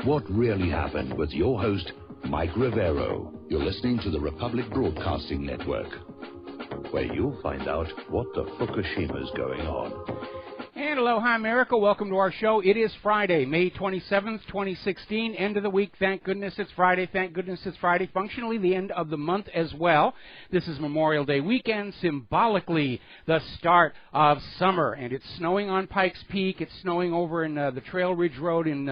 What Really Happened with your host, Mike Rivero. You're listening to the Republic Broadcasting Network, where you'll find out what the Fukushima's going on. And aloha, America. Welcome to our show. It is Friday, May 27th, 2016, end of the week. Thank goodness it's Friday. Thank goodness it's Friday. Functionally, the end of the month as well. This is Memorial Day weekend, symbolically the start of summer. And it's snowing on Pikes Peak. It's snowing over in the Trail Ridge Road in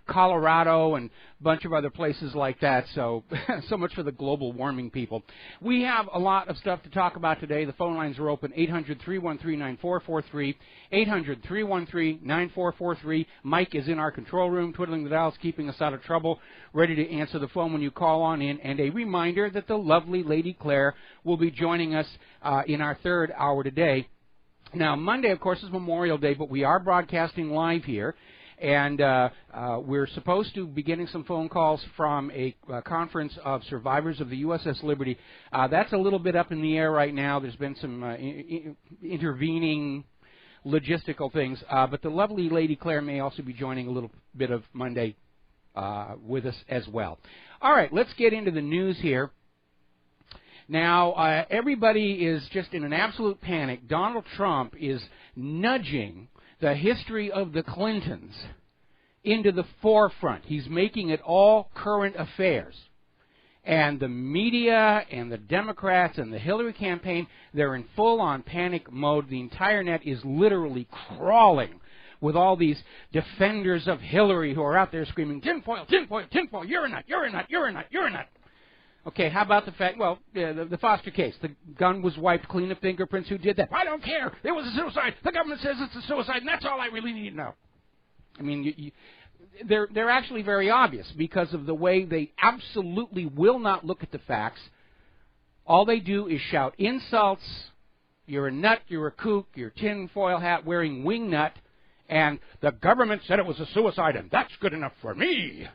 Colorado and a bunch of other places like that. So, so much for the global warming people. We have a lot of stuff to talk about today. The phone lines are open, 800-313-9443, 800-313-9443. Mike is in our control room, twiddling the dials, keeping us out of trouble, ready to answer the phone when you call on in. And a reminder that the lovely Lady Claire will be joining us in our third hour today. Now, Monday, of course, is Memorial Day, but we are broadcasting live here. And we're supposed to be getting some phone calls from a conference of survivors of the USS Liberty. That's a little bit up in the air right now. There's been some intervening logistical things. But the lovely Lady Claire may also be joining a little bit of Monday with us as well. All right, let's get into the news here. Now, everybody is just in an absolute panic. Donald Trump is nudging the history of the Clintons into the forefront. He's making it all current affairs. And the media and the Democrats and the Hillary campaign, they're in full-on panic mode. The entire net is literally crawling with all these defenders of Hillary who are out there screaming, tinfoil, tinfoil, tinfoil, you're a nut, you're a nut, you're a nut, you're a nut. Okay, how about the fact, well, the Foster case. The gun was wiped clean of fingerprints. Who did that? I don't care. It was a suicide. The government says it's a suicide, and that's all I really need to know. I mean, they're actually very obvious because of the way they absolutely will not look at the facts. All they do is shout insults. You're a nut. You're a kook. You're tinfoil hat wearing wing nut. And the government said it was a suicide, and that's good enough for me.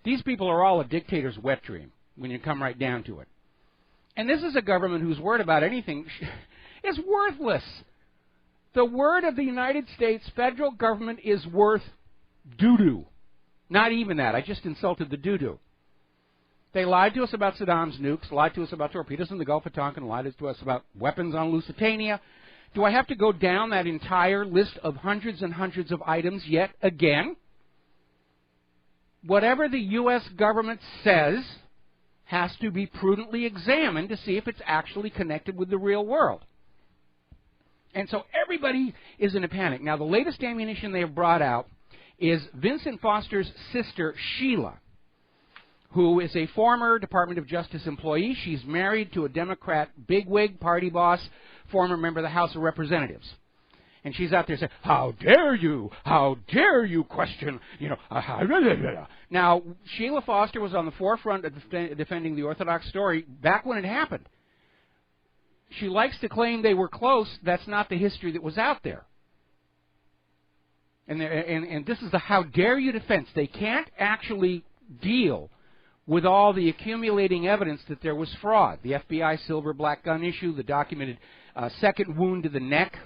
These people are all a dictator's wet dream when you come right down to it. And this is a government whose word about anything is worthless. The word of the United States federal government is worth doo-doo. Not even that. I just insulted the doo-doo. They lied to us about Saddam's nukes, lied to us about torpedoes in the Gulf of Tonkin, lied to us about weapons on Lusitania. Do I have to go down that entire list of hundreds and hundreds of items yet again? Whatever the U.S. government says has to be prudently examined to see if it's actually connected with the real world. And so everybody is in a panic. Now, the latest ammunition they have brought out is Vincent Foster's sister, Sheila, who is a former Department of Justice employee. She's married to a Democrat bigwig, party boss, former member of the House of Representatives. And she's out there saying, how dare you question, Now, Sheila Foster was on the forefront of defending the Orthodox story back when it happened. She likes to claim they were close. That's not the history that was out there. And this is the how dare you defense. They can't actually deal with all the accumulating evidence that there was fraud. The FBI silver black gun issue, the documented second wound to the neck,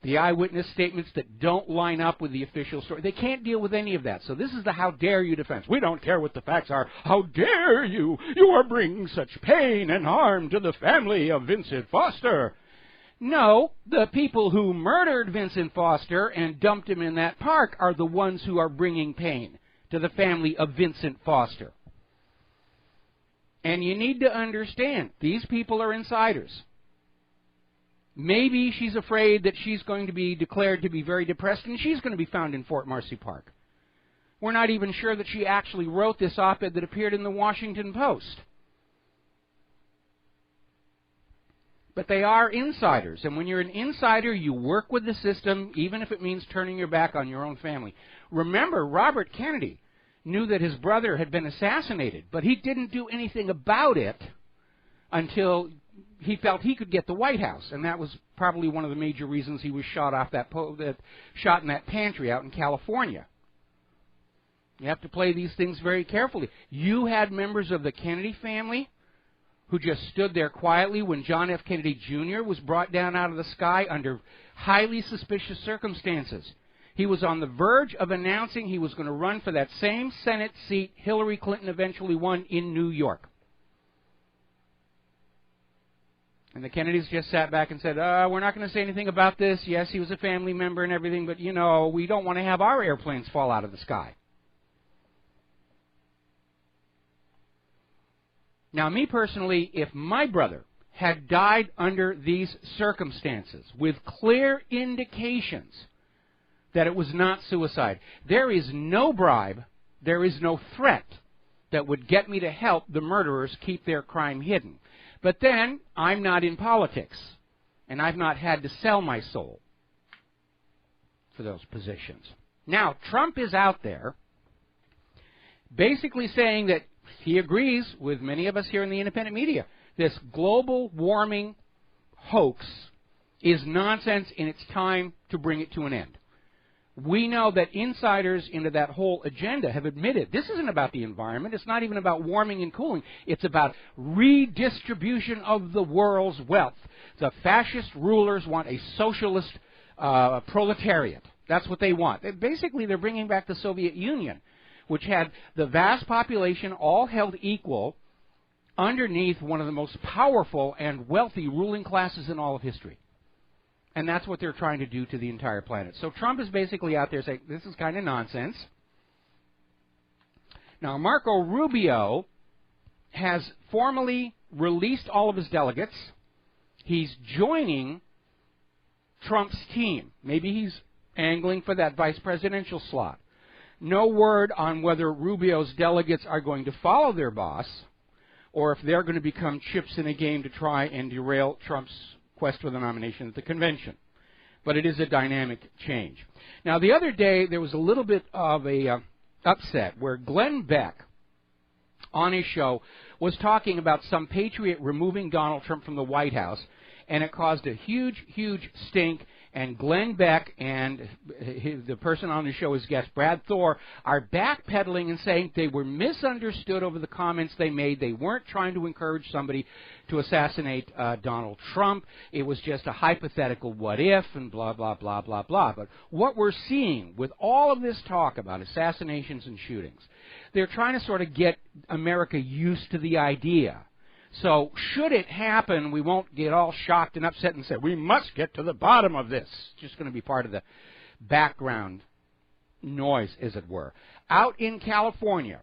the eyewitness statements that don't line up with the official story. They can't deal with any of that. So this is the how dare you defense. We don't care what the facts are. How dare you? You are bringing such pain and harm to the family of Vincent Foster. No, the people who murdered Vincent Foster and dumped him in that park are the ones who are bringing pain to the family of Vincent Foster. And you need to understand, these people are insiders. Maybe she's afraid that she's going to be declared to be very depressed and she's going to be found in Fort Marcy Park. We're not even sure that she actually wrote this op-ed that appeared in the Washington Post. But they are insiders, and when you're an insider, you work with the system, even if it means turning your back on your own family. Remember, Robert Kennedy knew that his brother had been assassinated, but he didn't do anything about it until he felt he could get the White House, and that was probably one of the major reasons he was shot off shot in that pantry out in California. You have to play these things very carefully. You had members of the Kennedy family who just stood there quietly when John F. Kennedy Jr. was brought down out of the sky under highly suspicious circumstances. He was on the verge of announcing he was going to run for that same Senate seat Hillary Clinton eventually won in New York. And the Kennedys just sat back and said, we're not going to say anything about this. Yes, he was a family member and everything, but, you know, we don't want to have our airplanes fall out of the sky. Now, me personally, if my brother had died under these circumstances with clear indications that it was not suicide, there is no bribe, there is no threat that would get me to help the murderers keep their crime hidden. But then, I'm not in politics, and I've not had to sell my soul for those positions. Now, Trump is out there basically saying that he agrees with many of us here in the independent media. This global warming hoax is nonsense, and it's time to bring it to an end. We know that insiders into that whole agenda have admitted this isn't about the environment. It's not even about warming and cooling. It's about redistribution of the world's wealth. The fascist rulers want a socialist proletariat. That's what they want. Basically, they're bringing back the Soviet Union, which had the vast population all held equal underneath one of the most powerful and wealthy ruling classes in all of history. And that's what they're trying to do to the entire planet. So Trump is basically out there saying, this is kind of nonsense. Now, Marco Rubio has formally released all of his delegates. He's joining Trump's team. Maybe he's angling for that vice presidential slot. No word on whether Rubio's delegates are going to follow their boss or if they're going to become chips in a game to try and derail Trump's quest for the nomination at the convention. But it is a dynamic change. Now, the other day, there was a little bit of a upset where Glenn Beck, on his show, was talking about some patriot removing Donald Trump from the White House, and it caused a huge, huge stink. And Glenn Beck and the person on the show, his guest, Brad Thor, are backpedaling and saying they were misunderstood over the comments they made. They weren't trying to encourage somebody to assassinate Donald Trump. It was just a hypothetical what if and blah, blah, blah, blah, blah. But what we're seeing with all of this talk about assassinations and shootings, they're trying to sort of get America used to the idea. So should it happen, we won't get all shocked and upset and say, we must get to the bottom of this. It's just going to be part of the background noise, as it were. Out in California,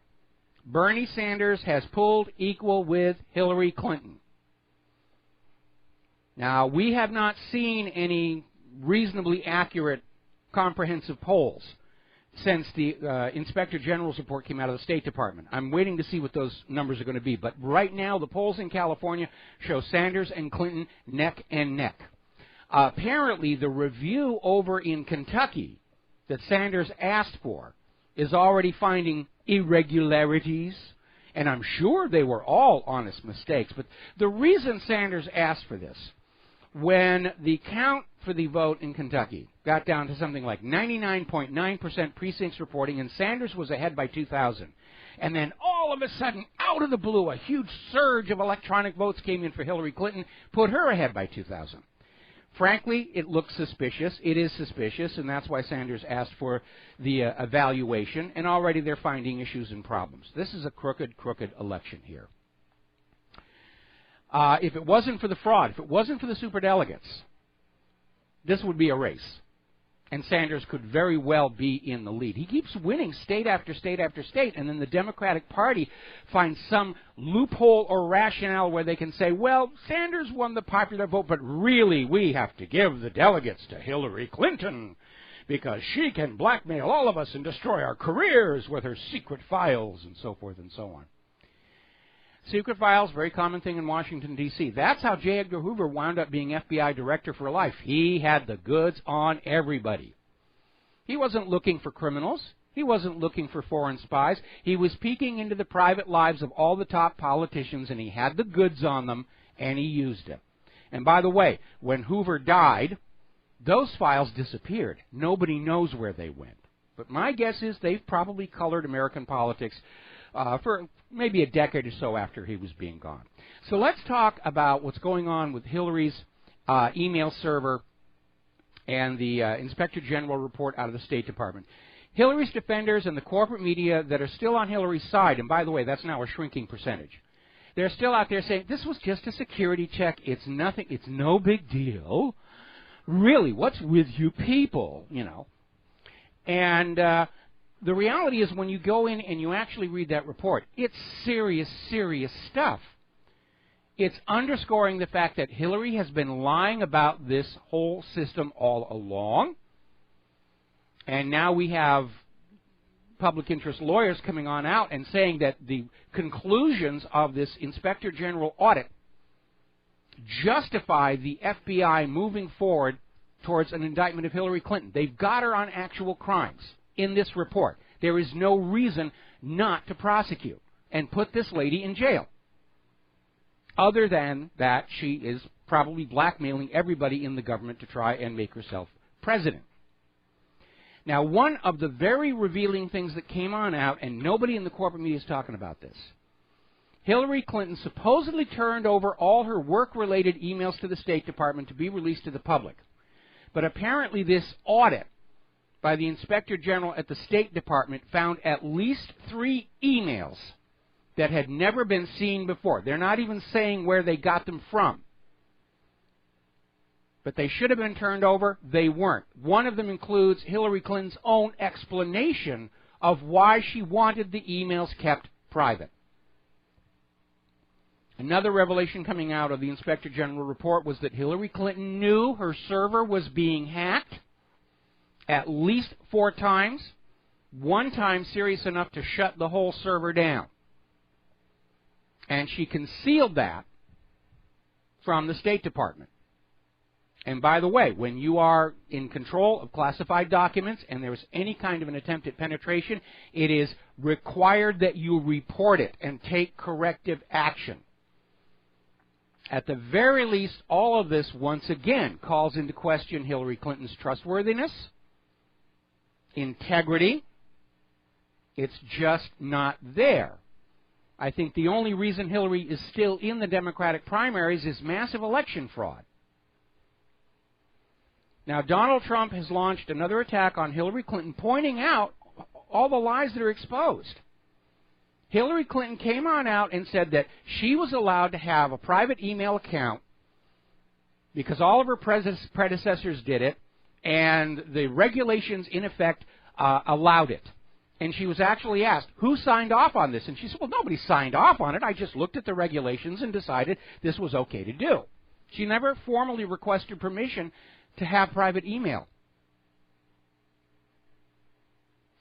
Bernie Sanders has pulled equal with Hillary Clinton. Now, we have not seen any reasonably accurate, comprehensive polls since the Inspector General's report came out of the State Department. I'm waiting to see what those numbers are going to be. But right now, the polls in California show Sanders and Clinton neck and neck. Apparently, the review over in Kentucky that Sanders asked for is already finding irregularities, and I'm sure they were all honest mistakes. But the reason Sanders asked for this, when the count for the vote in Kentucky got down to something like 99.9% precincts reporting, and Sanders was ahead by 2,000. And then all of a sudden, out of the blue, a huge surge of electronic votes came in for Hillary Clinton, put her ahead by 2,000. Frankly, it looks suspicious. It is suspicious, and that's why Sanders asked for the evaluation, and already they're finding issues and problems. This is a crooked election here. If it wasn't for the fraud, if it wasn't for the superdelegates, this would be a race. And Sanders could very well be in the lead. He keeps winning state after state after state, and then the Democratic Party finds some loophole or rationale where they can say, well, Sanders won the popular vote, but really we have to give the delegates to Hillary Clinton because she can blackmail all of us and destroy our careers with her secret files and so forth and so on. Secret files, very common thing in Washington, D.C. That's how J. Edgar Hoover wound up being FBI director for life. He had the goods on everybody. He wasn't looking for criminals. He wasn't looking for foreign spies. He was peeking into the private lives of all the top politicians, and he had the goods on them, and he used them. And by the way, when Hoover died, those files disappeared. Nobody knows where they went. But my guess is they've probably colored American politics for maybe a decade or so after he was being gone. So let's talk about what's going on with Hillary's email server and the Inspector General report out of the State Department. Hillary's defenders and the corporate media that are still on Hillary's side, and by the way, that's now a shrinking percentage, they're still out there saying, this was just a security check, it's nothing, it's no big deal. Really, what's with you people, you know? And the reality is when you go in and you actually read that report, it's serious, serious stuff. It's underscoring the fact that Hillary has been lying about this whole system all along. And now we have public interest lawyers coming on out and saying that the conclusions of this Inspector General audit justify the FBI moving forward towards an indictment of Hillary Clinton. They've got her on actual crimes in this report. There is no reason not to prosecute and put this lady in jail, other than that she is probably blackmailing everybody in the government to try and make herself president. Now, one of the very revealing things that came on out, and nobody in the corporate media is talking about this, Hillary Clinton supposedly turned over all her work-related emails to the State Department to be released to the public. But apparently this audit by the Inspector General at the State Department found at least 3 emails that had never been seen before. They're not even saying where they got them from. But they should have been turned over. They weren't. One of them includes Hillary Clinton's own explanation of why she wanted the emails kept private. Another revelation coming out of the Inspector General report was that Hillary Clinton knew her server was being hacked at least 4 times, one time serious enough to shut the whole server down. And she concealed that from the State Department. And by the way, when you are in control of classified documents and there's any kind of an attempt at penetration, it is required that you report it and take corrective action. At the very least, all of this once again calls into question Hillary Clinton's trustworthiness, integrity. It's just not there. I think the only reason Hillary is still in the Democratic primaries is massive election fraud. Now, Donald Trump has launched another attack on Hillary Clinton, pointing out all the lies that are exposed. Hillary Clinton came on out and said that she was allowed to have a private email account because all of her predecessors did it, and the regulations, in effect, allowed it. And she was actually asked, who signed off on this? And she said, well, nobody signed off on it. I just looked at the regulations and decided this was okay to do. She never formally requested permission to have private email.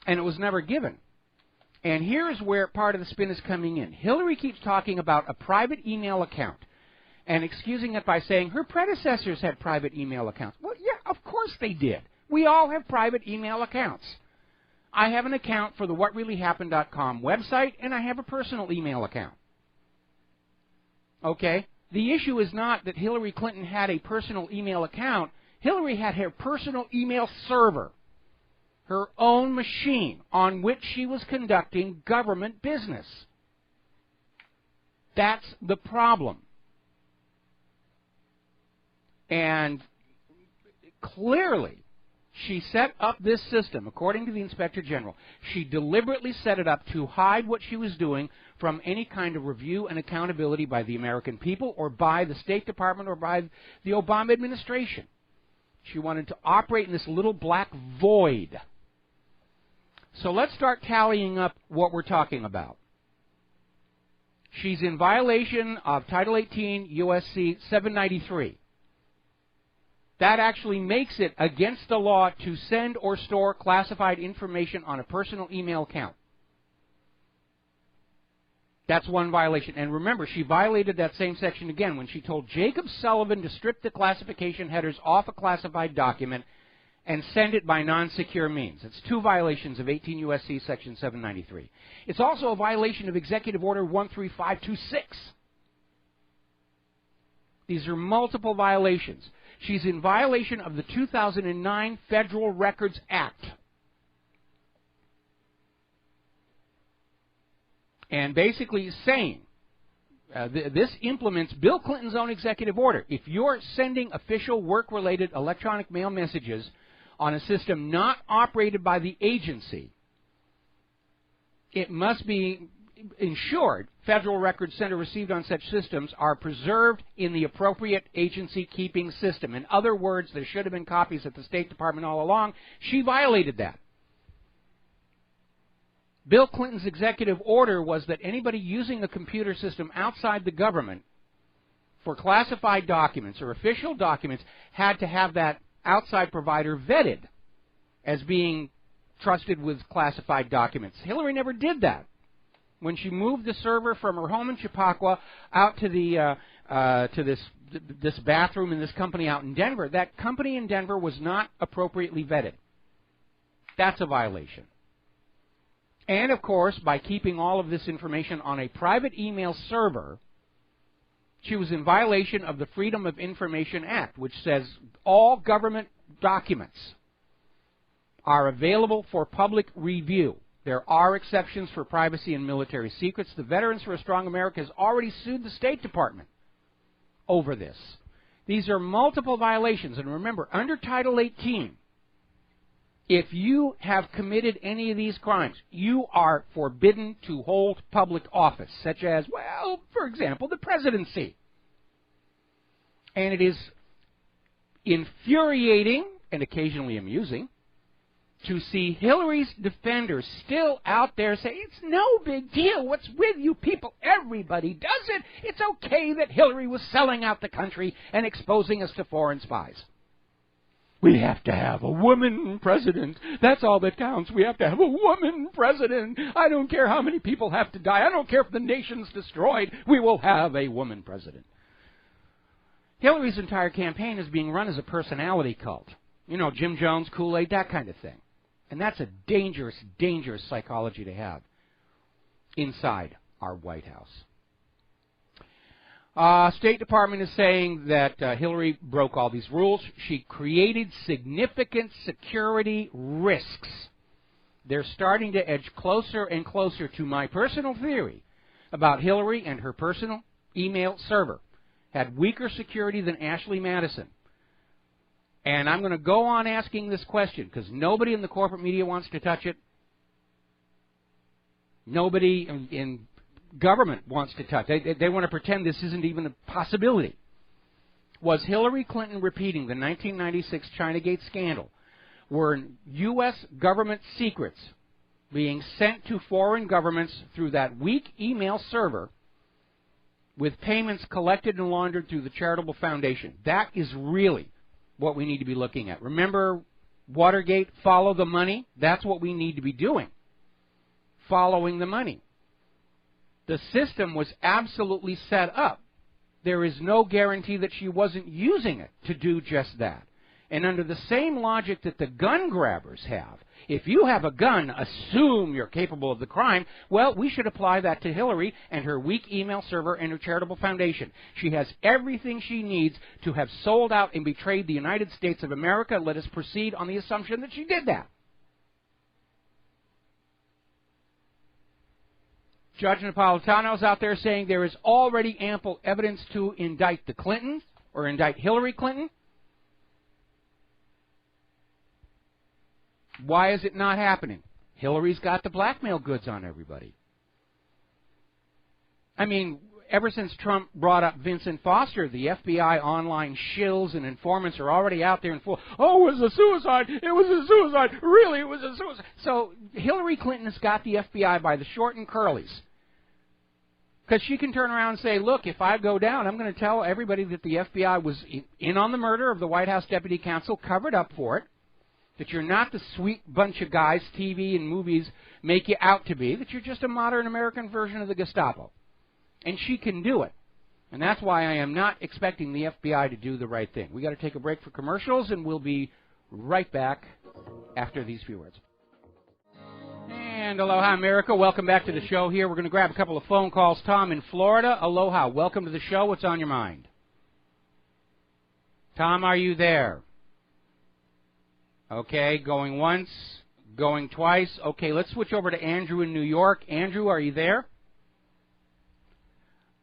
And it was never given. And here's where part of the spin is coming in. Hillary keeps talking about a private email account and excusing it by saying her predecessors had private email accounts. Well, yeah, of course they did. We all have private email accounts. I have an account for the WhatReallyHappened.com website, and I have a personal email account. Okay? The issue is not that Hillary Clinton had a personal email account. Hillary had her personal email server, her own machine on which she was conducting government business. That's the problem. And clearly, she set up this system, according to the Inspector General. She deliberately set it up to hide what she was doing from any kind of review and accountability by the American people or by the State Department or by the Obama administration. She wanted to operate in this little black void. So let's start tallying up what we're talking about. She's in violation of Title 18 U.S.C. 793. That actually makes it against the law to send or store classified information on a personal email account. That's one violation. And remember, she violated that same section again when she told Jacob Sullivan to strip the classification headers off a classified document and send it by non-secure means. It's 2 violations of 18 U.S.C. Section 793. It's also a violation of Executive Order 13526. These are multiple violations. She's in violation of the 2009 Federal Records Act. And basically saying this implements Bill Clinton's own executive order. If you're sending official work-related electronic mail messages on a system not operated by the agency, it must be ensured Federal records sent or received on such systems are preserved in the appropriate agency keeping system. In other words, there should have been copies at the State Department all along. She violated that. Bill Clinton's executive order was that anybody using a computer system outside the government for classified documents or official documents had to have that outside provider vetted as being trusted with classified documents. Hillary never did that. When she moved the server from her home in Chappaqua out to the this bathroom in this company out in Denver, that company in Denver was not appropriately vetted. That's a violation. And, of course, by keeping all of this information on a private email server, she was in violation of the Freedom of Information Act, which says all government documents are available for public review. There are exceptions for privacy and military secrets. The Veterans for a Strong America has already sued the State Department over this. These are multiple violations. And remember, under Title 18, if you have committed any of these crimes, you are forbidden to hold public office, such as, well, for example, the presidency. And it is infuriating and occasionally amusing to see Hillary's defenders still out there saying, it's no big deal. What's with you people? Everybody does it. It's okay that Hillary was selling out the country and exposing us to foreign spies. We have to have a woman president. That's all that counts. We have to have a woman president. I don't care how many people have to die. I don't care if the nation's destroyed. We will have a woman president. Hillary's entire campaign is being run as a personality cult. You know, Jim Jones, Kool-Aid, that kind of thing. And that's a dangerous, dangerous psychology to have inside our White House. State Department is saying that Hillary broke all these rules. She created significant security risks. They're starting to edge closer and closer to my personal theory about Hillary and her personal email server. Had weaker security than Ashley Madison. And I'm going to go on asking this question because nobody in the corporate media wants to touch it. Nobody in government wants to touch. They want to pretend this isn't even a possibility. Was Hillary Clinton repeating the 1996 Chinagate scandal? Were U.S. government secrets being sent to foreign governments through that weak email server with payments collected and laundered through the charitable foundation? That is really what we need to be looking at. Remember Watergate, follow the money? That's what we need to be doing. Following the money. The system was absolutely set up. There is no guarantee that she wasn't using it to do just that. And under the same logic that the gun grabbers have, if you have a gun, assume you're capable of the crime, well, we should apply that to Hillary and her weak email server and her charitable foundation. She has everything she needs to have sold out and betrayed the United States of America. Let us proceed on the assumption that she did that. Judge Napolitano's out there saying there is already ample evidence to indict the Clintons or indict Hillary Clinton. Why is it not happening? Hillary's got the blackmail goods on everybody. I mean, ever since Trump brought up Vincent Foster, the FBI online shills and informants are already out there in full, oh, it was a suicide, it was a suicide, really, it was a suicide. So Hillary Clinton has got the FBI by the short and curlies. Because she can turn around and say, look, if I go down, I'm going to tell everybody that the FBI was in on the murder of the White House Deputy Counsel, covered up for it, that you're not the sweet bunch of guys TV and movies make you out to be, that you're just a modern American version of the Gestapo. And she can do it. And that's why I am not expecting the FBI to do the right thing. We've got to take a break for commercials, and we'll be right back after these few words. And aloha, America. Welcome back to the show here. We're going to grab a couple of phone calls. Tom in Florida. Aloha. Welcome to the show. What's on your mind? Tom, are you there? Okay, going once, going twice. Okay, let's switch over to Andrew in New York. Andrew, are you there?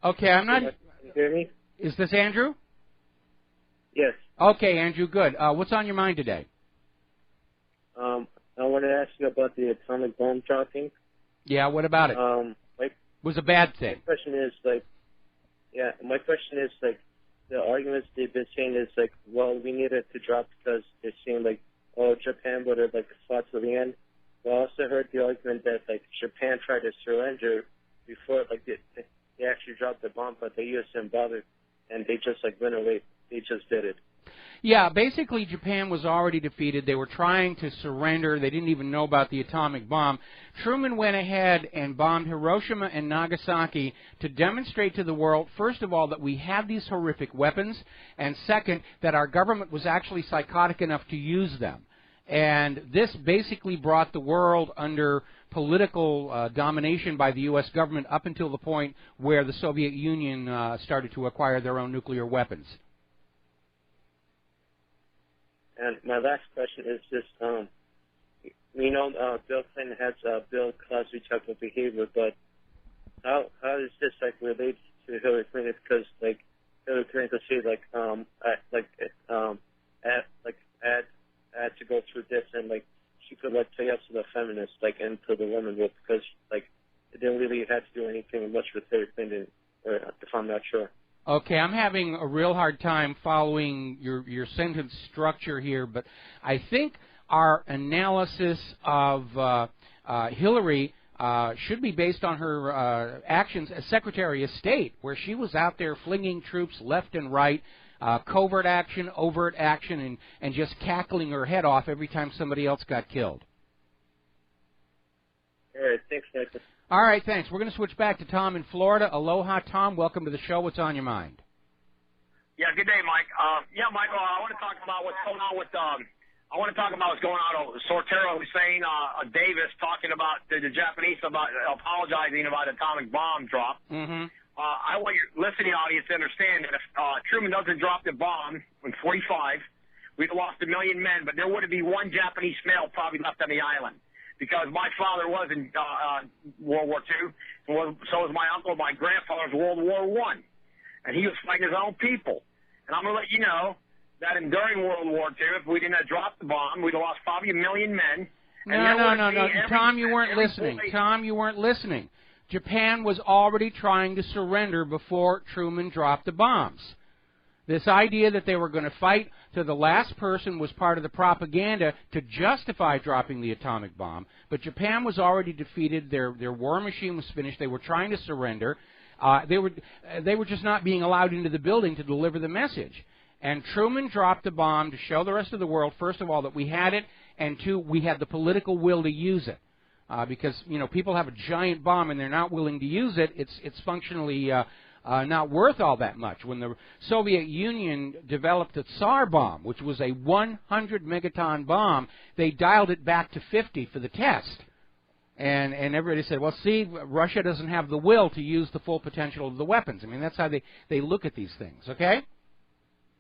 Okay, I'm not... Can you hear me? Is this Andrew? Yes. Okay, Andrew, good. What's on your mind today? I want to ask you about the atomic bomb dropping. Yeah, what about it? Like, was a bad thing. My question is, the arguments they've been saying is, like, well, we need it to drop because they're saying, like, oh, Japan would have, like, fought to the end. I also heard the argument that, like, Japan tried to surrender before, like, they actually dropped the bomb, but the U.S. didn't bother, and they just, like, went away. They just did it. Yeah, basically Japan was already defeated. They were trying to surrender. They didn't even know about the atomic bomb. Truman went ahead and bombed Hiroshima and Nagasaki to demonstrate to the world, first of all, that we have these horrific weapons, and second, that our government was actually psychotic enough to use them. And this basically brought the world under political domination by the U.S. government up until the point where the Soviet Union started to acquire their own nuclear weapons. And my last question is just, we know Bill Clinton has Bill Cosby type of behavior, but how is this, like, related to Hillary Clinton? Because, like, Hillary Clinton could say, like, I had to go through this, and, like, she could, like, say yes to the feminists, like, and to the women, because, like, it didn't really have to do anything much with Hillary Clinton, if I'm not sure. Okay, I'm having a real hard time following your sentence structure here, but I think our analysis of Hillary should be based on her actions as Secretary of State, where she was out there flinging troops left and right, covert action, overt action, and just cackling her head off every time somebody else got killed. All right, thanks, Michael. All right, thanks. We're going to switch back to Tom in Florida. Aloha, Tom. Welcome to the show. What's on your mind? Yeah, good day, Mike. Michael, I want to talk about what's going on with Sortero Hussein Davis talking about the Japanese about apologizing about atomic bomb drop. Mm-hmm. I want your listening audience to understand that if Truman doesn't drop the bomb in 45, we'd have lost 1 million men, but there wouldn't be one Japanese male probably left on the island. Because my father was in World War II, so was my uncle. My grandfather was World War I, and he was fighting his own people. And I'm going to let you know that during World War II, if we didn't have dropped the bomb, we'd have lost probably 1 million men. No. Tom, you weren't listening. Tom, you weren't listening. Japan was already trying to surrender before Truman dropped the bombs. This idea that they were going to fight to the last person was part of the propaganda to justify dropping the atomic bomb. But Japan was already defeated. Their war machine was finished. They were trying to surrender. They were just not being allowed into the building to deliver the message. And Truman dropped the bomb to show the rest of the world, first of all, that we had it, and two, we had the political will to use it. Because, you know, people have a giant bomb and they're not willing to use it. It's functionally not worth all that much. When the Soviet Union developed the Tsar bomb, which was a 100 megaton bomb, they dialed it back to 50 for the test. And everybody said, well, see, Russia doesn't have the will to use the full potential of the weapons. I mean, that's how they look at these things, okay?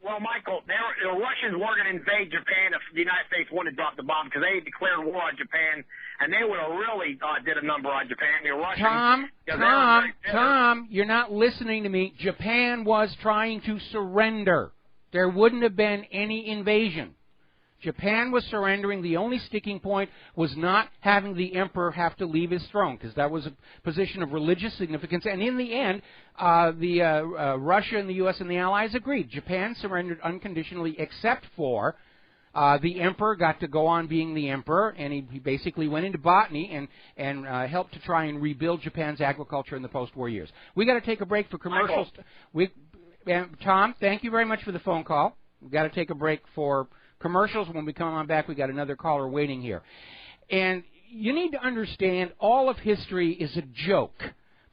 Well, Michael, the Russians were going to invade Japan if the United States wanted to drop the bomb because they declared war on Japan, and they would have really did a number on Japan. The Russians, Tom, you're not listening to me. Japan was trying to surrender. There wouldn't have been any invasion. Japan was surrendering. The only sticking point was not having the emperor have to leave his throne, because that was a position of religious significance. And in the end, Russia and the U.S. and the Allies agreed. Japan surrendered unconditionally, except for the emperor got to go on being the emperor, and he basically went into botany and helped to try and rebuild Japan's agriculture in the post-war years. We got to take a break for commercials. Tom, thank you very much for the phone call. We've got to take a break for commercials. When we come on back, we got another caller waiting here. And you need to understand, all of history is a joke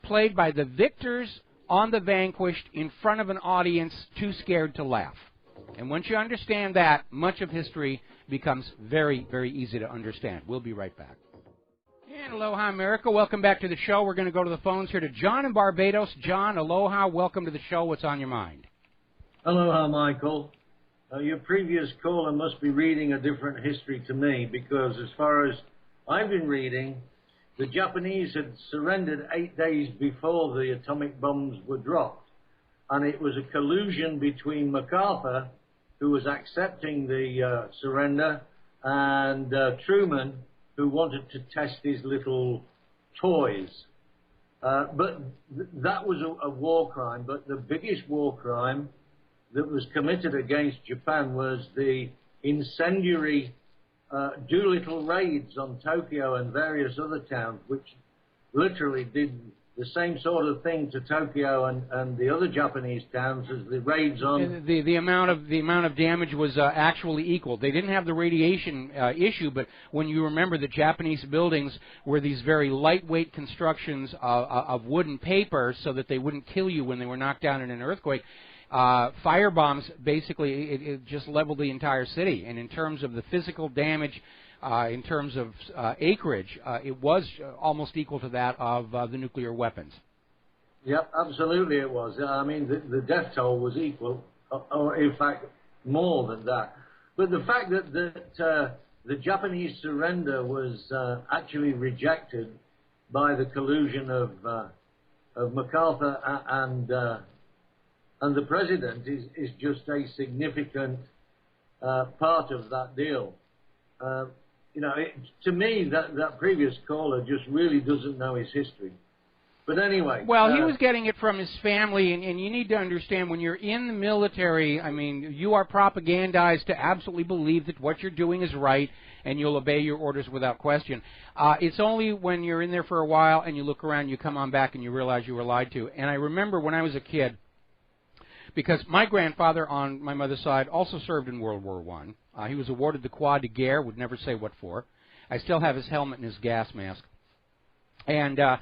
played by the victors on the vanquished in front of an audience too scared to laugh. And once you understand that, much of history becomes very, very easy to understand. We'll be right back. And aloha, America. Welcome back to the show. We're going to go to the phones here to John in Barbados. John, aloha. Welcome to the show. What's on your mind? Aloha, Michael. Your previous caller must be reading a different history to me, because as far as I've been reading, the Japanese had surrendered 8 days before the atomic bombs were dropped. And it was a collusion between MacArthur, who was accepting the surrender, and Truman, who wanted to test his little toys. But that was a war crime. But the biggest war crime that was committed against Japan was the incendiary Doolittle raids on Tokyo and various other towns, which literally did the same sort of thing to Tokyo and the other Japanese towns as the raids on. The amount of damage was actually equal. They didn't have the radiation issue, but when you remember that Japanese buildings were these very lightweight constructions of wood and paper, so that they wouldn't kill you when they were knocked down in an earthquake. Fire bombs basically it just leveled the entire city, and in terms of the physical damage, in terms of acreage, it was almost equal to that of the nuclear weapons. Yep, absolutely it was. I mean, the death toll was equal, or in fact more than that. But the fact that the Japanese surrender was actually rejected by the collusion of MacArthur and the president is just a significant part of that deal. You know, to me, that previous caller just really doesn't know his history. But anyway. Well, he was getting it from his family, and you need to understand, when you're in the military, I mean, you are propagandized to absolutely believe that what you're doing is right, and you'll obey your orders without question. It's only when you're in there for a while and you look around, you come on back, and you realize you were lied to. And I remember when I was a kid, because my grandfather on my mother's side also served in World War I. He was awarded the Croix de Guerre, would never say what for. I still have his helmet and his gas mask. And a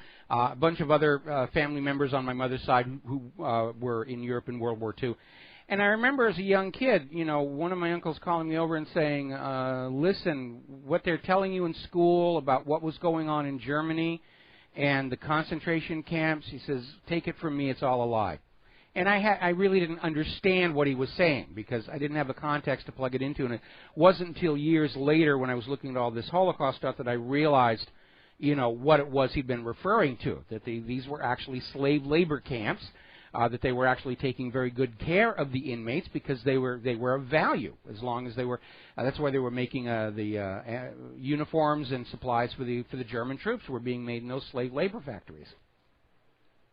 bunch of other family members on my mother's side who were in Europe in World War II. And I remember as a young kid, you know, one of my uncles calling me over and saying, listen, what they're telling you in school about what was going on in Germany and the concentration camps, he says, take it from me, it's all a lie. And I really didn't understand what he was saying because I didn't have the context to plug it into. And it wasn't until years later when I was looking at all this Holocaust stuff that I realized, you know, what it was he'd been referring to, that these were actually slave labor camps, that they were actually taking very good care of the inmates because they were of value as long as they were. That's why they were making the uniforms and supplies for the German troops were being made in those slave labor factories.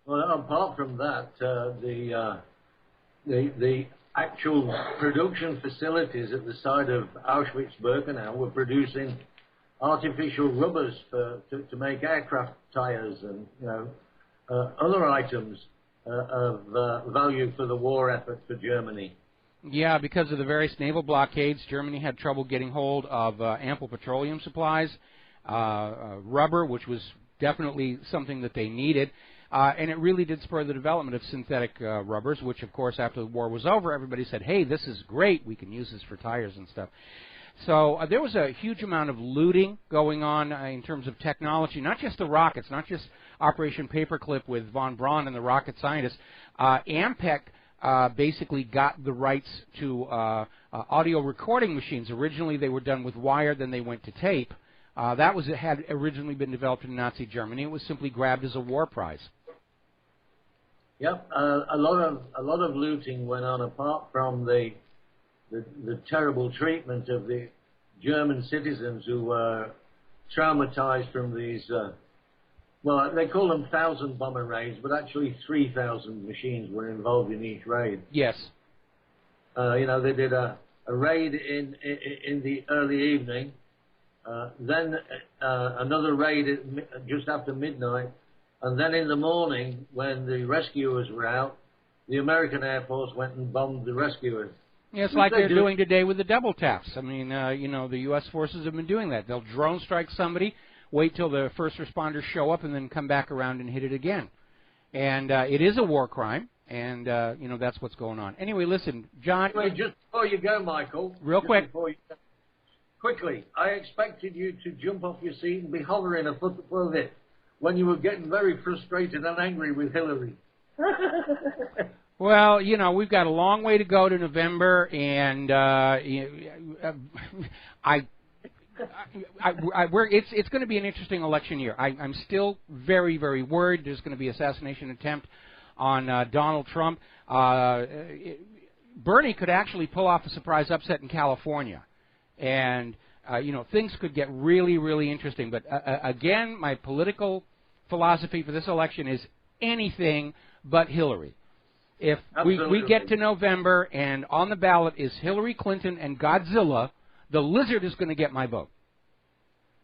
Well, apart from that, the actual production facilities at the side of Auschwitz-Birkenau were producing artificial rubbers to make aircraft tires and, you know, other items of value for the war effort for Germany. Yeah, because of the various naval blockades, Germany had trouble getting hold of ample petroleum supplies, rubber, which was definitely something that they needed. And it really did spur the development of synthetic rubbers, which, of course, after the war was over, everybody said, hey, this is great. We can use this for tires and stuff. So there was a huge amount of looting going on in terms of technology, not just the rockets, not just Operation Paperclip with von Braun and the rocket scientists. Ampec basically got the rights to audio recording machines. Originally, they were done with wire, then they went to tape. It had originally been developed in Nazi Germany. It was simply grabbed as a war prize. Yep, a lot of looting went on apart from the terrible treatment of the German citizens who were traumatized from these. Well, they call them 1,000 bomber raids, but actually 3,000 machines were involved in each raid. Yes. You know, they did a raid in the early evening. Then another raid just after midnight, and then in the morning, when the rescuers were out, the American Air Force went and bombed the rescuers. Yeah, it's like they're doing today with the double taps. I mean, you know, the U.S. forces have been doing that. They'll drone strike somebody, wait till the first responders show up, and then come back around and hit it again. And it is a war crime, and, you know, that's what's going on. Anyway, listen, John. Wait, just before you go, Michael. Real quick. Quickly, I expected you to jump off your seat and be hovering a foot above it when you were getting very frustrated and angry with Hillary. Well, you know, we've got a long way to go to November, and It's going to be an interesting election year. I'm still very, very worried. There's going to be an assassination attempt on Donald Trump. Bernie could actually pull off a surprise upset in California, and things could get really, really interesting. But again, my political philosophy for this election is anything but Hillary. If we get to November and on the ballot is Hillary Clinton and Godzilla, the lizard is going to get my vote.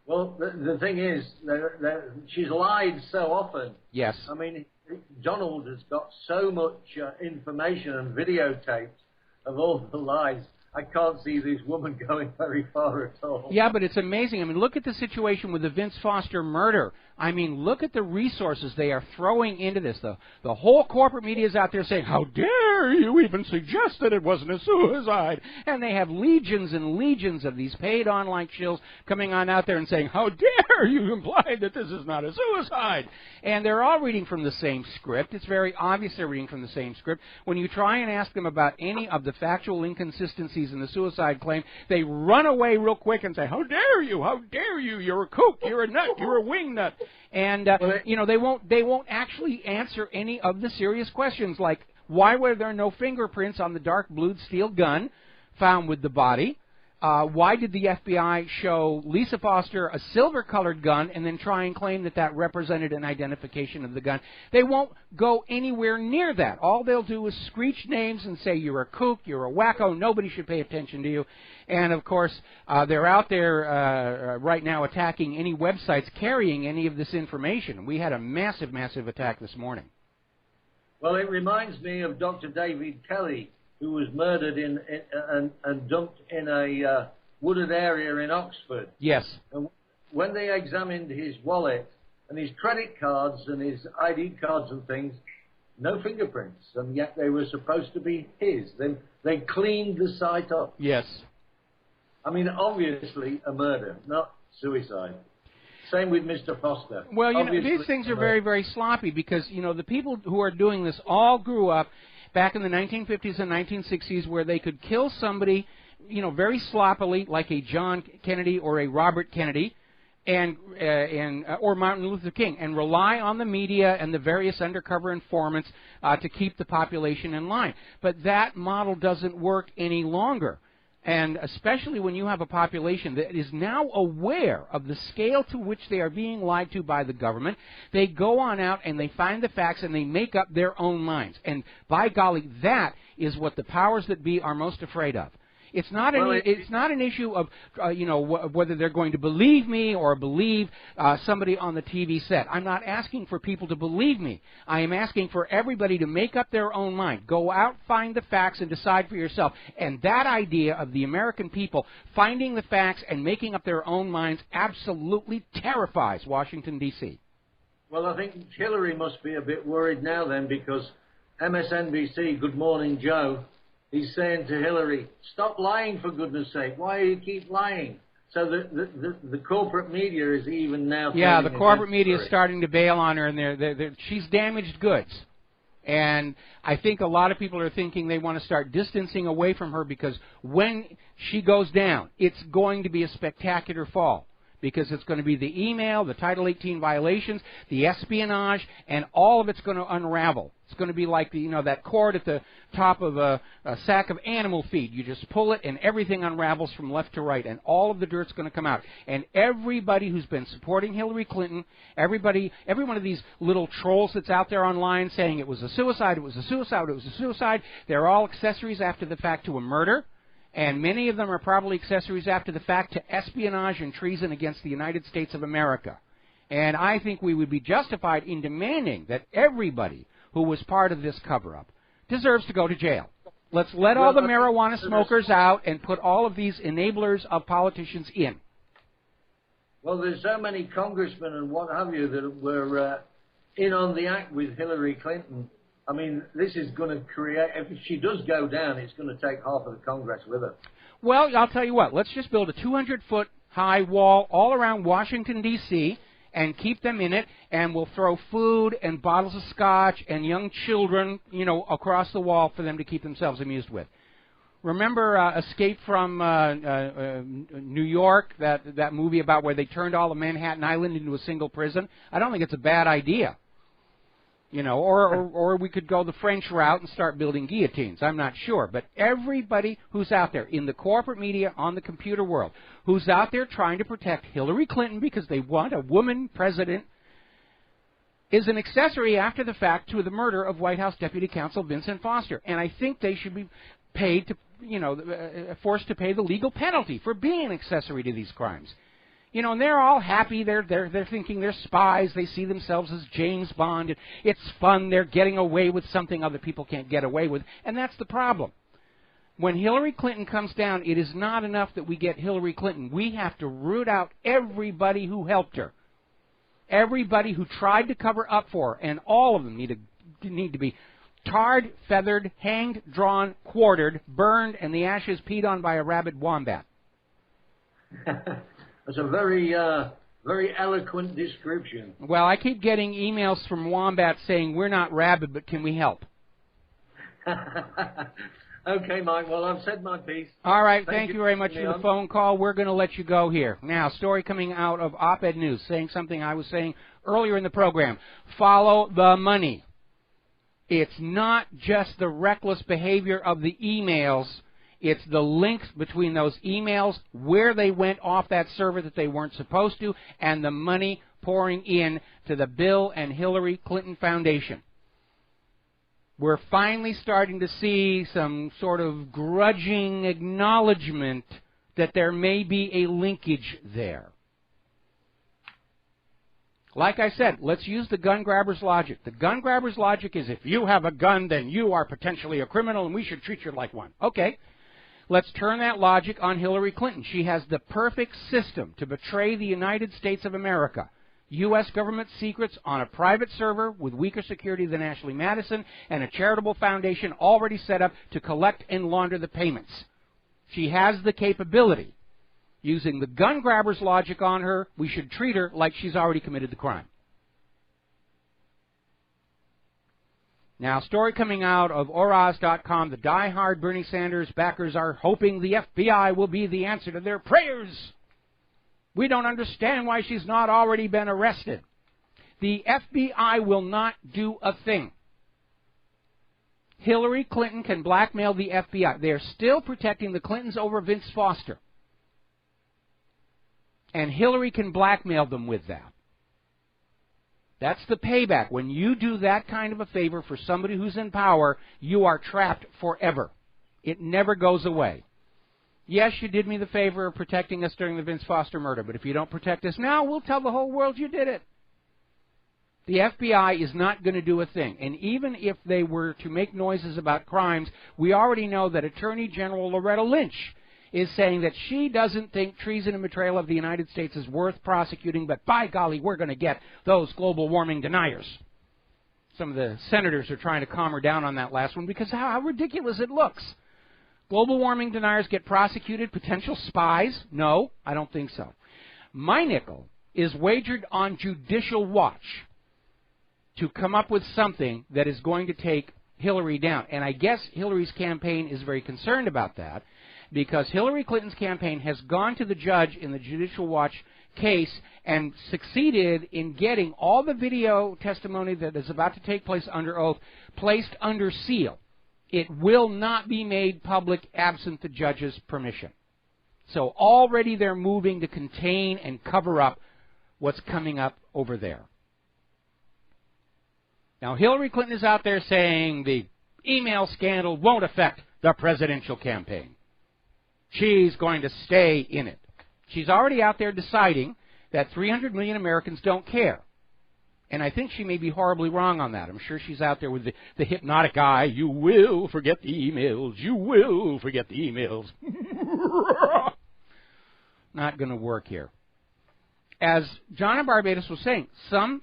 Well, the thing is, she's lied so often. Yes. I mean, Donald has got so much information and videotapes of all the lies. I can't see this woman going very far at all. Yeah, but it's amazing. I mean, look at the situation with the Vince Foster murder. I mean, look at the resources they are throwing into this. The whole corporate media is out there saying, how dare you even suggest that it wasn't a suicide? And they have legions and legions of these paid online shills coming on out there and saying, how dare you imply that this is not a suicide? And they're all reading from the same script. It's very obvious they're reading from the same script. When you try and ask them about any of the factual inconsistencies in the suicide claim, they run away real quick and say, how dare you? How dare you? You're a kook. You're a nut. You're a wing nut. And, they won't actually answer any of the serious questions like, why were there no fingerprints on the dark blued steel gun found with the body? Why did the FBI show Lisa Foster a silver-colored gun and then try and claim that that represented an identification of the gun? They won't go anywhere near that. All they'll do is screech names and say, you're a kook, you're a wacko, nobody should pay attention to you. And, of course, they're out there right now attacking any websites carrying any of this information. We had a massive, massive attack this morning. Well, it reminds me of Dr. David Kelly, who was murdered and dumped in a wooded area in Oxford. Yes. And when they examined his wallet and his credit cards and his ID cards and things, no fingerprints, and yet they were supposed to be his. They cleaned the site up. Yes. I mean, obviously a murder, not suicide. Same with Mr. Foster. Well, these things are very, very sloppy because, the people who are doing this all grew up back in the 1950s and 1960s where they could kill somebody, very sloppily, like a John Kennedy or a Robert Kennedy, or Martin Luther King, and rely on the media and the various undercover informants to keep the population in line. But that model doesn't work any longer. And especially when you have a population that is now aware of the scale to which they are being lied to by the government, they go on out and they find the facts and they make up their own minds. And by golly, that is what the powers that be are most afraid of. It's not an issue of whether they're going to believe me or believe somebody on the TV set. I'm not asking for people to believe me. I am asking for everybody to make up their own mind. Go out, find the facts, and decide for yourself. And that idea of the American people finding the facts and making up their own minds absolutely terrifies Washington, D.C. Well, I think Hillary must be a bit worried now then, because MSNBC, Good Morning Joe, he's saying to Hillary, stop lying, for goodness sake. Why do you keep lying? So the corporate media is even now... Yeah, the corporate media is starting to bail on her, and she's damaged goods. And I think a lot of people are thinking they want to start distancing away from her because when she goes down, it's going to be a spectacular fall. Because it's going to be the email, the Title 18 violations, the espionage, and all of it's going to unravel. It's going to be like that cord at the top of a sack of animal feed. You just pull it, and everything unravels from left to right, and all of the dirt's going to come out. And everybody who's been supporting Hillary Clinton, every one of these little trolls that's out there online saying it was a suicide, it was a suicide, it was a suicide, they're all accessories after the fact to a murder. And many of them are probably accessories after the fact to espionage and treason against the United States of America. And I think we would be justified in demanding that everybody who was part of this cover-up deserves to go to jail. Let's let all the marijuana smokers out and put all of these enablers of politicians in. Well, there's so many congressmen and what have you that were in on the act with Hillary Clinton. I mean, this is going to create, if she does go down, it's going to take half of the Congress with her. Well, I'll tell you what, let's just build a 200-foot high wall all around Washington, D.C., and keep them in it, and we'll throw food and bottles of scotch and young children, across the wall for them to keep themselves amused with. Remember Escape from New York, that movie about where they turned all of Manhattan Island into a single prison? I don't think it's a bad idea. You know, or we could go the French route and start building guillotines. I'm not sure. But everybody who's out there in the corporate media, on the computer world, who's out there trying to protect Hillary Clinton because they want a woman president, is an accessory after the fact to the murder of White House Deputy Counsel Vincent Foster. And I think they should be paid to, forced to pay the legal penalty for being an accessory to these crimes. You know, and they're all happy. They're thinking they're spies. They see themselves as James Bond. And it's fun. They're getting away with something other people can't get away with. And that's the problem. When Hillary Clinton comes down, it is not enough that we get Hillary Clinton. We have to root out everybody who helped her. Everybody who tried to cover up for her. And all of them need to be tarred, feathered, hanged, drawn, quartered, burned, and the ashes peed on by a rabid wombat. That's a very eloquent description. Well, I keep getting emails from wombats saying, we're not rabid, but can we help? Okay, Mike, well, I've said my piece. All right, thank you very much for the phone call. We're going to let you go here. Now, story coming out of Op-Ed News, saying something I was saying earlier in the program. Follow the money. It's not just the reckless behavior of the emails. It's the links between those emails, where they went off that server that they weren't supposed to, and the money pouring in to the Bill and Hillary Clinton Foundation. We're finally starting to see some sort of grudging acknowledgement that there may be a linkage there. Like I said, let's use the gun grabber's logic. The gun grabber's logic is if you have a gun, then you are potentially a criminal and we should treat you like one. Okay. Let's turn that logic on Hillary Clinton. She has the perfect system to betray the United States of America. U.S. government secrets on a private server with weaker security than Ashley Madison and a charitable foundation already set up to collect and launder the payments. She has the capability. Using the gun grabber's logic on her, we should treat her like she's already committed the crime. Now, story coming out of Oraz.com, the die-hard Bernie Sanders backers are hoping the FBI will be the answer to their prayers. We don't understand why she's not already been arrested. The FBI will not do a thing. Hillary Clinton can blackmail the FBI. They're still protecting the Clintons over Vince Foster. And Hillary can blackmail them with that. That's the payback. When you do that kind of a favor for somebody who's in power, you are trapped forever. It never goes away. Yes, you did me the favor of protecting us during the Vince Foster murder, but if you don't protect us now, we'll tell the whole world you did it. The FBI is not going to do a thing. And even if they were to make noises about crimes, we already know that Attorney General Loretta Lynch is saying that she doesn't think treason and betrayal of the United States is worth prosecuting, but by golly, we're going to get those global warming deniers. Some of the senators are trying to calm her down on that last one because how ridiculous it looks. Global warming deniers get prosecuted, potential spies? No, I don't think so. My nickel is wagered on Judicial Watch to come up with something that is going to take Hillary down. And I guess Hillary's campaign is very concerned about that, because Hillary Clinton's campaign has gone to the judge in the Judicial Watch case and succeeded in getting all the video testimony that is about to take place under oath placed under seal. It will not be made public absent the judge's permission. So already they're moving to contain and cover up what's coming up over there. Now, Hillary Clinton is out there saying the email scandal won't affect the presidential campaign. She's going to stay in it. She's already out there deciding that 300 million Americans don't care. And I think she may be horribly wrong on that. I'm sure she's out there with the hypnotic eye. You will forget the emails. You will forget the emails. Not going to work here. As John in Barbados was saying, some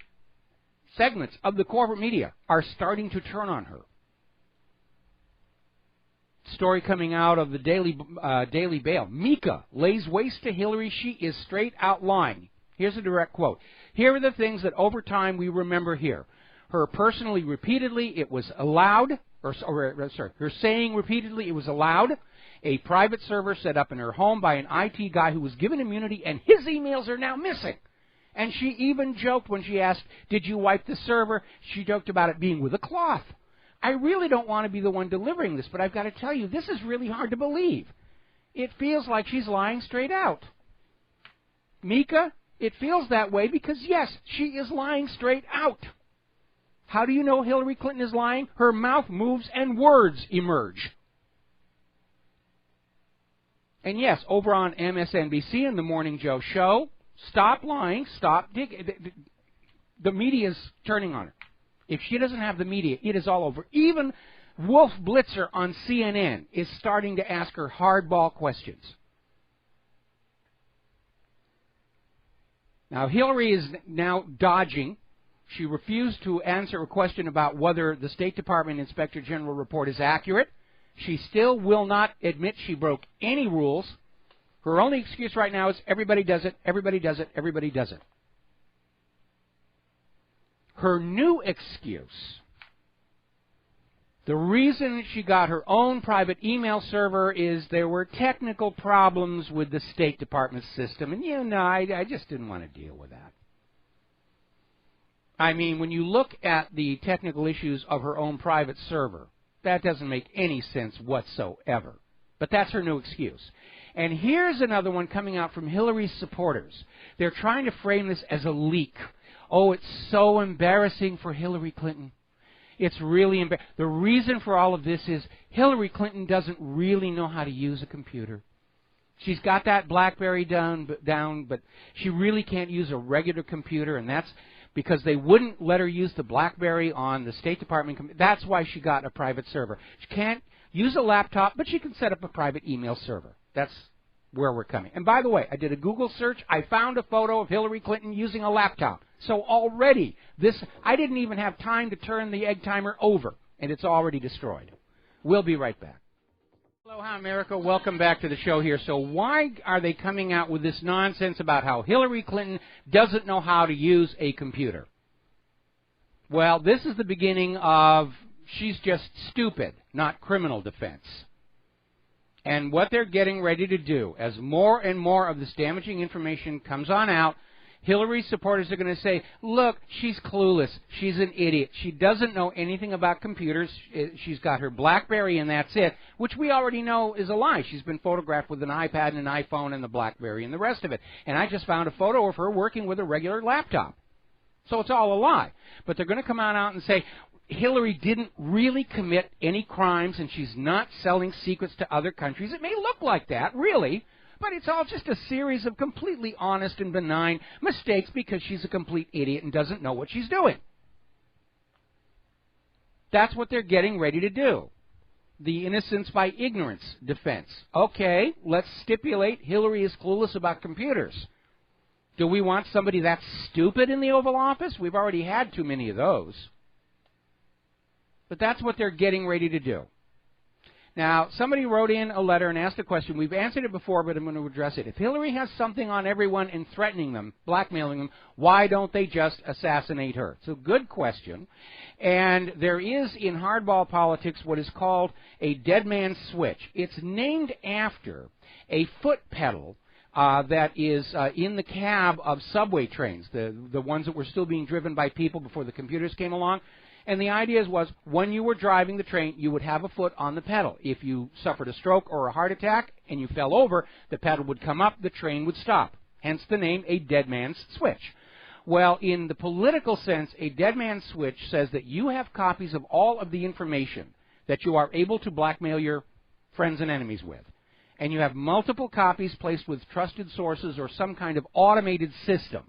segments of the corporate media are starting to turn on her. Story coming out of the Daily Mail. Mika lays waste to Hillary. She is straight out lying. Here's a direct quote. Here are the things that over time we remember here. Her personally, repeatedly, it was allowed, her saying repeatedly it was allowed, a private server set up in her home by an IT guy who was given immunity, and his emails are now missing. And she even joked when she asked, did you wipe the server? She joked about it being with a cloth. I really don't want to be the one delivering this, but I've got to tell you, this is really hard to believe. It feels like she's lying straight out. Mika, it feels that way because, yes, she is lying straight out. How do you know Hillary Clinton is lying? Her mouth moves and words emerge. And yes, over on MSNBC in the Morning Joe show, stop lying, stop digging. The media is turning on her. If she doesn't have the media, it is all over. Even Wolf Blitzer on CNN is starting to ask her hardball questions. Now, Hillary is now dodging. She refused to answer a question about whether the State Department Inspector General report is accurate. She still will not admit she broke any rules. Her only excuse right now is everybody does it, everybody does it, everybody does it. Her new excuse, the reason she got her own private email server is there were technical problems with the State Department system, and you know, I just didn't want to deal with that. I mean, when you look at the technical issues of her own private server, that doesn't make any sense whatsoever. But that's her new excuse. And here's another one coming out from Hillary's supporters. They're trying to frame this as a leak. Oh, it's so embarrassing for Hillary Clinton. It's really embarrassing. The reason for all of this is Hillary Clinton doesn't really know how to use a computer. She's got that BlackBerry down, but she really can't use a regular computer, and that's because they wouldn't let her use the BlackBerry on the State Department. That's why she got a private server. She can't use a laptop, but she can set up a private email server. That's where we're coming. And by the way, I did a Google search. I found a photo of Hillary Clinton using a laptop. So already, I didn't even have time to turn the egg timer over, and it's already destroyed. We'll be right back. Aloha, America. Welcome back to the show here. So why are they coming out with this nonsense about how Hillary Clinton doesn't know how to use a computer? Well, this is the beginning of she's just stupid, not criminal defense. And what they're getting ready to do, as more and more of this damaging information comes on out, Hillary's supporters are going to say, look, she's clueless. She's an idiot. She doesn't know anything about computers. She's got her BlackBerry and that's it, which we already know is a lie. She's been photographed with an iPad and an iPhone and the BlackBerry and the rest of it. And I just found a photo of her working with a regular laptop. So it's all a lie. But they're going to come out and say, Hillary didn't really commit any crimes and she's not selling secrets to other countries. It may look like that, really. But it's all just a series of completely honest and benign mistakes because she's a complete idiot and doesn't know what she's doing. That's what they're getting ready to do. The innocence by ignorance defense. Okay, let's stipulate Hillary is clueless about computers. Do we want somebody that stupid in the Oval Office? We've already had too many of those. But that's what they're getting ready to do. Now, somebody wrote in a letter and asked a question. We've answered it before, but I'm going to address it. If Hillary has something on everyone and threatening them, blackmailing them, why don't they just assassinate her? It's a good question. And there is in hardball politics what is called a dead man's switch. It's named after a foot pedal that is in the cab of subway trains, the ones that were still being driven by people before the computers came along. And the idea was when you were driving the train, you would have a foot on the pedal. If you suffered a stroke or a heart attack and you fell over, the pedal would come up, the train would stop. Hence the name, a dead man's switch. Well, in the political sense, a dead man's switch says that you have copies of all of the information that you are able to blackmail your friends and enemies with. And you have multiple copies placed with trusted sources or some kind of automated system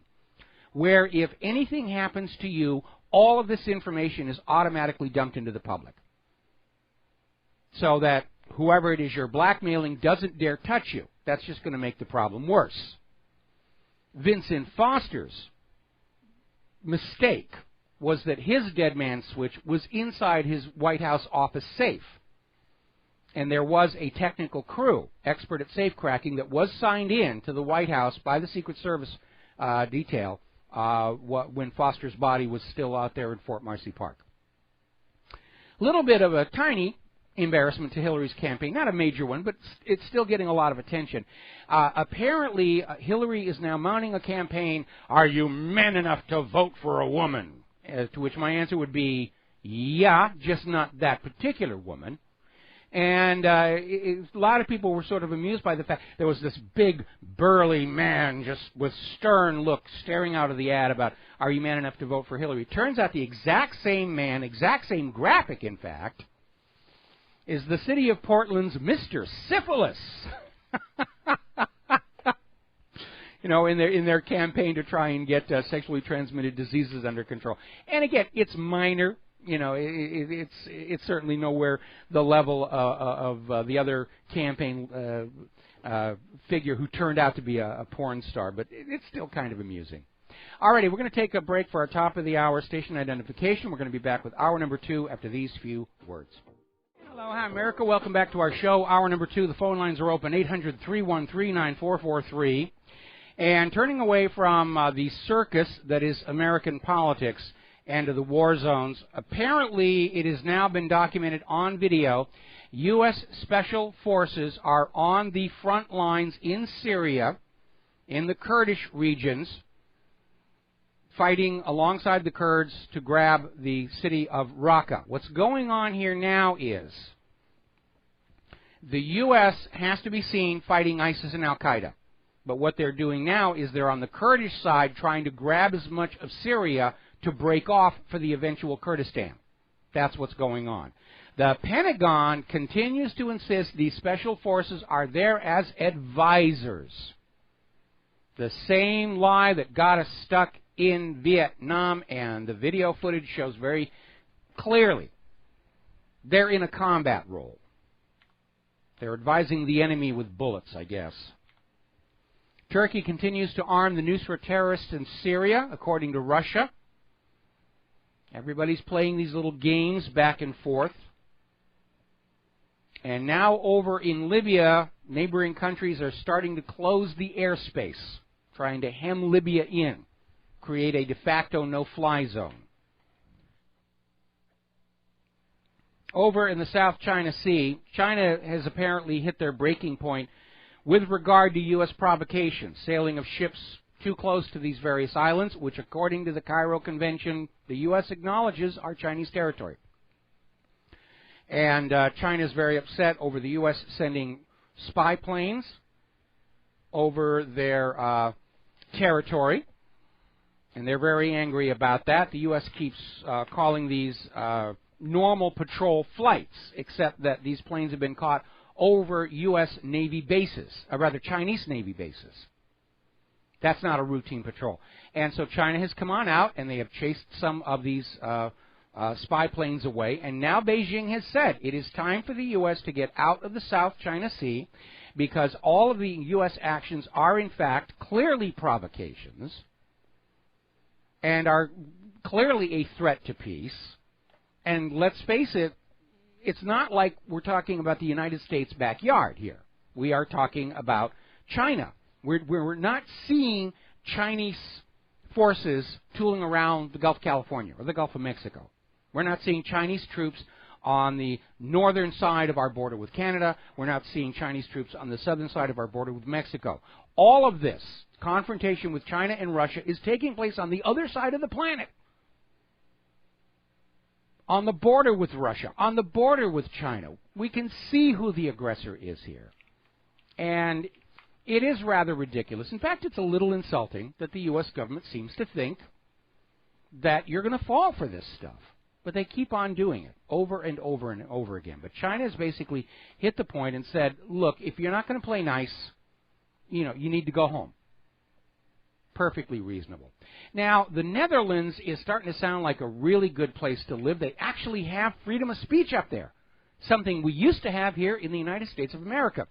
where if anything happens to you, all of this information is automatically dumped into the public. So that whoever it is you're blackmailing doesn't dare touch you. That's just going to make the problem worse. Vincent Foster's mistake was that his dead man switch was inside his White House office safe. And there was a technical crew, expert at safe cracking, that was signed in to the White House by the Secret Service detail when Foster's body was still out there in Fort Marcy Park. little bit of a tiny embarrassment to Hillary's campaign. Not a major one, but it's still getting a lot of attention. Apparently, Hillary is now mounting a campaign, "Are you man enough to vote for a woman?" To which my answer would be, yeah, just not that particular woman. And a lot of people were sort of amused by the fact there was this big, burly man just with stern look staring out of the ad about, "Are you man enough to vote for Hillary?" Turns out the exact same man, exact same graphic, in fact, is the city of Portland's Mr. Syphilis. You know, in their campaign to try and get sexually transmitted diseases under control. And again, it's minor. You know, it's certainly nowhere the level of the other campaign figure who turned out to be a porn star, but it's still kind of amusing. All righty, we're going to take a break for our top of the hour station identification. We're going to be back with hour number 2 after these few words. Hello, hi, America. Welcome back to our show. Hour number 2. The phone lines are open, 800-313-9443. And turning away from the circus that is American politics and to the war zones, apparently it has now been documented on video. U.S. Special Forces are on the front lines in Syria, in the Kurdish regions, fighting alongside the Kurds to grab the city of Raqqa. What's going on here now is the U.S. has to be seen fighting ISIS and Al-Qaeda. But what they're doing now is they're on the Kurdish side trying to grab as much of Syria to break off for the eventual Kurdistan. That's what's going on. The Pentagon continues to insist these special forces are there as advisors. The same lie that got us stuck in Vietnam, and the video footage shows very clearly they're in a combat role. They're advising the enemy with bullets, I guess. Turkey continues to arm the Nusra terrorists in Syria, according to Russia. Everybody's playing these little games back and forth. And now over in Libya, neighboring countries are starting to close the airspace, trying to hem Libya in, create a de facto no-fly zone. Over in the South China Sea, China has apparently hit their breaking point with regard to U.S. provocation, sailing of ships too close to these various islands, which according to the Cairo Convention, the U.S. acknowledges are Chinese territory. And China is very upset over the U.S. sending spy planes over their territory, and they're very angry about that. The U.S. keeps calling these normal patrol flights, except that these planes have been caught over U.S. Navy bases, or rather Chinese Navy bases. That's not a routine patrol. And so China has come on out, and they have chased some of these spy planes away. And now Beijing has said it is time for the U.S. to get out of the South China Sea, because all of the U.S. actions are, in fact, clearly provocations and are clearly a threat to peace. And let's face it, it's not like we're talking about the United States' backyard here. We are talking about China. We're not seeing Chinese forces tooling around the Gulf of California or the Gulf of Mexico. We're not seeing Chinese troops on the northern side of our border with Canada. We're not seeing Chinese troops on the southern side of our border with Mexico. All of this confrontation with China and Russia is taking place on the other side of the planet. On the border with Russia, on the border with China. We can see who the aggressor is here. And it is rather ridiculous. In fact, it's a little insulting that the U.S. government seems to think that you're going to fall for this stuff. But they keep on doing it over and over and over again. But China has basically hit the point and said, look, if you're not going to play nice, you need to go home. Perfectly reasonable. Now, the Netherlands is starting to sound like a really good place to live. They actually have freedom of speech up there, something we used to have here in the United States of America.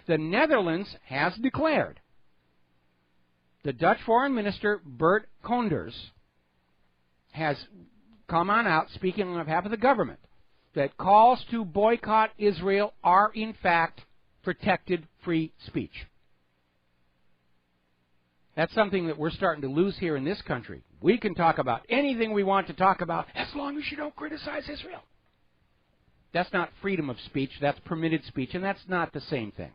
The Netherlands has declared, the Dutch Foreign Minister Bert Koenders has come on out speaking on behalf of the government that calls to boycott Israel are in fact protected free speech. That's something that we're starting to lose here in this country. We can talk about anything we want to talk about as long as you don't criticize Israel. That's not freedom of speech, that's permitted speech, and that's not the same thing.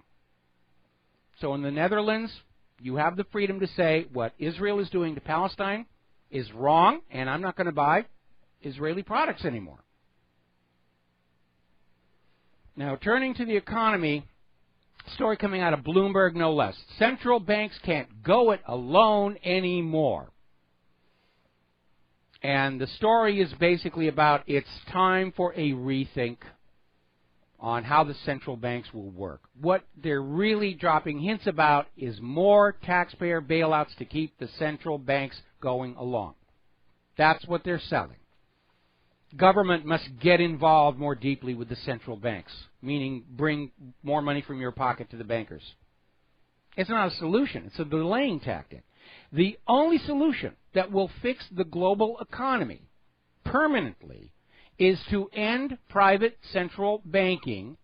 So in the Netherlands, you have the freedom to say what Israel is doing to Palestine is wrong, and I'm not going to buy Israeli products anymore. Now, turning to the economy, story coming out of Bloomberg, no less. Central banks can't go it alone anymore. And the story is basically about it's time for a rethink on how the central banks will work. What they're really dropping hints about is more taxpayer bailouts to keep the central banks going along. That's what they're selling. Government must get involved more deeply with the central banks, meaning bring more money from your pocket to the bankers. It's not a solution. It's a delaying tactic. The only solution that will fix the global economy permanently is to end private central banking,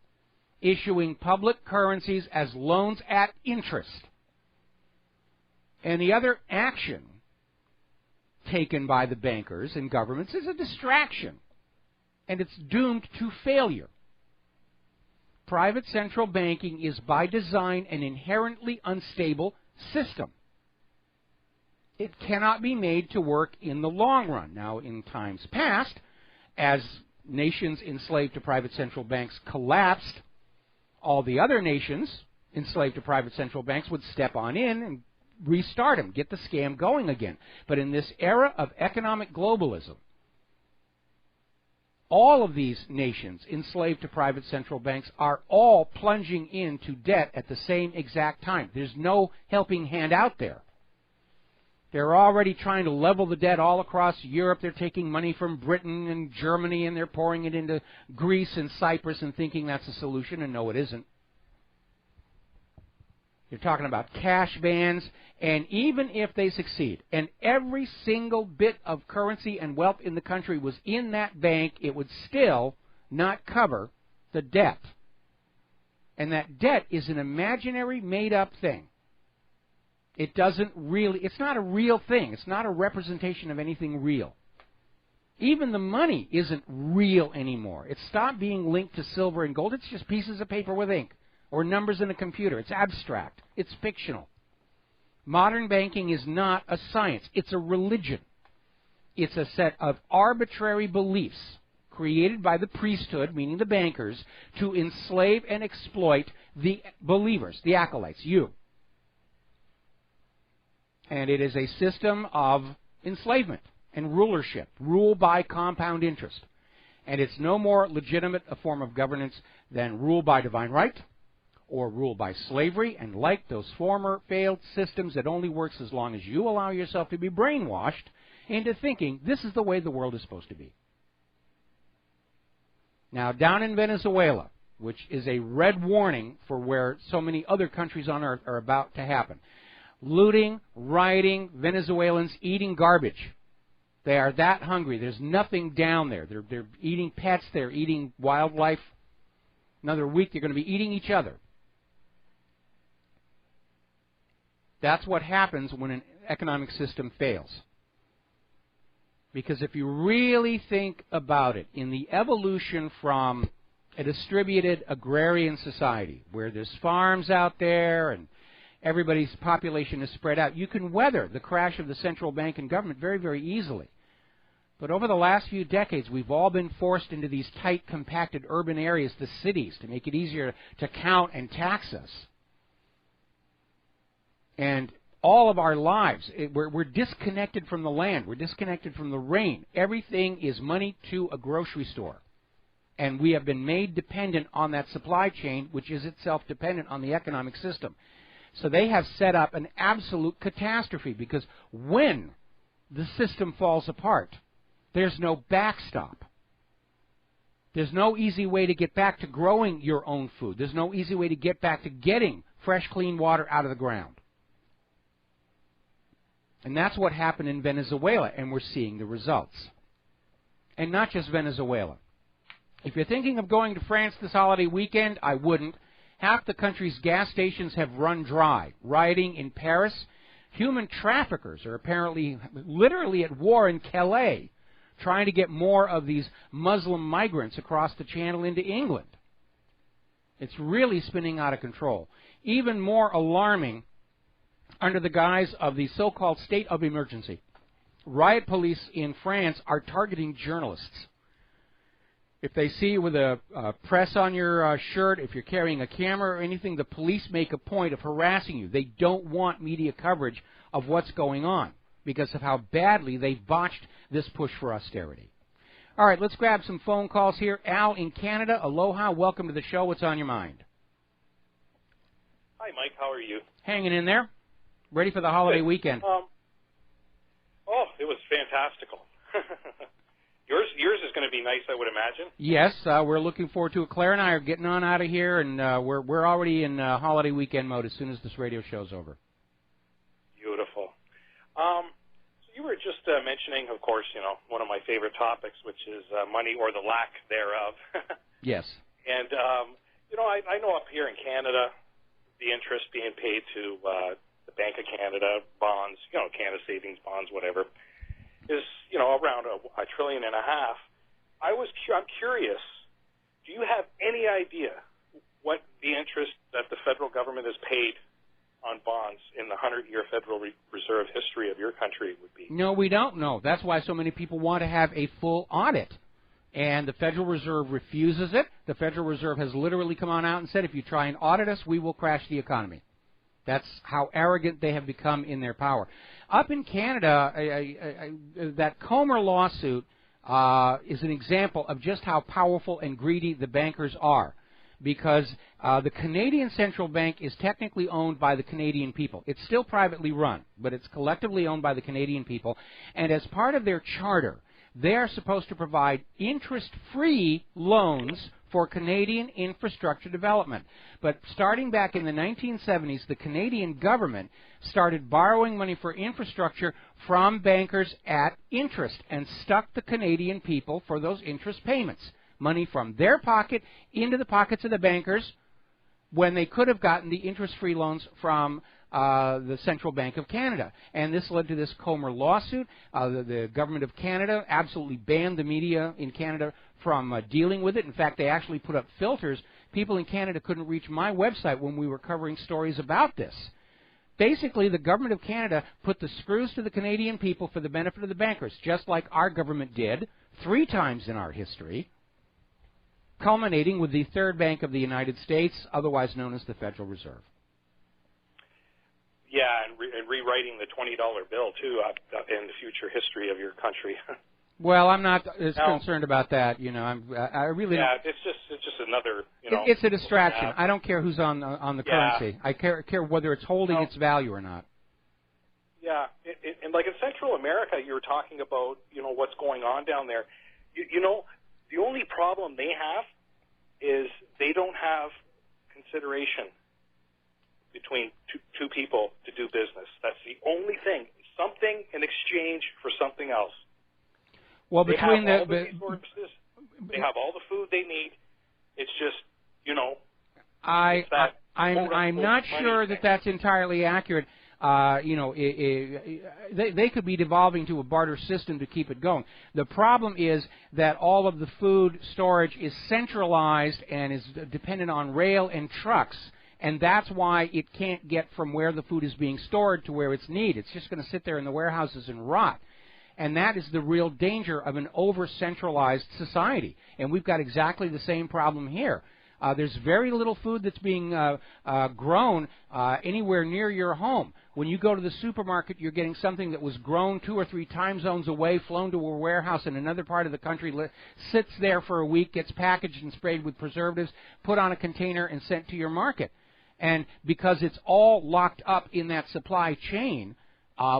issuing public currencies as loans at interest. And the other action taken by the bankers and governments is a distraction, and it's doomed to failure. Private central banking is by design an inherently unstable system. It cannot be made to work in the long run. Now, in times past, as nations enslaved to private central banks collapsed, all the other nations enslaved to private central banks would step on in and restart them, get the scam going again. But in this era of economic globalism, all of these nations enslaved to private central banks are all plunging into debt at the same exact time. There's no helping hand out there. They're already trying to level the debt all across Europe. They're taking money from Britain and Germany, and they're pouring it into Greece and Cyprus and thinking that's a solution, and no, it isn't. You're talking about cash bans, and even if they succeed, and every single bit of currency and wealth in the country was in that bank, it would still not cover the debt. And that debt is an imaginary, made-up thing. It doesn't really, it's not a real thing. It's not a representation of anything real. Even the money isn't real anymore. It's stopped being linked to silver and gold. It's just pieces of paper with ink or numbers in a computer. It's abstract. It's fictional. Modern banking is not a science. It's a religion. It's a set of arbitrary beliefs created by the priesthood, meaning the bankers, to enslave and exploit the believers, the acolytes, you. And it is a system of enslavement and rulership, rule by compound interest. And it's no more legitimate a form of governance than rule by divine right or rule by slavery, and like those former failed systems, it only works as long as you allow yourself to be brainwashed into thinking this is the way the world is supposed to be. Now, down in Venezuela, which is a red warning for where so many other countries on earth are about to happen, looting, rioting, Venezuelans eating garbage. They are that hungry. There's nothing down there. They're eating pets. They're eating wildlife. Another week, they're going to be eating each other. That's what happens when an economic system fails. Because if you really think about it, in the evolution from a distributed agrarian society, where there's farms out there and everybody's population is spread out, you can weather the crash of the central bank and government very, very easily. But over the last few decades, we've all been forced into these tight, compacted urban areas, the cities, to make it easier to count and tax us. And all of our lives, we're disconnected from the land. We're disconnected from the rain. Everything is money to a grocery store. And we have been made dependent on that supply chain, which is itself dependent on the economic system. So they have set up an absolute catastrophe, because when the system falls apart, there's no backstop. There's no easy way to get back to growing your own food. There's no easy way to get back to getting fresh, clean water out of the ground. And that's what happened in Venezuela, and we're seeing the results. And not just Venezuela. If you're thinking of going to France this holiday weekend, I wouldn't. Half the country's gas stations have run dry. Rioting in Paris. Human traffickers are apparently literally at war in Calais, trying to get more of these Muslim migrants across the channel into England. It's really spinning out of control. Even more alarming, under the guise of the so-called state of emergency, riot police in France are targeting journalists. If they see you with a press on your shirt, if you're carrying a camera or anything, the police make a point of harassing you. They don't want media coverage of what's going on because of how badly they've botched this push for austerity. All right, let's grab some phone calls here. Al in Canada, aloha, welcome to the show. What's on your mind? Hi, Mike. How are you? Hanging in there. Ready for the holiday weekend. Oh, it was fantastical. Yours is going to be nice, I would imagine. Yes, we're looking forward to it. Claire and I are getting on out of here, and we're already in holiday weekend mode as soon as this radio show's over. Beautiful. So you were just mentioning, of course, one of my favorite topics, which is money or the lack thereof. Yes. And, I know up here in Canada, the interest being paid to the Bank of Canada bonds, Canada savings bonds, whatever, is, around $1.5 trillion. I'm curious, do you have any idea what the interest that the federal government has paid on bonds in the 100-year Federal Reserve history of your country would be? No, we don't know. That's why so many people want to have a full audit. And the Federal Reserve refuses it. The Federal Reserve has literally come on out and said, if you try and audit us, we will crash the economy. That's how arrogant they have become in their power. Up in Canada, that Comer lawsuit is an example of just how powerful and greedy the bankers are, because the Canadian Central Bank is technically owned by the Canadian people. It's still privately run, but it's collectively owned by the Canadian people. And as part of their charter, they are supposed to provide interest-free loans for Canadian infrastructure development. But starting back in the 1970s, the Canadian government started borrowing money for infrastructure from bankers at interest and stuck the Canadian people for those interest payments. Money from their pocket into the pockets of the bankers when they could have gotten the interest-free loans from the Central Bank of Canada. And this led to this Comer lawsuit. The government of Canada absolutely banned the media in Canada from dealing with it. In fact, they actually put up filters. People in Canada couldn't reach my website when we were covering stories about this. Basically, the government of Canada put the screws to the Canadian people for the benefit of the bankers, just like our government did 3 times in our history, culminating with the third bank of the United States, otherwise known as the Federal Reserve. Yeah, and rewriting the $20 bill, too, in the future history of your country. Well, I'm not as concerned about that. I really don't. It's just another, It's a distraction. I don't care who's on the currency. I care whether it's holding its value or not. Yeah, and like in Central America, you were talking about, what's going on down there. The only problem they have is they don't have consideration between two people to do business. That's the only thing. Something in exchange for something else. Well, they between have all the resources, they have all the food they need. It's just, I'm not sure that that's entirely accurate. They could be devolving to a barter system to keep it going. The problem is that all of the food storage is centralized and is dependent on rail and trucks, and that's why it can't get from where the food is being stored to where it's needed. It's just going to sit there in the warehouses and rot. And that is the real danger of an over-centralized society. And we've got exactly the same problem here. There's very little food that's being grown anywhere near your home. When you go to the supermarket, you're getting something that was grown 2 or 3 time zones away, flown to a warehouse in another part of the country, sits there for a week, gets packaged and sprayed with preservatives, put on a container, and sent to your market. And because it's all locked up in that supply chain,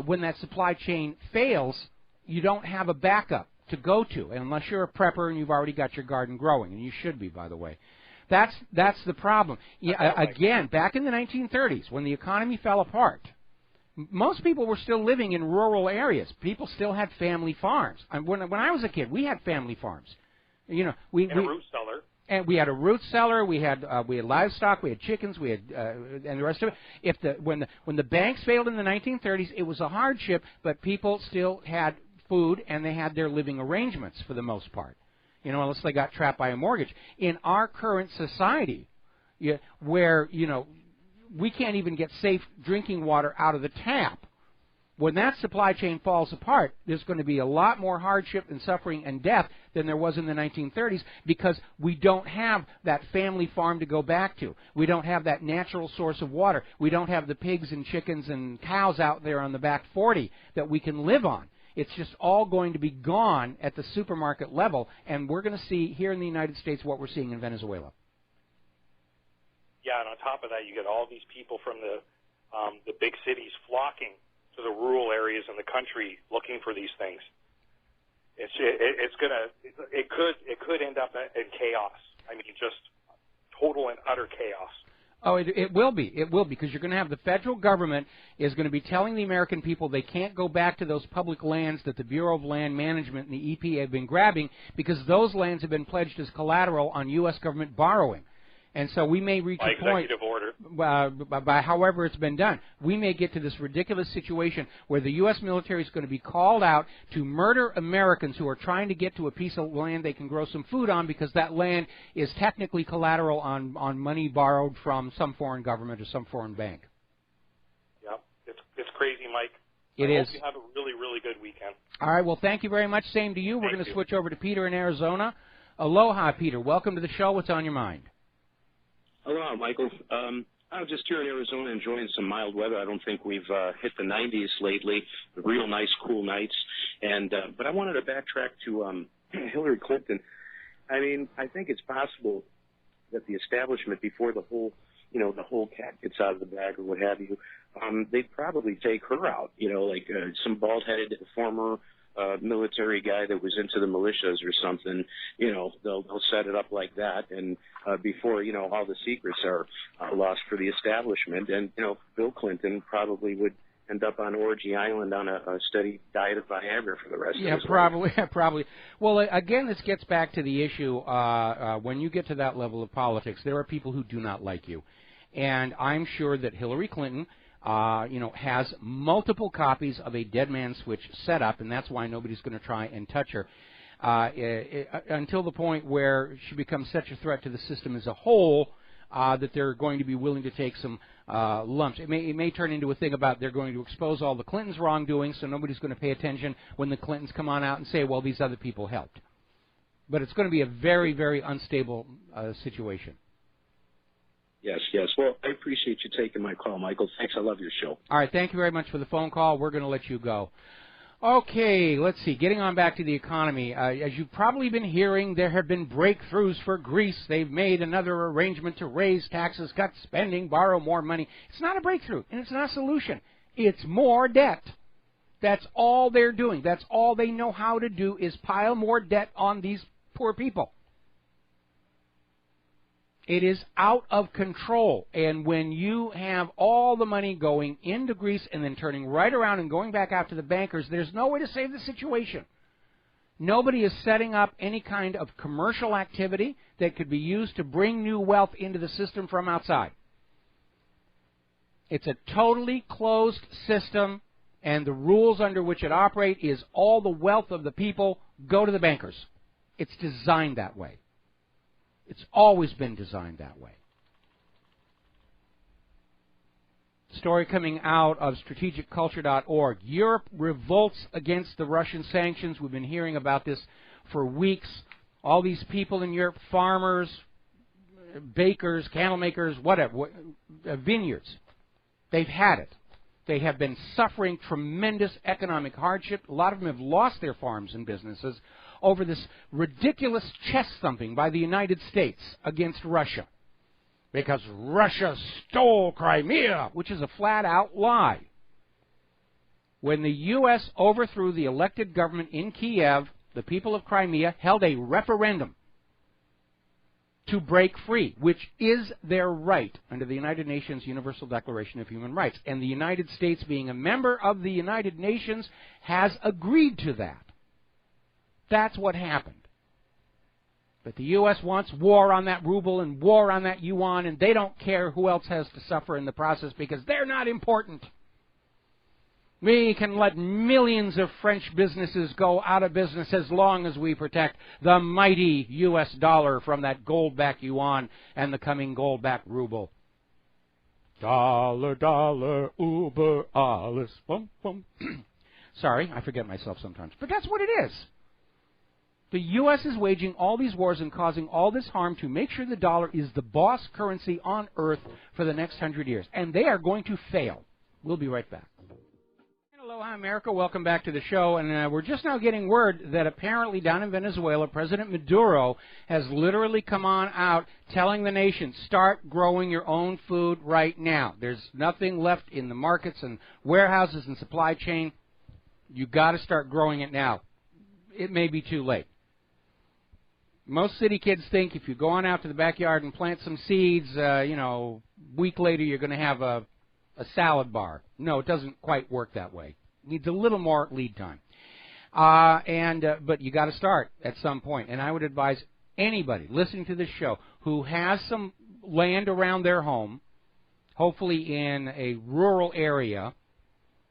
when that supply chain fails, you don't have a backup to go to, unless you're a prepper and you've already got your garden growing, and you should be, by the way. That's the problem. Again, back in the 1930s, when the economy fell apart, most people were still living in rural areas. People still had family farms. When I was a kid, we had family farms. And a root cellar. And we had a root cellar. We had livestock. We had chickens. We had and the rest of it. When the banks failed in the 1930s, it was a hardship, but people still had food, and they had their living arrangements for the most part, you know, unless they got trapped by a mortgage. In our current society, where, you know, we can't even get safe drinking water out of the tap, when that supply chain falls apart, there's going to be a lot more hardship and suffering and death than there was in the 1930s, because we don't have that family farm to go back to. We don't have that natural source of water. We don't have the pigs and chickens and cows out there on the back 40 that we can live on. It's just all going to be gone at the supermarket level, and we're going to see here in the United States what we're seeing in Venezuela. Yeah, and on top of that, you get all these people from the big cities flocking to the rural areas in the country looking for these things. It could end up in chaos. I mean, just total and utter chaos. Oh, it will be. It will be, because you're going to have the federal government is going to be telling the American people they can't go back to those public lands that the Bureau of Land Management and the EPA have been grabbing, because those lands have been pledged as collateral on U.S. government borrowing. And so we may reach a point, by however it's been done, we may get to this ridiculous situation where the U.S. military is going to be called out to murder Americans who are trying to get to a piece of land they can grow some food on, because that land is technically collateral on money borrowed from some foreign government or some foreign bank. Yeah, it's crazy, Mike. It is. I hope you have a really, really good weekend. All right, well, thank you very much. Same to you. We're going to switch over to Peter in Arizona. Aloha, Peter. Welcome to the show. What's on your mind? Hello, Michael. I'm just here in Arizona enjoying some mild weather. I don't think we've hit the 90s lately, real nice, cool nights. But I wanted to backtrack to Hillary Clinton. I mean, I think it's possible that the establishment, before the whole cat gets out of the bag or what have you, they'd probably take her out, like some bald-headed former military guy that was into the militias or something. They'll set it up like that, and before all the secrets are lost for the establishment. And Bill Clinton probably would end up on Orgy Island on a steady diet of Viagra for the rest of his life. Yeah, probably. Well, again, this gets back to the issue. When you get to that level of politics, there are people who do not like you, and I'm sure that Hillary Clinton has multiple copies of a dead man switch set up, and that's why nobody's going to try and touch her until the point where she becomes such a threat to the system as a whole that they're going to be willing to take some lumps. It may turn into a thing about they're going to expose all the Clintons' wrongdoing, so nobody's going to pay attention when the Clintons come on out and say, well, these other people helped. But it's going to be a very, very unstable situation. Yes. Well, I appreciate you taking my call, Michael. Thanks. I love your show. All right. Thank you very much for the phone call. We're going to let you go. Okay. Let's see. Getting on back to the economy. As you've probably been hearing, there have been breakthroughs for Greece. They've made another arrangement to raise taxes, cut spending, borrow more money. It's not a breakthrough, and it's not a solution. It's more debt. That's all they're doing. That's all they know how to do, is pile more debt on these poor people. It is out of control, and when you have all the money going into Greece and then turning right around and going back out to the bankers, there's no way to save the situation. Nobody is setting up any kind of commercial activity that could be used to bring new wealth into the system from outside. It's a totally closed system, and the rules under which it operates is all the wealth of the people go to the bankers. It's designed that way. It's always been designed that way. Story coming out of strategicculture.org. Europe revolts against the Russian sanctions. We've been hearing about this for weeks. All these people in Europe, farmers, bakers, candle makers, whatever, vineyards, they've had it. They have been suffering tremendous economic hardship. A lot of them have lost their farms and businesses over this ridiculous chest thumping by the United States against Russia, because Russia stole Crimea, which is a flat-out lie. When the U.S. overthrew the elected government in Kiev, the people of Crimea held a referendum to break free, which is their right under the United Nations Universal Declaration of Human Rights. And the United States, being a member of the United Nations, has agreed to that. That's what happened. But the U.S. wants war on that ruble and war on that yuan, and they don't care who else has to suffer in the process because they're not important. We can let millions of French businesses go out of business as long as we protect the mighty U.S. dollar from that gold-backed yuan and the coming gold-backed ruble. Dollar, dollar, uber, alles, bum, bum. Sorry, I forget myself sometimes. But that's what it is. The U.S. is waging all these wars and causing all this harm to make sure the dollar is the boss currency on earth for the next 100 years. And they are going to fail. We'll be right back. Aloha, America. Welcome back to the show. And we're just now getting word that apparently down in Venezuela, President Maduro has literally come on out telling the nation, start growing your own food right now. There's nothing left in the markets and warehouses and supply chain. You've got to start growing it now. It may be too late. Most city kids think if you go on out to the backyard and plant some seeds, a week later you're going to have a salad bar. No, it doesn't quite work that way. It needs a little more lead time. But you got to start at some point. And I would advise anybody listening to this show who has some land around their home, hopefully in a rural area,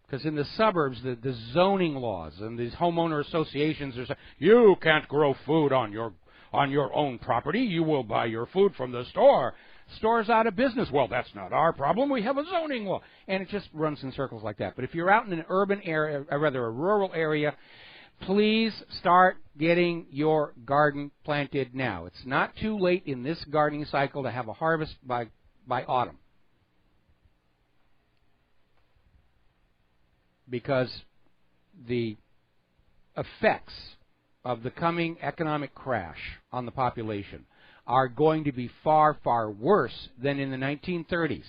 because in the suburbs, the zoning laws and these homeowner associations are saying, you can't grow food on your own property. You will buy your food from the store. Store's out of business. Well, that's not our problem. We have a zoning law. And it just runs in circles like that. But if you're out in an urban area, or rather a rural area, please start getting your garden planted now. It's not too late in this gardening cycle to have a harvest by autumn. Because the effects of the coming economic crash on the population are going to be far, far worse than in the 1930s,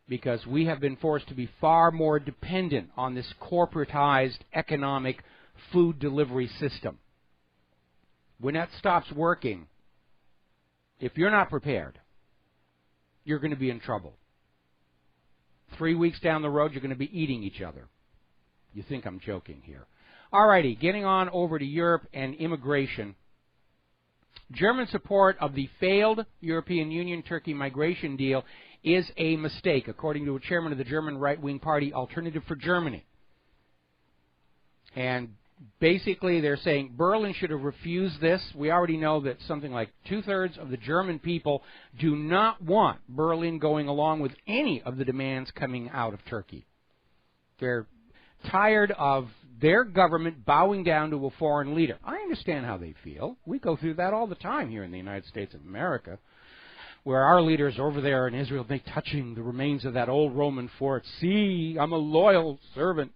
because we have been forced to be far more dependent on this corporatized economic food delivery system. When that stops working, if you're not prepared, you're going to be in trouble. 3 weeks down the road, you're going to be eating each other. You think I'm joking here. All righty, getting on over to Europe and immigration. German support of the failed European Union-Turkey migration deal is a mistake, according to a chairman of the German right-wing party Alternative for Germany. And basically they're saying Berlin should have refused this. We already know that something like 2/3 of the German people do not want Berlin going along with any of the demands coming out of Turkey. They're tired of their government bowing down to a foreign leader. I understand how they feel. We go through that all the time here in the United States of America, where our leaders over there in Israel, they touching the remains of that old Roman fort. See, I'm a loyal servant.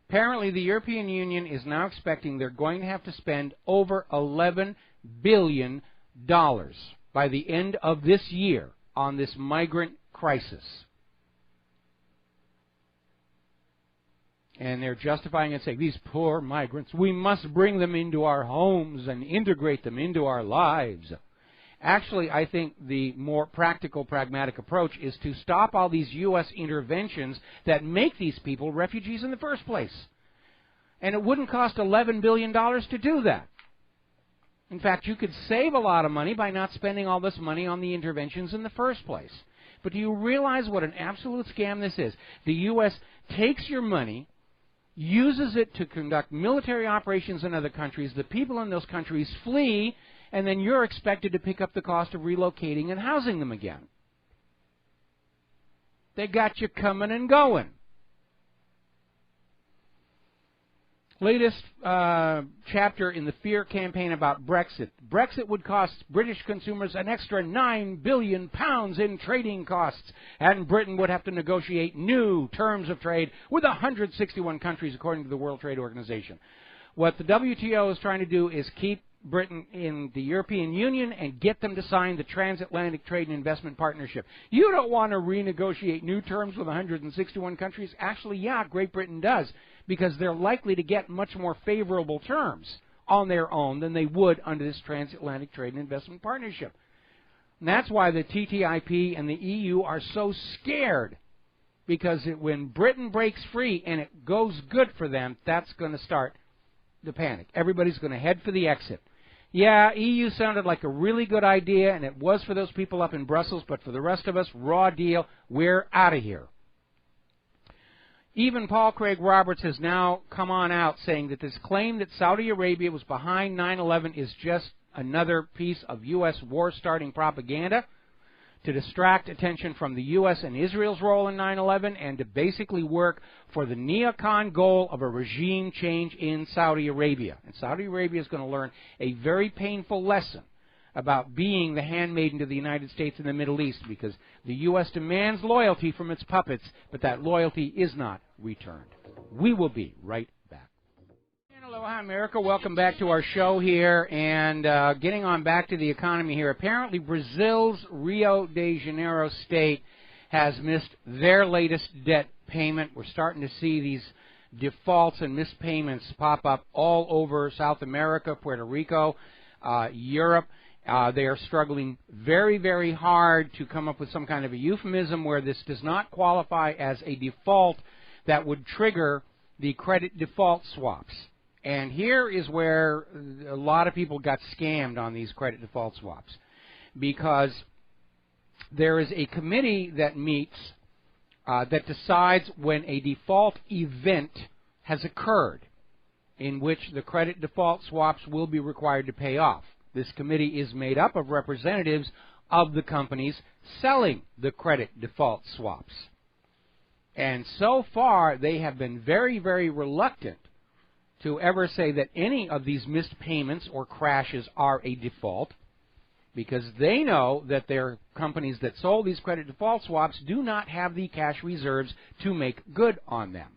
Apparently, the European Union is now expecting they're going to have to spend over $11 billion by the end of this year on this migrant crisis. And they're justifying it, saying, these poor migrants, we must bring them into our homes and integrate them into our lives. Actually, I think the more practical, pragmatic approach is to stop all these U.S. interventions that make these people refugees in the first place. And it wouldn't cost $11 billion to do that. In fact, you could save a lot of money by not spending all this money on the interventions in the first place. But do you realize what an absolute scam this is? The U.S. takes your money, uses it to conduct military operations in other countries, the people in those countries flee, and then you're expected to pick up the cost of relocating and housing them again. They got you coming and going. Latest chapter in the fear campaign about Brexit. Brexit would cost British consumers an extra £9 billion in trading costs, and Britain would have to negotiate new terms of trade with 161 countries, according to the World Trade Organization. What the WTO is trying to do is keep Britain in the European Union and get them to sign the Transatlantic Trade and Investment Partnership. You don't want to renegotiate new terms with 161 countries? Actually, yeah, Great Britain does, because they're likely to get much more favorable terms on their own than they would under this Transatlantic Trade and Investment Partnership. And that's why the TTIP and the EU are so scared, because when Britain breaks free and it goes good for them, that's going to start the panic. Everybody's going to head for the exit. Yeah, EU sounded like a really good idea, and it was for those people up in Brussels, but for the rest of us, raw deal, we're out of here. Even Paul Craig Roberts has now come on out saying that this claim that Saudi Arabia was behind 9/11 is just another piece of U.S. war-starting propaganda to distract attention from the U.S. and Israel's role in 9/11 and to basically work for the neocon goal of a regime change in Saudi Arabia. And Saudi Arabia is going to learn a very painful lesson about being the handmaiden to the United States in the Middle East, because the U.S. demands loyalty from its puppets, but that loyalty is not returned. We will be right back. And aloha, America. Welcome back to our show here, and getting on back to the economy here. Apparently, Brazil's Rio de Janeiro state has missed their latest debt payment. We're starting to see these defaults and missed payments pop up all over South America, Puerto Rico, Europe. They are struggling very, very hard to come up with some kind of a euphemism where this does not qualify as a default that would trigger the credit default swaps. And here is where a lot of people got scammed on these credit default swaps, because there is a committee that meets that decides when a default event has occurred in which the credit default swaps will be required to pay off. This committee is made up of representatives of the companies selling the credit default swaps. And so far, they have been very, very reluctant to ever say that any of these missed payments or crashes are a default, because they know that their companies that sold these credit default swaps do not have the cash reserves to make good on them.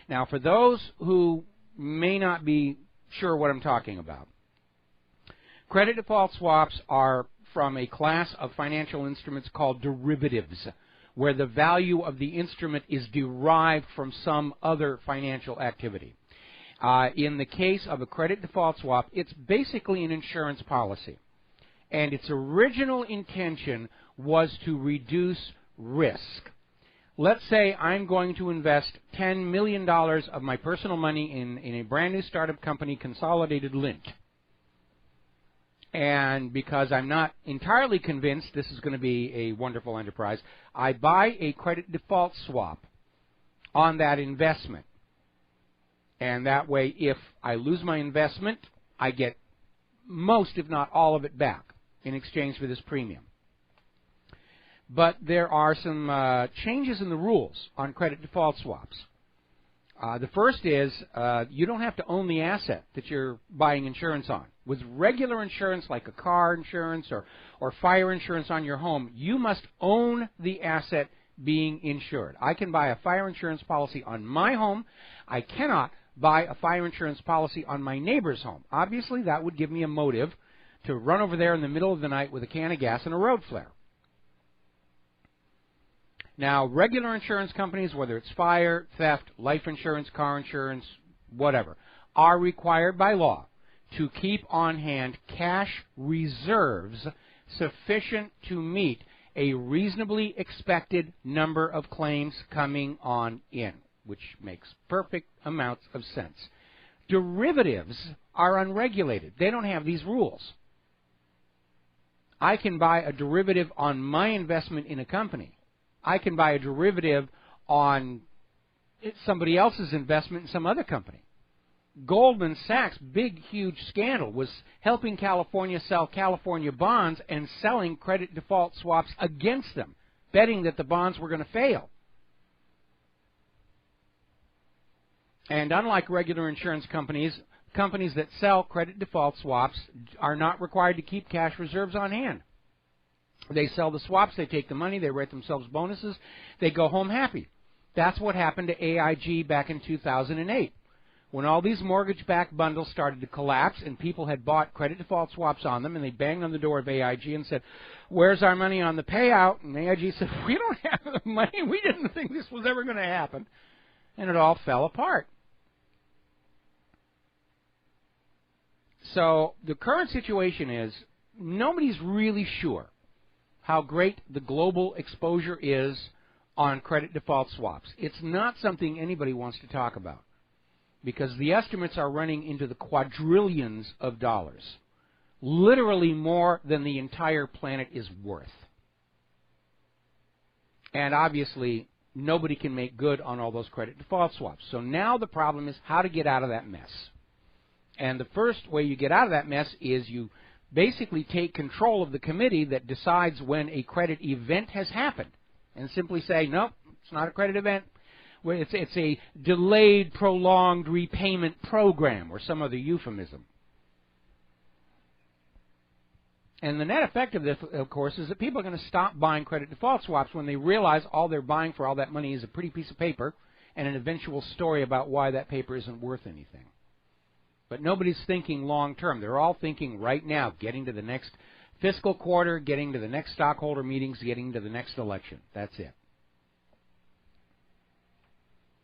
Now, for those who may not be sure what I'm talking about, credit default swaps are from a class of financial instruments called derivatives, where the value of the instrument is derived from some other financial activity. In the case of a credit default swap, it's basically an insurance policy. And its original intention was to reduce risk. Let's say I'm going to invest $10 million of my personal money in a brand new startup company, Consolidated Lint. And because I'm not entirely convinced this is going to be a wonderful enterprise, I buy a credit default swap on that investment. And that way, if I lose my investment, I get most, if not all of it back in exchange for this premium. But there are some changes in the rules on credit default swaps. The first is you don't have to own the asset that you're buying insurance on. With regular insurance like a car insurance or fire insurance on your home, you must own the asset being insured. I can buy a fire insurance policy on my home. I cannot buy a fire insurance policy on my neighbor's home. Obviously, that would give me a motive to run over there in the middle of the night with a can of gas and a road flare. Now, regular insurance companies, whether it's fire, theft, life insurance, car insurance, whatever, are required by law to keep on hand cash reserves sufficient to meet a reasonably expected number of claims coming on in, which makes perfect amounts of sense. Derivatives are unregulated. They don't have these rules. I can buy a derivative on my investment in a company. I can buy a derivative on somebody else's investment in some other company. Goldman Sachs' big, huge scandal was helping California sell California bonds and selling credit default swaps against them, betting that the bonds were going to fail. And unlike regular insurance companies, companies that sell credit default swaps are not required to keep cash reserves on hand. They sell the swaps, they take the money, they write themselves bonuses, they go home happy. That's what happened to AIG back in 2008. When all these mortgage-backed bundles started to collapse and people had bought credit default swaps on them, and they banged on the door of AIG and said, "Where's our money on the payout?" And AIG said, "We don't have the money. We didn't think this was ever going to happen." And it all fell apart. So the current situation is nobody's really sure how great the global exposure is on credit default swaps. It's not something anybody wants to talk about, because the estimates are running into the quadrillions of dollars, literally more than the entire planet is worth. And obviously, nobody can make good on all those credit default swaps. So now the problem is how to get out of that mess. And the first way you get out of that mess is you basically take control of the committee that decides when a credit event has happened and simply say, nope, it's not a credit event. It's a delayed, prolonged repayment program or some other euphemism. And the net effect of this, of course, is that people are going to stop buying credit default swaps when they realize all they're buying for all that money is a pretty piece of paper and an eventual story about why that paper isn't worth anything. But nobody's thinking long term. They're all thinking right now, getting to the next fiscal quarter, getting to the next stockholder meetings, getting to the next election. That's it.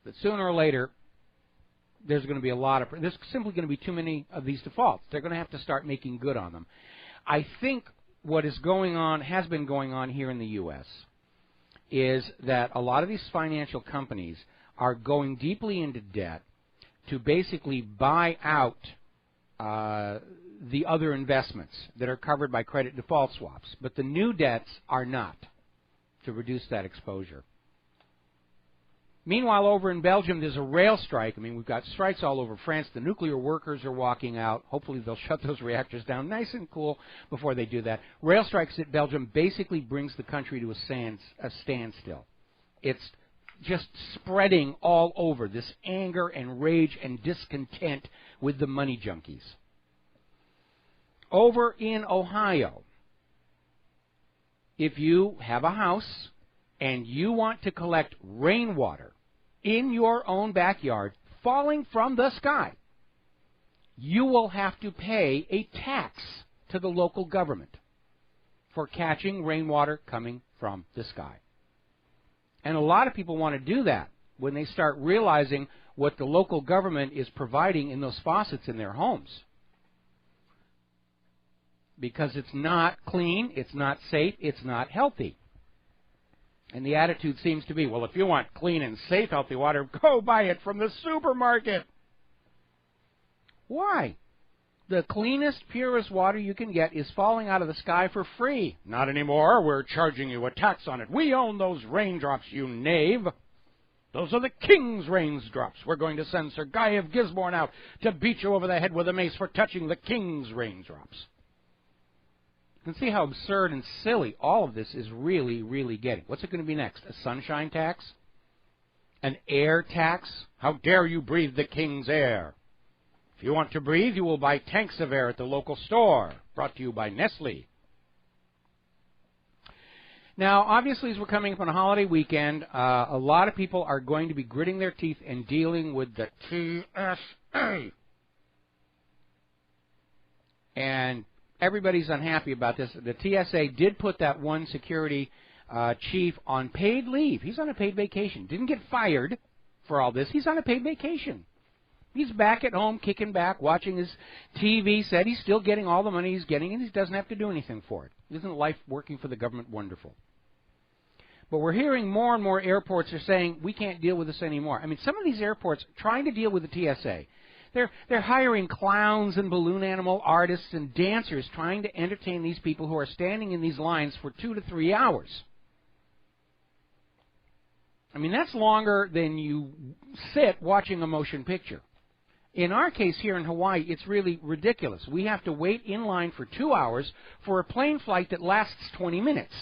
But sooner or later, there's going to be there's simply going to be too many of these defaults. They're going to have to start making good on them. I think what is going on, has been going on here in the U.S., is that a lot of these financial companies are going deeply into debt to basically buy out the other investments that are covered by credit default swaps. But the new debts are not, to reduce that exposure. Meanwhile, over in Belgium, there's a rail strike. I mean, we've got strikes all over France. The nuclear workers are walking out. Hopefully they'll shut those reactors down nice and cool before they do that. Rail strikes at Belgium basically brings the country to a standstill. It's just spreading all over, this anger and rage and discontent with the money junkies. Over in Ohio, if you have a house and you want to collect rainwater in your own backyard falling from the sky, you will have to pay a tax to the local government for catching rainwater coming from the sky. And a lot of people want to do that when they start realizing what the local government is providing in those faucets in their homes. Because it's not clean, it's not safe, it's not healthy. And the attitude seems to be, well, if you want clean and safe, healthy water, go buy it from the supermarket. Why? The cleanest, purest water you can get is falling out of the sky for free. Not anymore. We're charging you a tax on it. We own those raindrops, you knave. Those are the king's raindrops. We're going to send Sir Guy of Gisborne out to beat you over the head with a mace for touching the king's raindrops. You can see how absurd and silly all of this is really, really getting. What's it going to be next? A sunshine tax? An air tax? How dare you breathe the king's air? If you want to breathe, you will buy tanks of air at the local store. Brought to you by Nestle. Now, obviously, as we're coming up on a holiday weekend, a lot of people are going to be gritting their teeth and dealing with the TSA. And everybody's unhappy about this. The TSA did put that one security chief on paid leave. He's on a paid vacation. Didn't get fired for all this. He's on a paid vacation. He's back at home, kicking back, watching his TV, said he's still getting all the money he's getting, and he doesn't have to do anything for it. Isn't life working for the government wonderful? But we're hearing more and more airports are saying, we can't deal with this anymore. I mean, some of these airports trying to deal with the TSA, they're hiring clowns and balloon animal artists and dancers trying to entertain these people who are standing in these lines for 2 to 3 hours. I mean, that's longer than you sit watching a motion picture. In our case here in Hawaii, it's really ridiculous. We have to wait in line for 2 hours for a plane flight that lasts 20 minutes.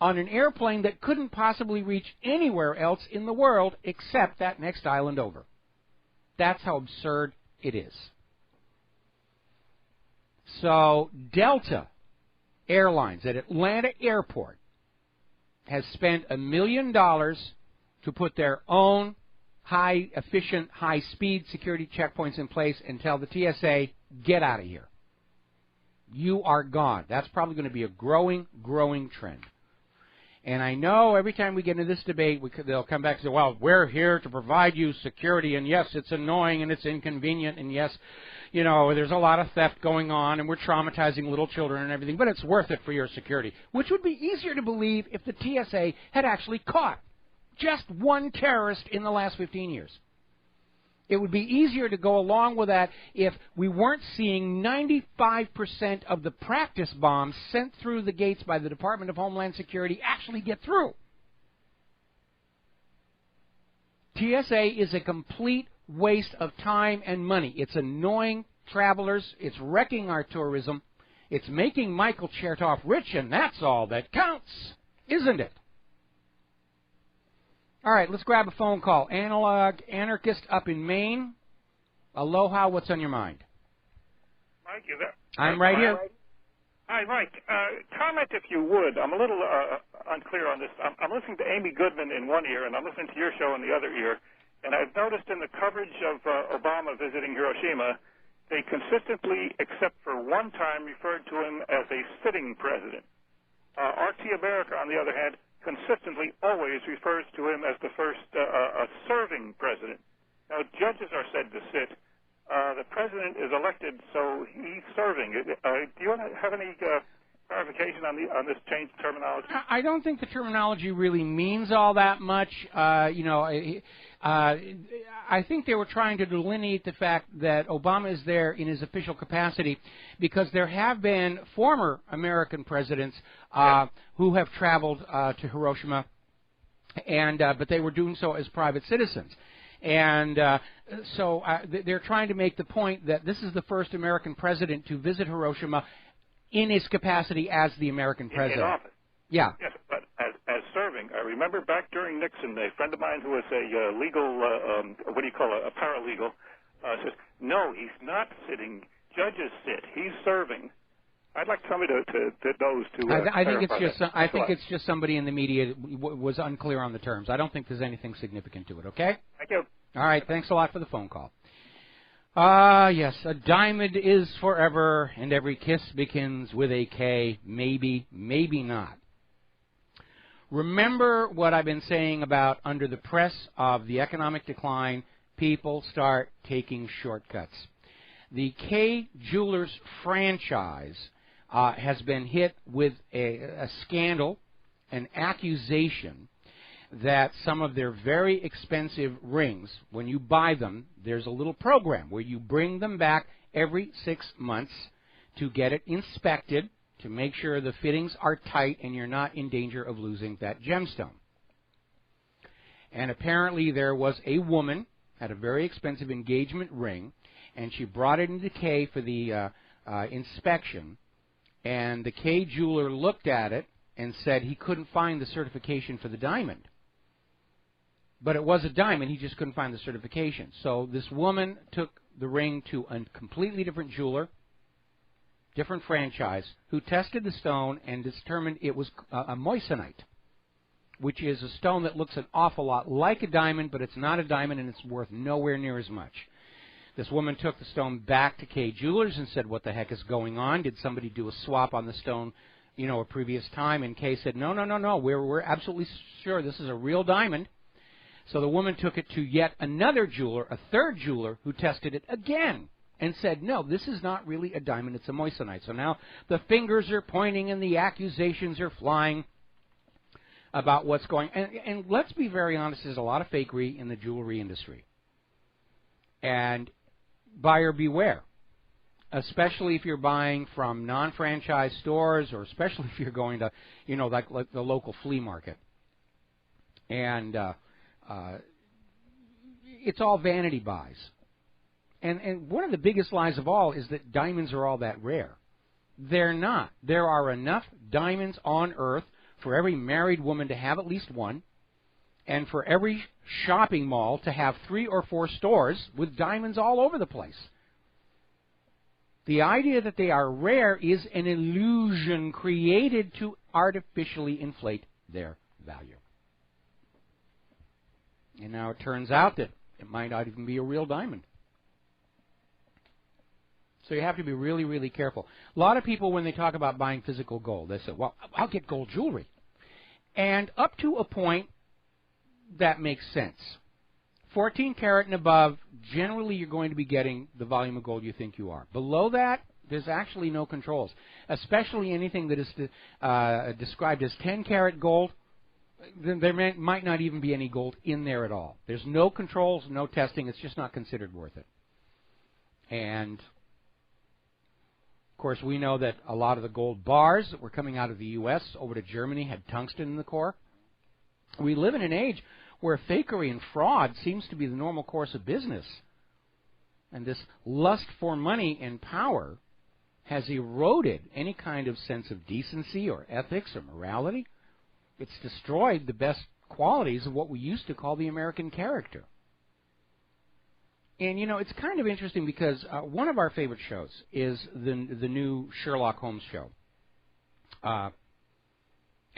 On an airplane that couldn't possibly reach anywhere else in the world except that next island over. That's how absurd it is. So Delta Airlines at Atlanta Airport has spent $1 million to put their own high-efficient, high-speed security checkpoints in place and tell the TSA, get out of here. You are gone. That's probably going to be a growing trend. And I know every time we get into this debate, they'll come back and say, well, we're here to provide you security, and yes, it's annoying and it's inconvenient, and yes, you know, there's a lot of theft going on, and we're traumatizing little children and everything, but it's worth it for your security, which would be easier to believe if the TSA had actually caught just one terrorist in the last 15 years. It would be easier to go along with that if we weren't seeing 95% of the practice bombs sent through the gates by the Department of Homeland Security actually get through. TSA is a complete waste of time and money. It's annoying travelers. It's wrecking our tourism. It's making Michael Chertoff rich, and that's all that counts, isn't it? All right, let's grab a phone call. Analog Anarchist up in Maine. Aloha, what's on your mind? Mike, is that? I'm right here. Hi, Mike. Comment if you would. I'm a little unclear on this. I'm listening to Amy Goodman in one ear, and I'm listening to your show in the other ear. And I've noticed in the coverage of Obama visiting Hiroshima, they consistently, except for one time, referred to him as a sitting president. RT America, on the other hand, consistently always refers to him as the first serving president. Now, judges are said to sit. The president is elected, so he's serving. Do you want to have any clarification on this change in terminology? I don't think the terminology really means all that much. I think they were trying to delineate the fact that Obama is there in his official capacity because there have been former American presidents who have traveled to Hiroshima, but they were doing so as private citizens. And so they're trying to make the point that this is the first American president to visit Hiroshima in his capacity as the American president. In office. Yeah. Yes, but as serving. I remember back during Nixon, a friend of mine who was a legal, what do you call it, a paralegal, says, no, he's not sitting. Judges sit. He's serving. I'd like somebody to those to. I think it's just somebody in the media was unclear on the terms. I don't think there's anything significant to it. Okay. Thank you. All right. Thanks a lot for the phone call. Yes, a diamond is forever, and every kiss begins with a K. Maybe, maybe not. Remember what I've been saying about under the press of the economic decline, people start taking shortcuts. The K Jewelers franchise has been hit with a scandal, an accusation that some of their very expensive rings, when you buy them, there's a little program where you bring them back every 6 months to get it inspected, to make sure the fittings are tight and you're not in danger of losing that gemstone. And apparently there was a woman, had a very expensive engagement ring, and she brought it into K for the inspection, and the K jeweler looked at it and said he couldn't find the certification for the diamond. But it was a diamond, he just couldn't find the certification. So this woman took the ring to a completely different jeweler, different franchise, who tested the stone and determined it was a moissanite, which is a stone that looks an awful lot like a diamond, but it's not a diamond and it's worth nowhere near as much. This woman took the stone back to K Jewelers and said, what the heck is going on? Did somebody do a swap on the stone, a previous time? And K said, no, we're absolutely sure this is a real diamond. So the woman took it to yet another jeweler, a third jeweler, who tested it again and said, no, this is not really a diamond, it's a moissanite. So now the fingers are pointing and the accusations are flying about what's going on. And let's be very honest, there's a lot of fakery in the jewelry industry. And buyer beware, especially if you're buying from non-franchise stores, or especially if you're going to, like the local flea market. And it's all vanity buys. And one of the biggest lies of all is that diamonds are all that rare. They're not. There are enough diamonds on Earth for every married woman to have at least one, and for every shopping mall to have 3 or 4 stores with diamonds all over the place. The idea that they are rare is an illusion created to artificially inflate their value. And now it turns out that it might not even be a real diamond. So you have to be really, really careful. A lot of people, when they talk about buying physical gold, they say, well, I'll get gold jewelry. And up to a point, that makes sense. 14 karat and above, generally you're going to be getting the volume of gold you think you are. Below that, there's actually no controls, especially anything that is described as 10 karat gold. There might not even be any gold in there at all. There's no controls, no testing. It's just not considered worth it. And, of course, we know that a lot of the gold bars that were coming out of the U.S. over to Germany had tungsten in the core. We live in an age where fakery and fraud seems to be the normal course of business. And this lust for money and power has eroded any kind of sense of decency or ethics or morality. It's destroyed the best qualities of what we used to call the American character. And, you know, it's kind of interesting because one of our favorite shows is the new Sherlock Holmes show.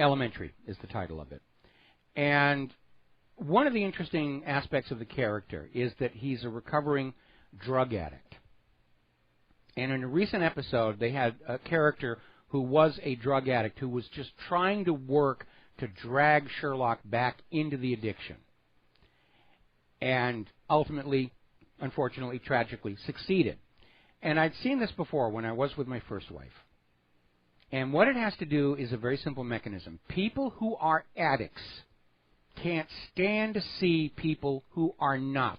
Elementary is the title of it. And one of the interesting aspects of the character is that he's a recovering drug addict. And in a recent episode, they had a character who was a drug addict who was just trying to work to drag Sherlock back into the addiction. And ultimately, unfortunately, tragically, succeeded. And I'd seen this before when I was with my first wife. And what it has to do is a very simple mechanism. People who are addicts can't stand to see people who are not,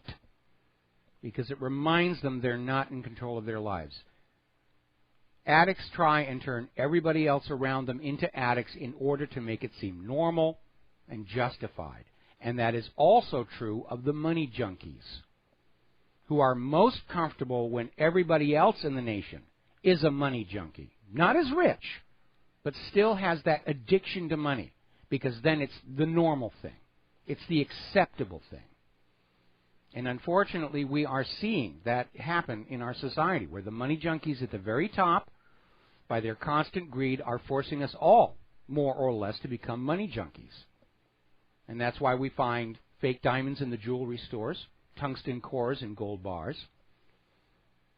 because it reminds them they're not in control of their lives. Addicts try and turn everybody else around them into addicts in order to make it seem normal and justified. And that is also true of the money junkies, who are most comfortable when everybody else in the nation is a money junkie. Not as rich, but still has that addiction to money, because then it's the normal thing. It's the acceptable thing. And unfortunately, we are seeing that happen in our society, where the money junkies at the very top, by their constant greed, are forcing us all, more or less, to become money junkies. And that's why we find fake diamonds in the jewelry stores, tungsten cores in gold bars,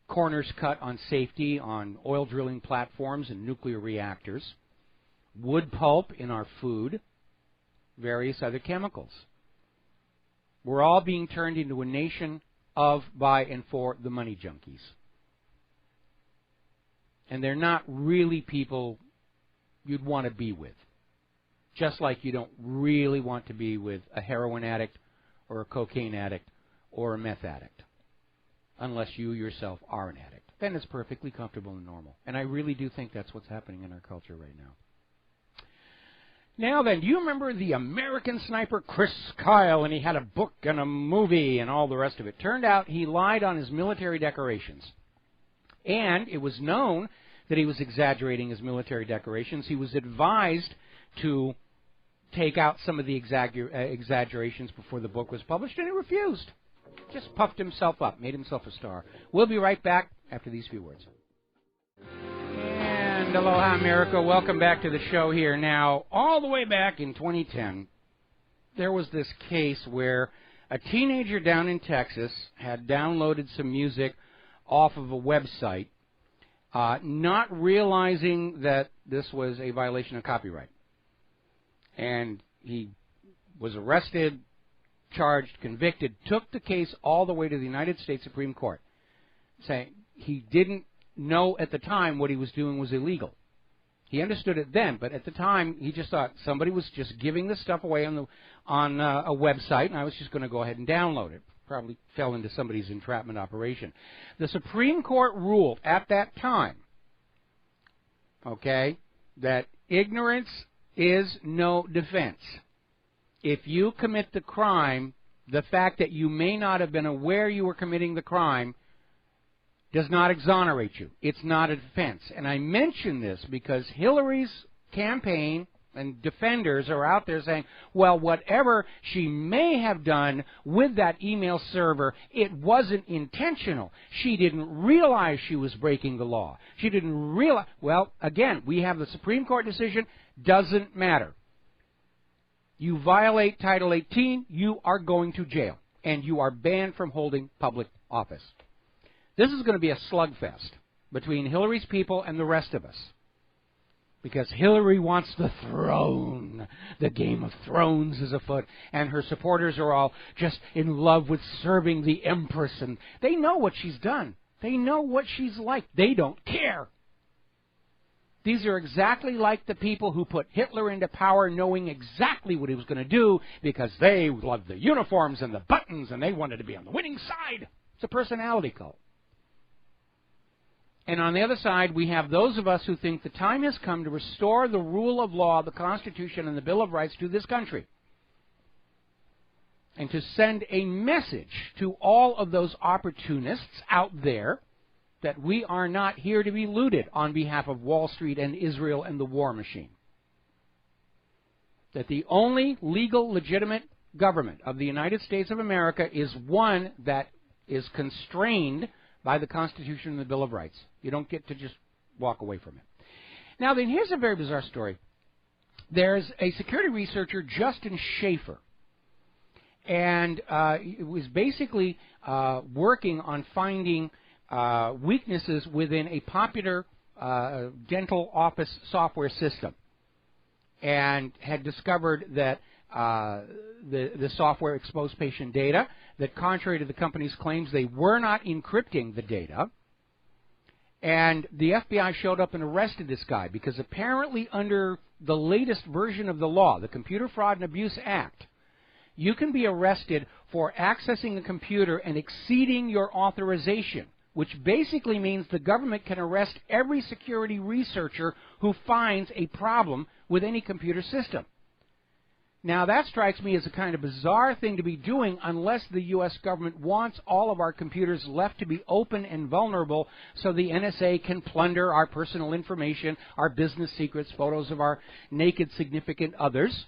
corners cut on safety on oil drilling platforms and nuclear reactors, wood pulp in our food, various other chemicals. We're all being turned into a nation of, by, and for the money junkies. And they're not really people you'd want to be with. Just like you don't really want to be with a heroin addict or a cocaine addict or a meth addict, unless you yourself are an addict. Then it's perfectly comfortable and normal. And I really do think that's what's happening in our culture right now. Now then, do you remember the American sniper Chris Kyle, and he had a book and a movie and all the rest of it? Turned out he lied on his military decorations. And it was known that he was exaggerating his military decorations. He was advised to take out some of the exaggerations before the book was published, and he refused. Just puffed himself up, made himself a star. We'll be right back after these few words. And aloha, America. Welcome back to the show here. Now, all the way back in 2010, there was this case where a teenager down in Texas had downloaded some music off of a website, not realizing that this was a violation of copyright. And he was arrested, charged, convicted, took the case all the way to the United States Supreme Court, saying he didn't know at the time what he was doing was illegal. He understood it then, but at the time he just thought somebody was just giving this stuff away on a website, and I was just going to go ahead and download it. Probably fell into somebody's entrapment operation. The Supreme Court ruled at that time, okay, that ignorance is no defense. If you commit the crime, the fact that you may not have been aware you were committing the crime does not exonerate you. It's not a defense. And I mention this because Hillary's campaign and defenders are out there saying, well, whatever she may have done with that email server, it wasn't intentional. She didn't realize she was breaking the law. She didn't realize. Well, again, we have the Supreme Court decision. Doesn't matter. You violate Title 18, you are going to jail, and you are banned from holding public office. This is going to be a slugfest between Hillary's people and the rest of us, because Hillary wants the throne. The Game of Thrones is afoot, and her supporters are all just in love with serving the Empress, and they know what she's done. They know what she's like. They don't care. These are exactly like the people who put Hitler into power knowing exactly what he was going to do because they loved the uniforms and the buttons and they wanted to be on the winning side. It's a personality cult. And on the other side, we have those of us who think the time has come to restore the rule of law, the Constitution, and the Bill of Rights to this country. and to send a message to all of those opportunists out there that we are not here to be looted on behalf of Wall Street and Israel and the war machine. That the only legal, legitimate government of the United States of America is one that is constrained by the Constitution and the Bill of Rights. You don't get to just walk away from it. Now then, here's a very bizarre story. There's a security researcher, Justin Schaefer, and it was basically working on finding weaknesses within a popular dental office software system, and had discovered that the software exposed patient data, that contrary to the company's claims, they were not encrypting the data. And the FBI showed up and arrested this guy because apparently under the latest version of the law, the Computer Fraud and Abuse Act, you can be arrested for accessing a computer and exceeding your authorization, which basically means the government can arrest every security researcher who finds a problem with any computer system. Now, that strikes me as a kind of bizarre thing to be doing unless the U.S. government wants all of our computers left to be open and vulnerable so the NSA can plunder our personal information, our business secrets, photos of our naked significant others,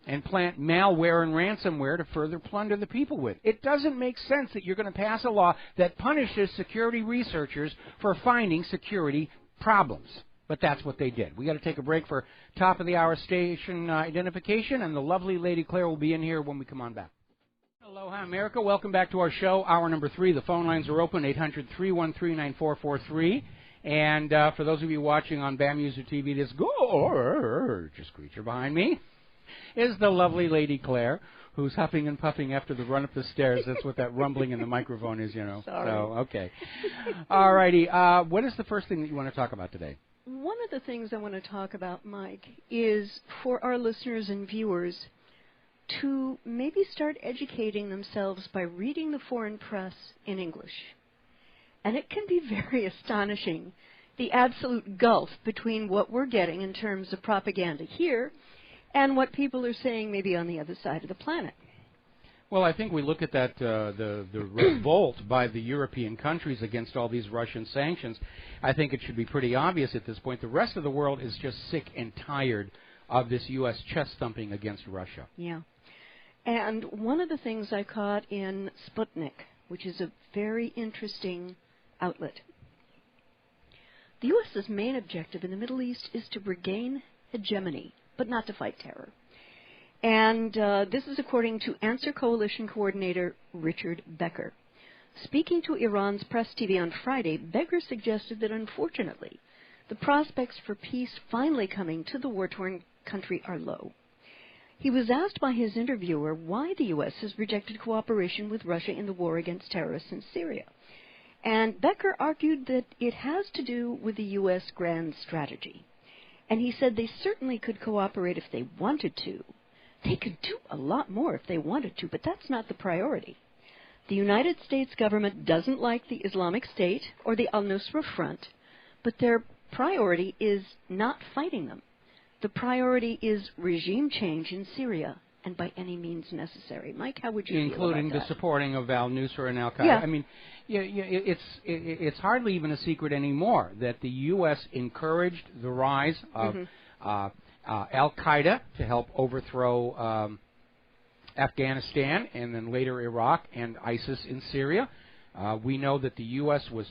and plant malware and ransomware to further plunder the people with. It doesn't make sense that you're going to pass a law that punishes security researchers for finding security problems. But that's what they did. We got to take a break for top of the hour station identification, and the lovely Lady Claire will be in here when we come on back. Aloha, America. Welcome back to our show, hour number 3. The phone lines are open, 800-313-9443. And for those of you watching on BAM User TV, this gorgeous creature behind me is the lovely Lady Claire, who's huffing and puffing after the run up the stairs. That's what that rumbling in the microphone is, you know. Sorry. So, okay. All righty. What is the first thing that you want to talk about today? One of the things I want to talk about, Mike, is for our listeners and viewers to maybe start educating themselves by reading the foreign press in English. And it can be very astonishing, the absolute gulf between what we're getting in terms of propaganda here and what people are saying maybe on the other side of the planet. Well, I think we look at that, the revolt by the European countries against all these Russian sanctions. I think it should be pretty obvious at this point. The rest of the world is just sick and tired of this U.S. chest thumping against Russia. Yeah. And one of the things I caught in Sputnik, which is a very interesting outlet, the U.S.'s main objective in the Middle East is to regain hegemony, but not to fight terror. And this is according to Answer Coalition Coordinator Richard Becker. Speaking to Iran's press TV on Friday, Becker suggested that unfortunately, the prospects for peace finally coming to the war-torn country are low. He was asked by his interviewer why the U.S. has rejected cooperation with Russia in the war against terrorists in Syria. And Becker argued that it has to do with the U.S. grand strategy. And he said they certainly could cooperate if they wanted to. They could do a lot more if they wanted to, but that's not the priority. The United States government doesn't like the Islamic State or the al-Nusra Front, but their priority is not fighting them. The priority is regime change in Syria, and by any means necessary. Mike, how would you feel about that? Including the supporting of al-Nusra and al-Qaeda. Yeah. I mean, it's hardly even a secret anymore that the U.S. encouraged the rise of al-Qaeda to help overthrow Afghanistan and then later Iraq and ISIS in Syria. We know that the U.S. was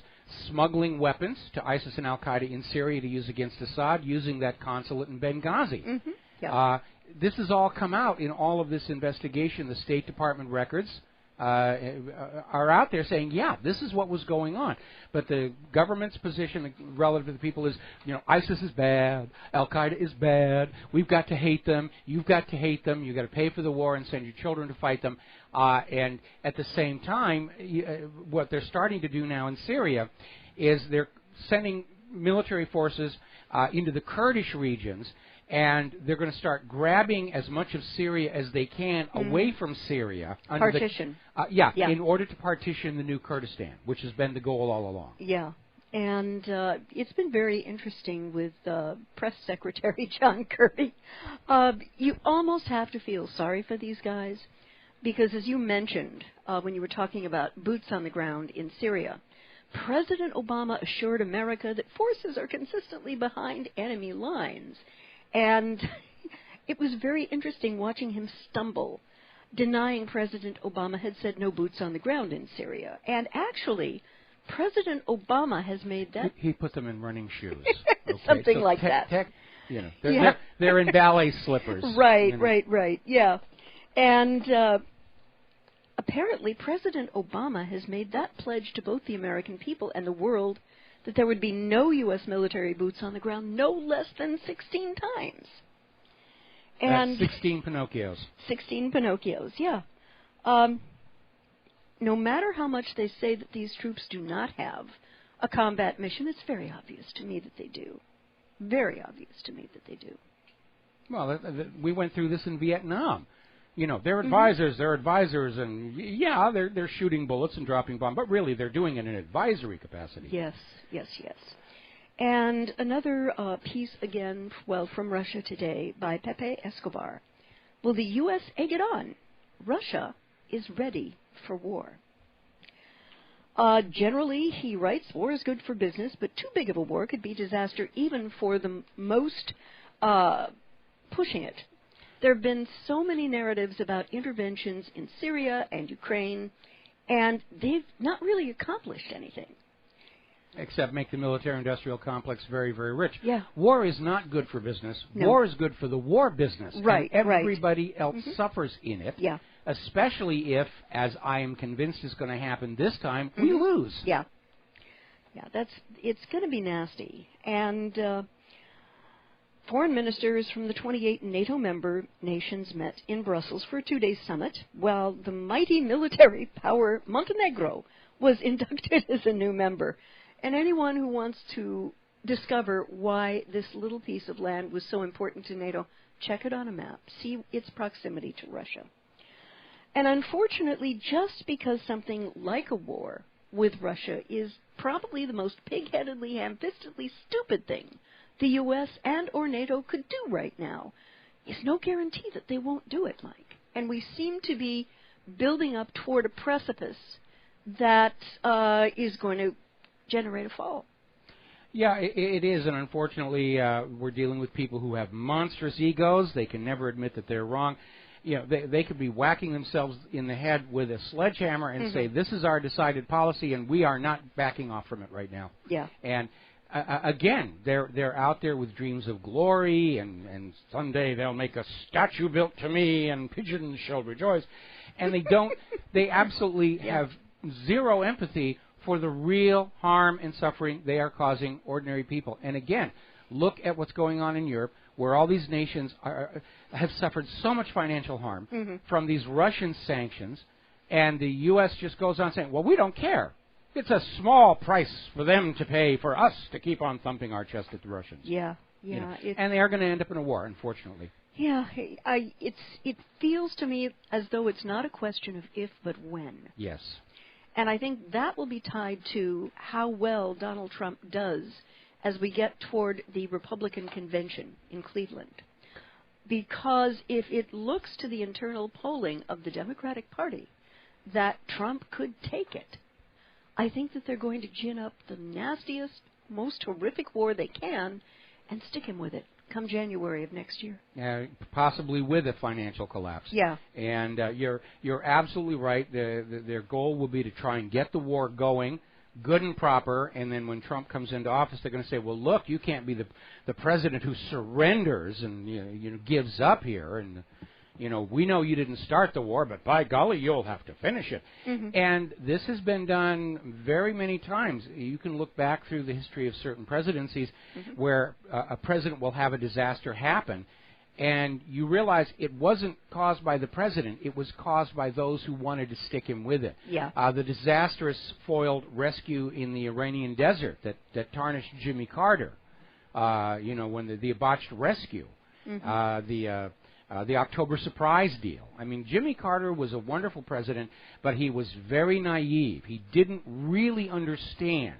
smuggling weapons to ISIS and al-Qaeda in Syria to use against Assad, using that consulate in Benghazi. This has all come out in all of this investigation. The State Department records are out there saying, yeah, this is what was going on. But the government's position relative to the people is, you know, ISIS is bad, al-Qaeda is bad, we've got to hate them, you've got to hate them, you've got to pay for the war and send your children to fight them. And at the same time, what they're starting to do now in Syria is they're sending military forces into the Kurdish regions, and they're going to start grabbing as much of Syria as they can away from Syria. Partition. In order to partition the new Kurdistan, which has been the goal all along. Yeah, and it's been very interesting with Press Secretary John Kirby. You almost have to feel sorry for these guys Because as you mentioned when you were talking about boots on the ground in Syria, President Obama assured America that forces are consistently behind enemy lines. And it was very interesting watching him stumble, denying President Obama had said no boots on the ground in Syria. And actually, President Obama has made that... He put them in running shoes. Okay. Something so like that. You know, they're in ballet slippers. Right, you know. right, yeah. And apparently President Obama has made that pledge to both the American people and the world that there would be no U.S. military boots on the ground no less than 16 times. And that's 16 Pinocchios. 16 Pinocchios, yeah. No matter how much they say that these troops do not have a combat mission, it's very obvious to me that they do. Very obvious to me that they do. Well, we went through this in Vietnam. You know, they're advisors, and yeah, they're shooting bullets and dropping bombs, but really they're doing it in an advisory capacity. Yes. And another piece, again, from Russia Today by Pepe Escobar. Will the U.S. egg it on? Russia is ready for war. Generally, he writes, war is good for business, but too big of a war could be disaster even for the most pushing it. There have been so many narratives about interventions in Syria and Ukraine, and they've not really accomplished anything. Except make the military-industrial complex very, very rich. Yeah. War is not good for business. No. War is good for the war business. Right, and everybody else suffers in it. Yeah. Especially if, as I am convinced is going to happen this time, we lose. Yeah. Yeah, it's going to be nasty. And foreign ministers from the 28 NATO member nations met in Brussels for a 2-day summit, while the mighty military power Montenegro was inducted as a new member. And anyone who wants to discover why this little piece of land was so important to NATO, check it on a map. See its proximity to Russia. And unfortunately, just because something like a war with Russia is probably the most pig-headedly, ham-fistedly stupid thing the U.S. and or NATO could do right now, is no guarantee that they won't do it, Mike. And we seem to be building up toward a precipice that is going to generate a fall. Yeah, it is, and unfortunately, we're dealing with people who have monstrous egos. They can never admit that they're wrong. You know, they could be whacking themselves in the head with a sledgehammer and say, this is our decided policy, and we are not backing off from it right now. Yeah. And again, they're out there with dreams of glory, and someday they'll make a statue built to me, and pigeons shall rejoice. And they don't. They absolutely have zero empathy for the real harm and suffering they are causing ordinary people. And again, look at what's going on in Europe, where all these nations have suffered so much financial harm from these Russian sanctions, and the U.S. just goes on saying, well, we don't care. It's a small price for them to pay for us to keep on thumping our chest at the Russians. Yeah. You know, and they are going to end up in a war, unfortunately. Yeah, it feels to me as though it's not a question of if but when. Yes. And I think that will be tied to how well Donald Trump does as we get toward the Republican convention in Cleveland. Because if it looks to the internal polling of the Democratic Party that Trump could take it, I think that they're going to gin up the nastiest, most horrific war they can and stick him with it come January of next year. Possibly with a financial collapse. Yeah. And you're absolutely right. Their goal will be to try and get the war going, good and proper, and then when Trump comes into office, they're going to say, well, look, you can't be the president who surrenders and you know gives up here, and we know you didn't start the war, but by golly, you'll have to finish it. And this has been done very many times. You can look back through the history of certain presidencies where a president will have a disaster happen, and you realize it wasn't caused by the president. It was caused by those who wanted to stick him with it. Yeah. The disastrous foiled rescue in the Iranian desert that tarnished Jimmy Carter, when the botched rescue, the October surprise deal. I mean, Jimmy Carter was a wonderful president, but he was very naive. He didn't really understand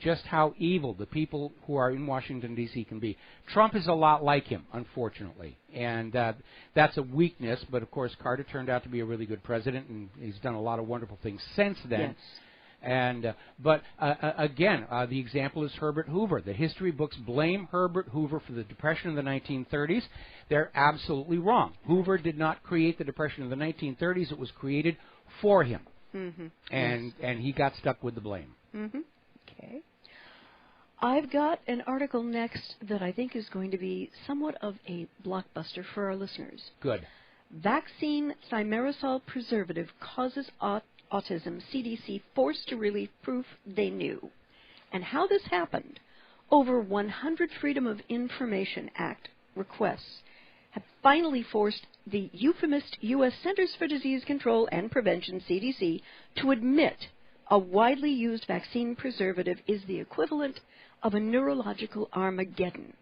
just how evil the people who are in Washington, D.C. can be. Trump is a lot like him, unfortunately, and that's a weakness, but of course Carter turned out to be a really good president, and he's done a lot of wonderful things since then. Yes. And again, the example is Herbert Hoover. The history books blame Herbert Hoover for the Depression of the 1930s. They're absolutely wrong. Hoover did not create the Depression of the 1930s. It was created for him. Mm-hmm. And he got stuck with the blame. Mm-hmm. Okay. I've got an article next that I think is going to be somewhat of a blockbuster for our listeners. Good. Vaccine thimerosal preservative causes autism. CDC forced to release proof they knew. And how this happened. Over 100 Freedom of Information Act requests have finally forced the euphemist U.S. Centers for Disease Control and Prevention, CDC, to admit a widely used vaccine preservative is the equivalent of a neurological Armageddon.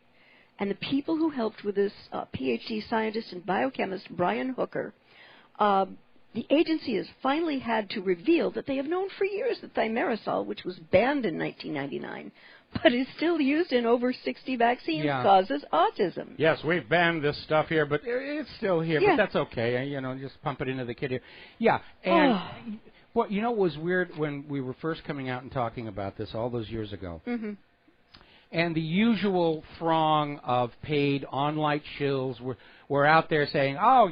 And the people who helped with this, PhD scientist and biochemist Brian Hooker, the agency has finally had to reveal that they have known for years that thimerosal, which was banned in 1999, but is still used in over 60 vaccines, causes autism. Yes, we've banned this stuff here, but it's still here, but that's okay. Just pump it into the kid here. Yeah, and what was weird when we were first coming out and talking about this all those years ago, and the usual throng of paid online shills were out there saying, "Oh,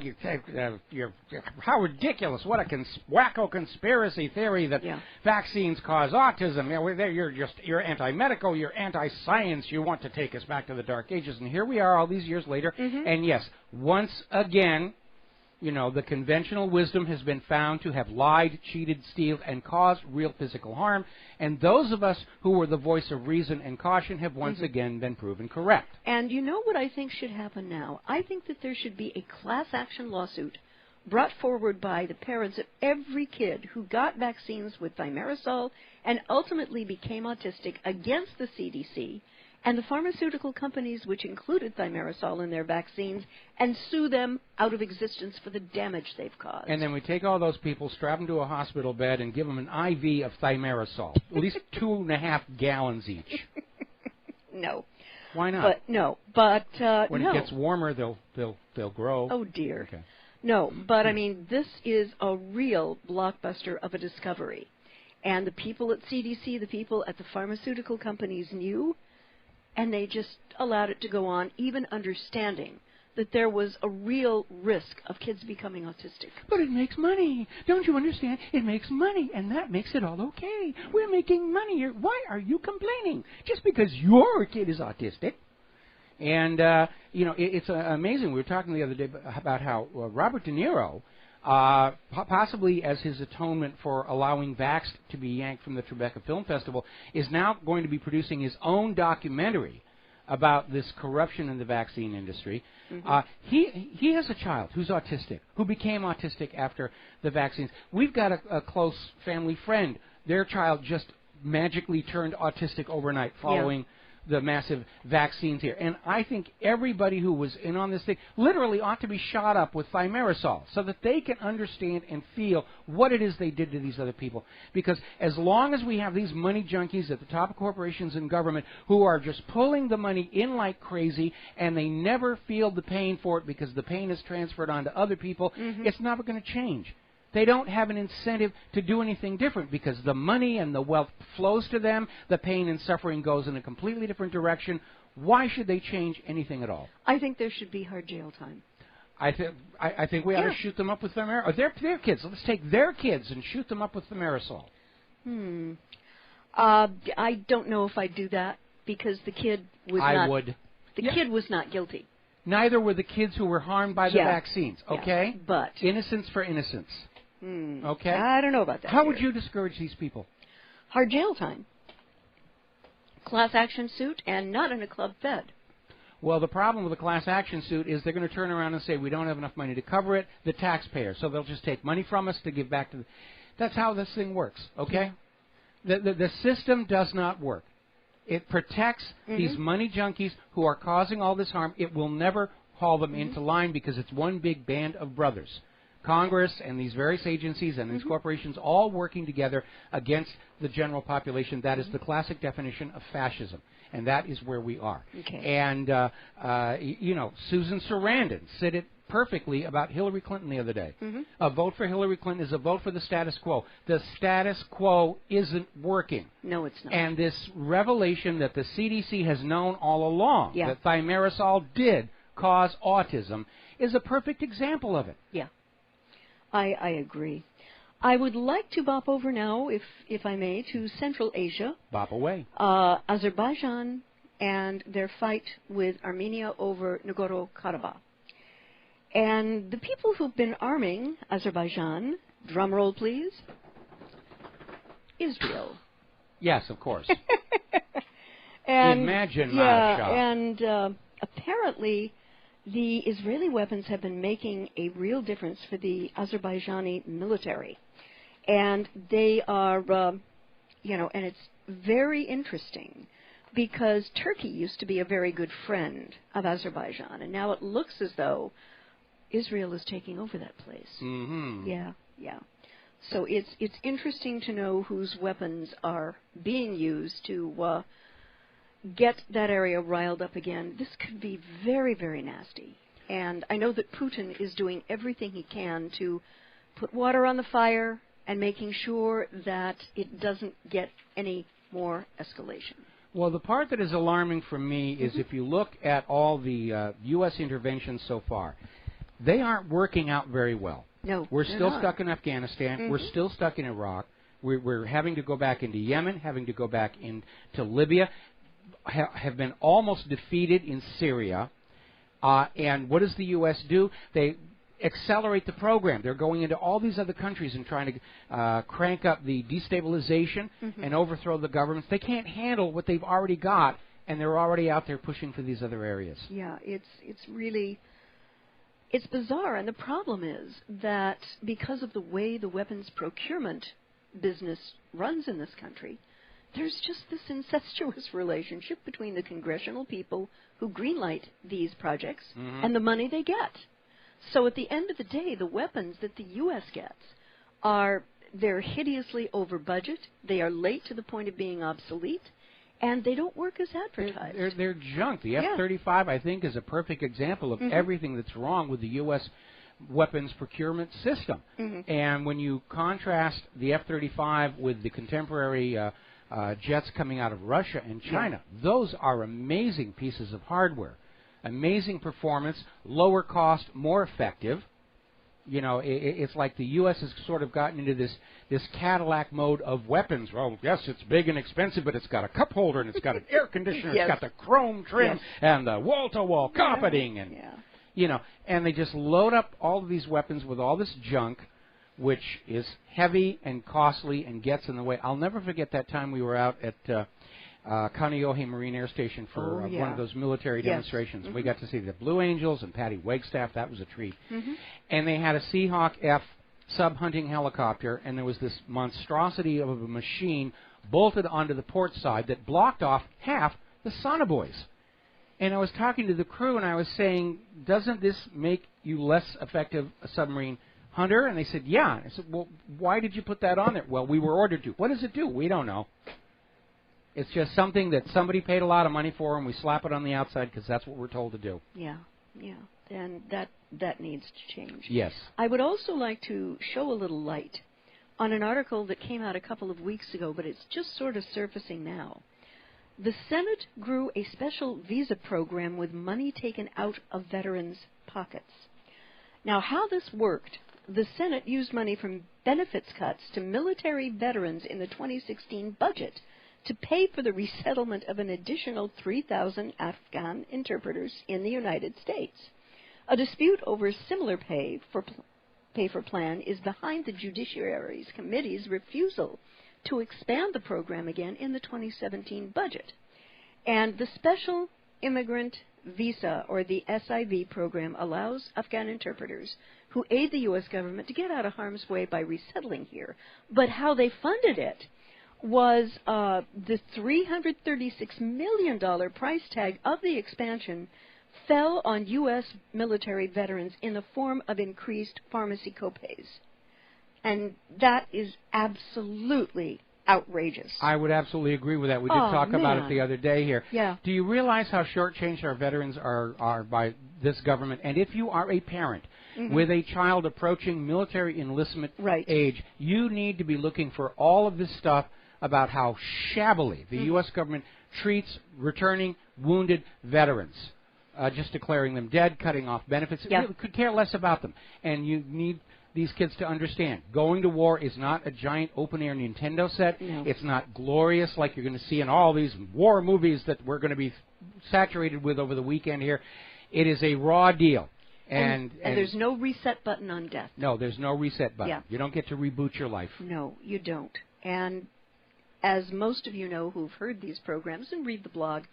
you're how ridiculous! What a wacko conspiracy theory that vaccines cause autism! You're anti-medical, you're anti-science. You want to take us back to the Dark Ages." And here we are, all these years later. And yes, once again, the conventional wisdom has been found to have lied, cheated, stealed, and caused real physical harm. And those of us who were the voice of reason and caution have once again been proven correct. And you know what I think should happen now? I think that there should be a class action lawsuit brought forward by the parents of every kid who got vaccines with thimerosal and ultimately became autistic against the CDC and the pharmaceutical companies which included thimerosal in their vaccines, and sue them out of existence for the damage they've caused. And then we take all those people, strap them to a hospital bed, and give them an IV of thimerosal, at least 2.5 gallons each. No. Why not? When it gets warmer, they'll grow. Oh dear. Okay. No, but I mean, this is a real blockbuster of a discovery, and the people at CDC, the people at the pharmaceutical companies knew. And they just allowed it to go on, even understanding that there was a real risk of kids becoming autistic. But it makes money. Don't you understand? It makes money, and that makes it all okay. We're making money here. Why are you complaining? Just because your kid is autistic. And, it's amazing. We were talking the other day about how Robert De Niro, possibly as his atonement for allowing Vaxxed to be yanked from the Tribeca Film Festival, is now going to be producing his own documentary about this corruption in the vaccine industry. He has a child who's autistic, who became autistic after the vaccines. We've got a close family friend. Their child just magically turned autistic overnight following the massive vaccines here. And I think everybody who was in on this thing literally ought to be shot up with thimerosal so that they can understand and feel what it is they did to these other people. Because as long as we have these money junkies at the top of corporations and government who are just pulling the money in like crazy and they never feel the pain for it because the pain is transferred on to other people, it's never going to change. They don't have an incentive to do anything different because the money and the wealth flows to them. The pain and suffering goes in a completely different direction. Why should they change anything at all? I think there should be hard jail time. I think we ought to shoot them up with thimerosal. Their kids. Let's take their kids and shoot them up with thimerosal. I don't know if I'd do that because the kid was I would. The kid was not guilty. Neither were the kids who were harmed by the vaccines. Okay? But innocence for innocence. Okay? I don't know about that. How would you discourage these people? Hard jail time. Class action suit and not in a club fed. Well, the problem with a class action suit is they're going to turn around and say, we don't have enough money to cover it, the taxpayer. So they'll just take money from us to give back to the... That's how this thing works, okay? The system does not work. It protects these money junkies who are causing all this harm. It will never haul them into line because it's one big band of brothers. Congress and these various agencies and these corporations all working together against the general population. That is the classic definition of fascism. And that is where we are. Okay. And, Susan Sarandon said it perfectly about Hillary Clinton the other day. A vote for Hillary Clinton is a vote for the status quo. The status quo isn't working. No, it's not. And this revelation that the CDC has known all along, that thimerosal did cause autism, is a perfect example of it. Yeah, I agree. I would like to bop over now, if I may, to Central Asia. Bop away. Azerbaijan and their fight with Armenia over Nagorno-Karabakh. And the people who've been arming Azerbaijan, drum roll please, Israel. Yes, of course. And, imagine and apparently the Israeli weapons have been making a real difference for the Azerbaijani military. And they are, and it's very interesting because Turkey used to be a very good friend of Azerbaijan, and now it looks as though Israel is taking over that place. Yeah. So it's interesting to know whose weapons are being used to get that area riled up again. This could be very, very nasty. And I know that Putin is doing everything he can to put water on the fire and making sure that it doesn't get any more escalation. Well, the part that is alarming for me is if you look at all the U.S. interventions so far, they aren't working out very well. No, we're still not. stuck in Afghanistan. We're still stuck in Iraq. We're having to go back into Yemen, having to go back into Libya, have been almost defeated in Syria. And what does the U.S. do? They accelerate the program. They're going into all these other countries and trying to crank up the destabilization and overthrow the governments. They can't handle what they've already got, and they're already out there pushing for these other areas. Yeah, it's really... It's bizarre, and the problem is that because of the way the weapons procurement business runs in this country, there's just this incestuous relationship between the congressional people who greenlight these projects and the money they get. So at the end of the day, the weapons that the U.S. gets they're hideously over budget, they are late to the point of being obsolete, and they don't work as advertised. They're junk. The F-35, I think, is a perfect example of everything that's wrong with the U.S. weapons procurement system. And when you contrast the F-35 with the contemporary jets coming out of Russia and China, those are amazing pieces of hardware. Amazing performance, lower cost, more effective. You know, it's like the U.S. has sort of gotten into this Cadillac mode of weapons. Well, yes, it's big and expensive, but it's got a cup holder and it's got an air conditioner, it's got the chrome trim and the wall-to-wall carpeting, and and they just load up all of these weapons with all this junk, which is heavy and costly and gets in the way. I'll never forget that time we were out at Kaneohe Marine Air Station for one of those military demonstrations. We got to see the Blue Angels and Patty Wagstaff. That was a treat. And they had a Seahawk F sub-hunting helicopter, and there was this monstrosity of a machine bolted onto the port side that blocked off half the sonobuoys. And I was talking to the crew, and I was saying, doesn't this make you less effective a submarine hunter? And they said, yeah. I said, well, why did you put that on there? Well, we were ordered to. What does it do? We don't know. It's just something that somebody paid a lot of money for, and we slap it on the outside because that's what we're told to do. Yeah. And that needs to change. Yes. I would also like to show a little light on an article that came out a couple of weeks ago, but it's just sort of surfacing now. The Senate grew a special visa program with money taken out of veterans' pockets. Now, how this worked, the Senate used money from benefits cuts to military veterans in the 2016 budget to pay for the resettlement of an additional 3,000 Afghan interpreters in the United States. A dispute over similar pay for plan is behind the Judiciary's Committee's refusal to expand the program again in the 2017 budget. And the Special Immigrant Visa, or the SIV program, allows Afghan interpreters who aid the U.S. government to get out of harm's way by resettling here. But how they funded it was the $336 million price tag of the expansion fell on U.S. military veterans in the form of increased pharmacy copays. And that is absolutely outrageous. I would absolutely agree with that. We did talk about it the other day here. Yeah. Do you realize how shortchanged our veterans are by this government? And if you are a parent with a child approaching military enlistment age, you need to be looking for all of this stuff about how shabbily the U.S. government treats returning wounded veterans. Just declaring them dead, cutting off benefits. Yeah. Really could care less about them. And you need these kids to understand, going to war is not a giant open-air Nintendo set. No. It's not glorious like you're going to see in all these war movies that we're going to be saturated with over the weekend here. It is a raw deal. And there's no reset button on death. No, there's no reset button. Yeah. You don't get to reboot your life. No, you don't. And as most of you know who've heard these programs and read the blog,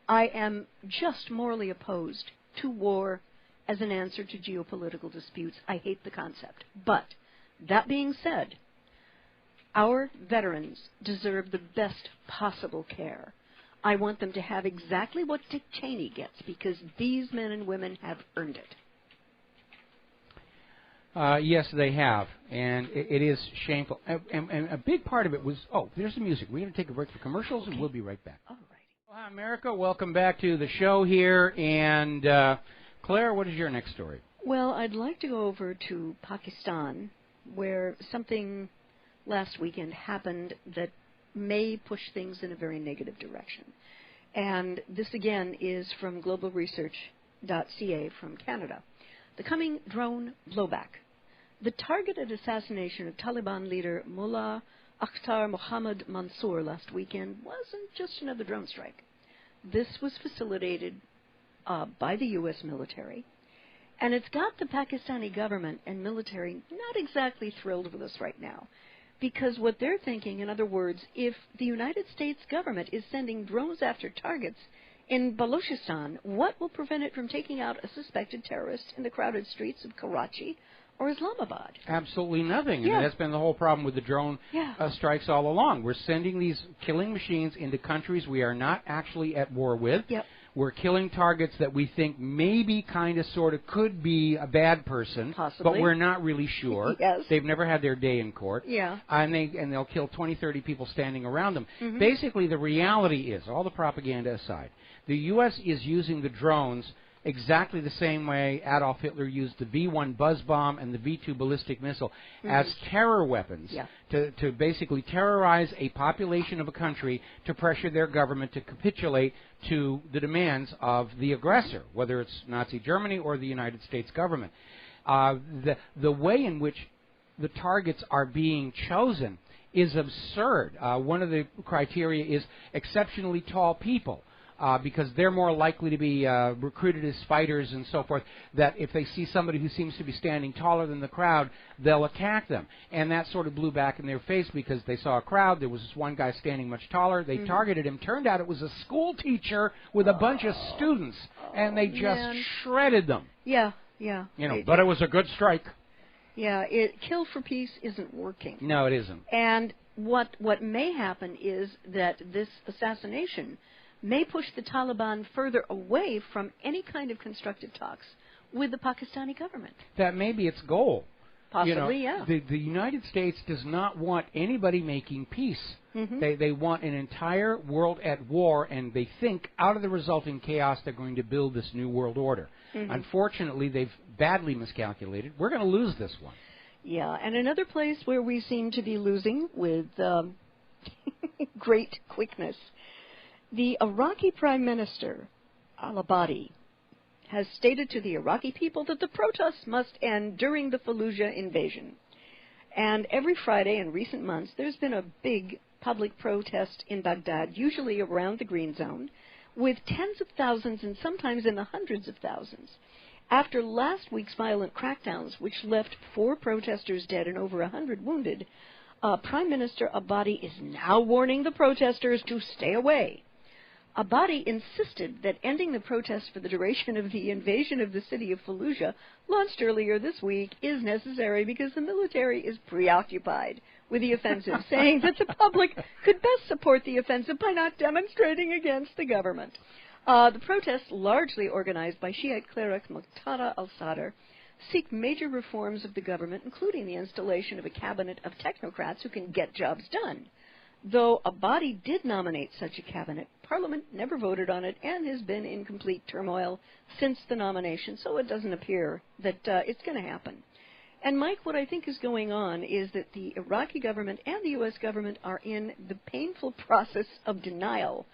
I am just morally opposed to war as an answer to geopolitical disputes. I hate the concept. But that being said, our veterans deserve the best possible care. I want them to have exactly what Dick Cheney gets, because these men and women have earned it. Yes, they have, and it is shameful. And a big part of it was, there's the music. We're going to take a break for commercials, and we'll be right back. All right. Well, hi, America. Welcome back to the show here. And Claire, what is your next story? Well, I'd like to go over to Pakistan, where something last weekend happened that may push things in a very negative direction. And this, again, is from globalresearch.ca from Canada. The coming drone blowback. The targeted assassination of Taliban leader Mullah Akhtar Mohammad Mansour last weekend wasn't just another drone strike. This was facilitated by the U.S. military, and it's got the Pakistani government and military not exactly thrilled with us right now, because what they're thinking, in other words, if the United States government is sending drones after targets in Balochistan, what will prevent it from taking out a suspected terrorist in the crowded streets of Karachi or Islamabad? Absolutely nothing. Yeah. And that's been the whole problem with the drone strikes all along. We're sending these killing machines into countries we are not actually at war with. Yep. We're killing targets that we think maybe kind of sort of could be a bad person, possibly, but we're not really sure. Yes. They've never had their day in court. Yeah. And they'll kill 20, 30 people standing around them. Mm-hmm. Basically, the reality is, all the propaganda aside, the U.S. is using the drones exactly the same way Adolf Hitler used the V-1 buzz bomb and the V-2 ballistic missile as terror weapons to basically terrorize a population of a country to pressure their government to capitulate to the demands of the aggressor, whether it's Nazi Germany or the United States government. The way in which the targets are being chosen is absurd. One of the criteria is exceptionally tall people. Because they're more likely to be recruited as fighters and so forth, that if they see somebody who seems to be standing taller than the crowd, they'll attack them. And that sort of blew back in their face because they saw a crowd. There was this one guy standing much taller. They targeted him. Turned out it was a school teacher with a bunch of students, and they just shredded them. Yeah, yeah. You know, but it was a good strike. Yeah, kill for peace isn't working. No, it isn't. And what may happen is that this assassination may push the Taliban further away from any kind of constructive talks with the Pakistani government. That may be its goal. Possibly, The United States does not want anybody making peace. They want an entire world at war, and they think out of the resulting chaos they're going to build this new world order. Unfortunately, they've badly miscalculated. We're going to lose this one. Yeah, and another place where we seem to be losing with great quickness. The Iraqi Prime Minister, al-Abadi, has stated to the Iraqi people that the protests must end during the Fallujah invasion. And every Friday in recent months, there's been a big public protest in Baghdad, usually around the Green Zone, with tens of thousands and sometimes in the hundreds of thousands. After last week's violent crackdowns, which left 4 protesters dead and over 100 wounded, Prime Minister Abadi is now warning the protesters to stay away. Abadi insisted that ending the protest for the duration of the invasion of the city of Fallujah, launched earlier this week, is necessary because the military is preoccupied with the offensive, saying that the public could best support the offensive by not demonstrating against the government. The protests, largely organized by Shiite cleric Muqtada al-Sadr, seek major reforms of the government, including the installation of a cabinet of technocrats who can get jobs done. Though a body did nominate such a cabinet, Parliament never voted on it and has been in complete turmoil since the nomination, so it doesn't appear that it's going to happen. And, Mike, what I think is going on is that the Iraqi government and the U.S. government are in the painful process of denial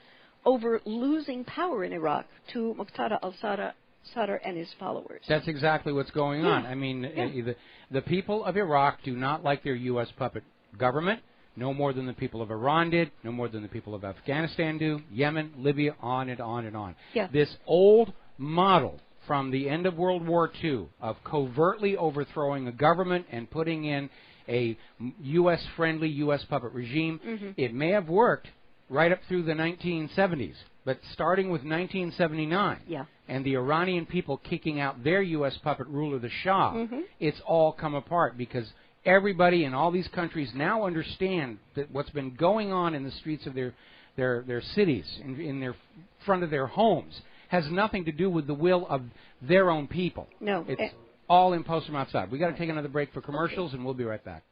over losing power in Iraq to Muqtada al-Sadr and his followers. That's exactly what's going on. I mean, the people of Iraq do not like their U.S. puppet government, no more than the people of Iran did, no more than the people of Afghanistan do, Yemen, Libya, on and on and on. Yeah. This old model from the end of World War II of covertly overthrowing a government and putting in a U.S.-friendly U.S. puppet regime, it may have worked right up through the 1970s, but starting with 1979 and the Iranian people kicking out their U.S. puppet ruler, the Shah, it's all come apart because everybody in all these countries now understand that what's been going on in the streets of their cities, in their front of their homes, has nothing to do with the will of their own people. No. It's all imposed from outside. We've got to take another break for commercials, and we'll be right back.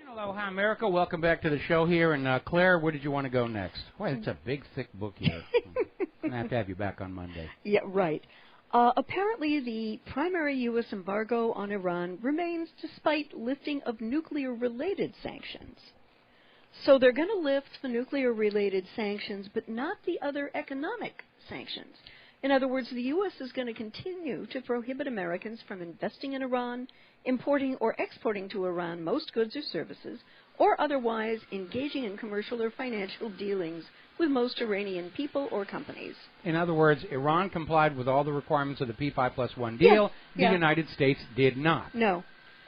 Aloha, America. Welcome back to the show here. And, Claire, where did you want to go next? Boy, it's a big, thick book here. I'm going to have you back on Monday. Yeah, right. Apparently, the primary U.S. embargo on Iran remains despite lifting of nuclear-related sanctions. So they're going to lift the nuclear-related sanctions, but not the other economic sanctions. In other words, the U.S. is going to continue to prohibit Americans from investing in Iran, importing or exporting to Iran most goods or services, or otherwise engaging in commercial or financial dealings with most Iranian people or companies. In other words, Iran complied with all the requirements of the P5+1 deal. The United States did not. No.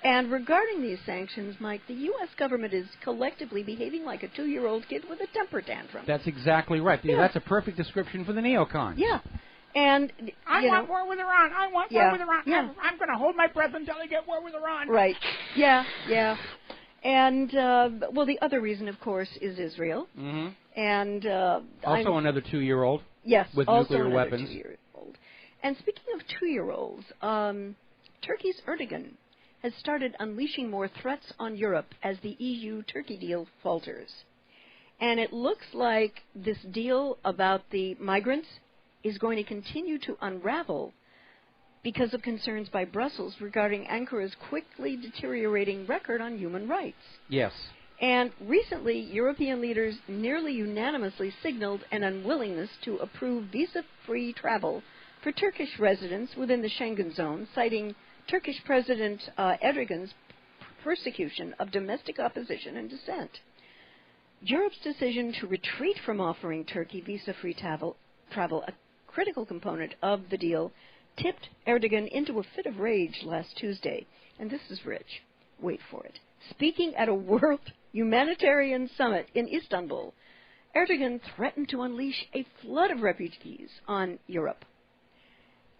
And regarding these sanctions, Mike, the U.S. government is collectively behaving like a 2-year-old kid with a temper tantrum. That's exactly right. That's a perfect description for the neocons. Yeah. And I want war with Iran. I want war with Iran. I'm going to hold my breath until I get war with Iran. Right. Yeah. And, well, the other reason, of course, is Israel. And also another 2-year-old. Yes, with also nuclear another weapons. 2-year-old. And speaking of 2-year-olds, Turkey's Erdogan has started unleashing more threats on Europe as the EU-Turkey deal falters. And it looks like this deal about the migrants is going to continue to unravel because of concerns by Brussels regarding Ankara's quickly deteriorating record on human rights. Yes. And recently, European leaders nearly unanimously signaled an unwillingness to approve visa-free travel for Turkish residents within the Schengen zone, citing Turkish President Erdogan's persecution of domestic opposition and dissent. Europe's decision to retreat from offering Turkey visa-free travel, a critical component of the deal, tipped Erdogan into a fit of rage last Tuesday. And this is rich. Wait for it. Speaking at a World Humanitarian Summit in Istanbul, Erdogan threatened to unleash a flood of refugees on Europe.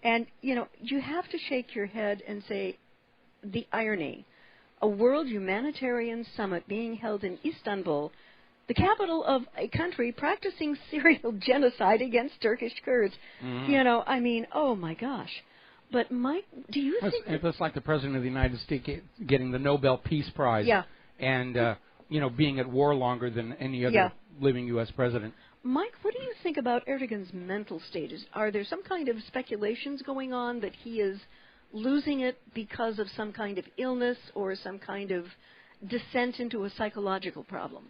And, you know, you have to shake your head and say the irony. A World Humanitarian Summit being held in Istanbul, the capital of a country practicing serial genocide against Turkish Kurds. You know, I mean, oh my gosh. But, Mike, do you think... It's like the President of the United States getting the Nobel Peace Prize and, you know, being at war longer than any other living U.S. president. Mike, what do you think about Erdogan's mental state? Are there some kind of speculations going on that he is losing it because of some kind of illness or some kind of descent into a psychological problem?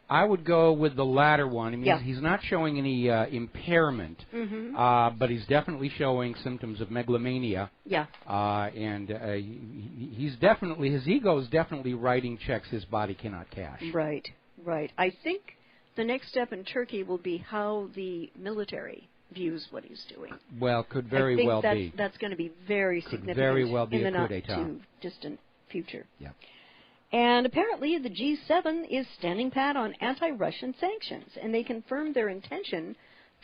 I would go with the latter one. I mean, he's not showing any impairment, but he's definitely showing symptoms of megalomania. And he's definitely, his ego is definitely writing checks his body cannot cash. Right. I think the next step in Turkey will be how the military views what he's doing. Well, could very well be. That's going to be very significant very well be in the a coup d'etat. not too distant future. Yeah. And apparently the G7 is standing pat on anti-Russian sanctions, and they confirmed their intention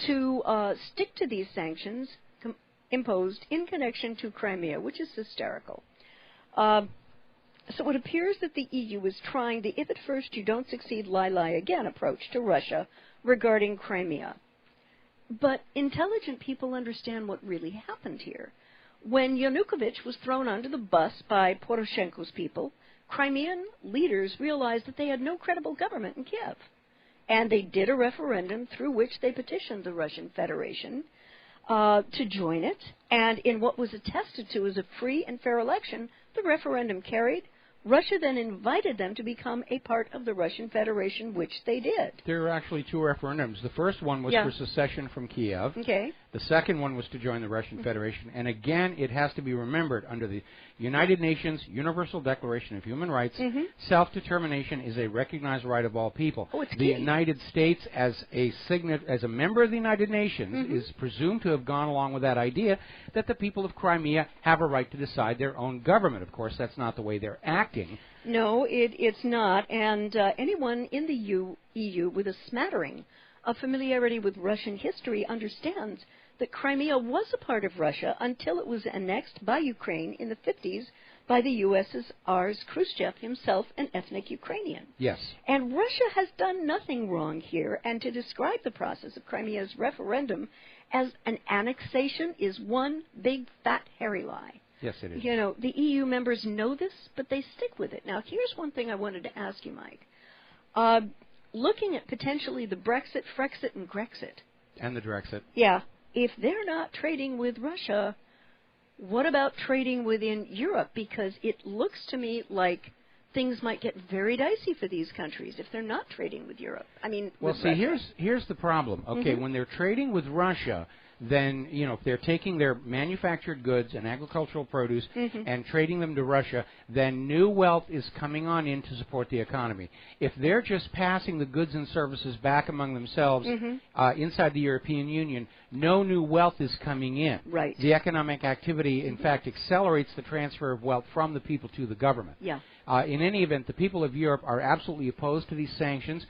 to stick to these sanctions imposed in connection to Crimea, which is hysterical. So it appears that the EU is trying the if at first you don't succeed, lie again approach to Russia regarding Crimea. But intelligent people understand what really happened here. When Yanukovych was thrown under the bus by Poroshenko's people, Crimean leaders realized that they had no credible government in Kiev. And they did a referendum through which they petitioned the Russian Federation to join it. And in what was attested to as a free and fair election, the referendum carried. Russia then invited them to become a part of the Russian Federation, which they did. There were actually two referendums. The first one was for secession from Kiev. Okay. The second one was to join the Russian Federation. And again, it has to be remembered, under the United Nations Universal Declaration of Human Rights, self-determination is a recognized right of all people. Oh, it's the key. United States, as a member of the United Nations, is presumed to have gone along with that idea that the people of Crimea have a right to decide their own government. Of course, that's not the way they're acting. No, it's not. And anyone in the EU with a smattering of familiarity with Russian history understands that Crimea was a part of Russia until it was annexed by Ukraine in the 50s by the USSR's Khrushchev, himself an ethnic Ukrainian. Yes. And Russia has done nothing wrong here, and to describe the process of Crimea's referendum as an annexation is one big, fat, hairy lie. Yes, it is. You know, the EU members know this, but they stick with it. Now, here's one thing I wanted to ask you, Mike. Looking at potentially the Brexit, Frexit, and Grexit. And the Drexit. Yeah. If they're not trading with Russia, what about trading within Europe? Because it looks to me like things might get very dicey for these countries if they're not trading with Europe. I mean, well, see, here's the problem. Okay, when they're trading with Russia, then, you know, if they're taking their manufactured goods and agricultural produce and trading them to Russia, then new wealth is coming on in to support the economy. If they're just passing the goods and services back among themselves inside the European Union, no new wealth is coming in. Right. The economic activity, in fact, accelerates the transfer of wealth from the people to the government. Yeah. In any event, the people of Europe are absolutely opposed to these sanctions.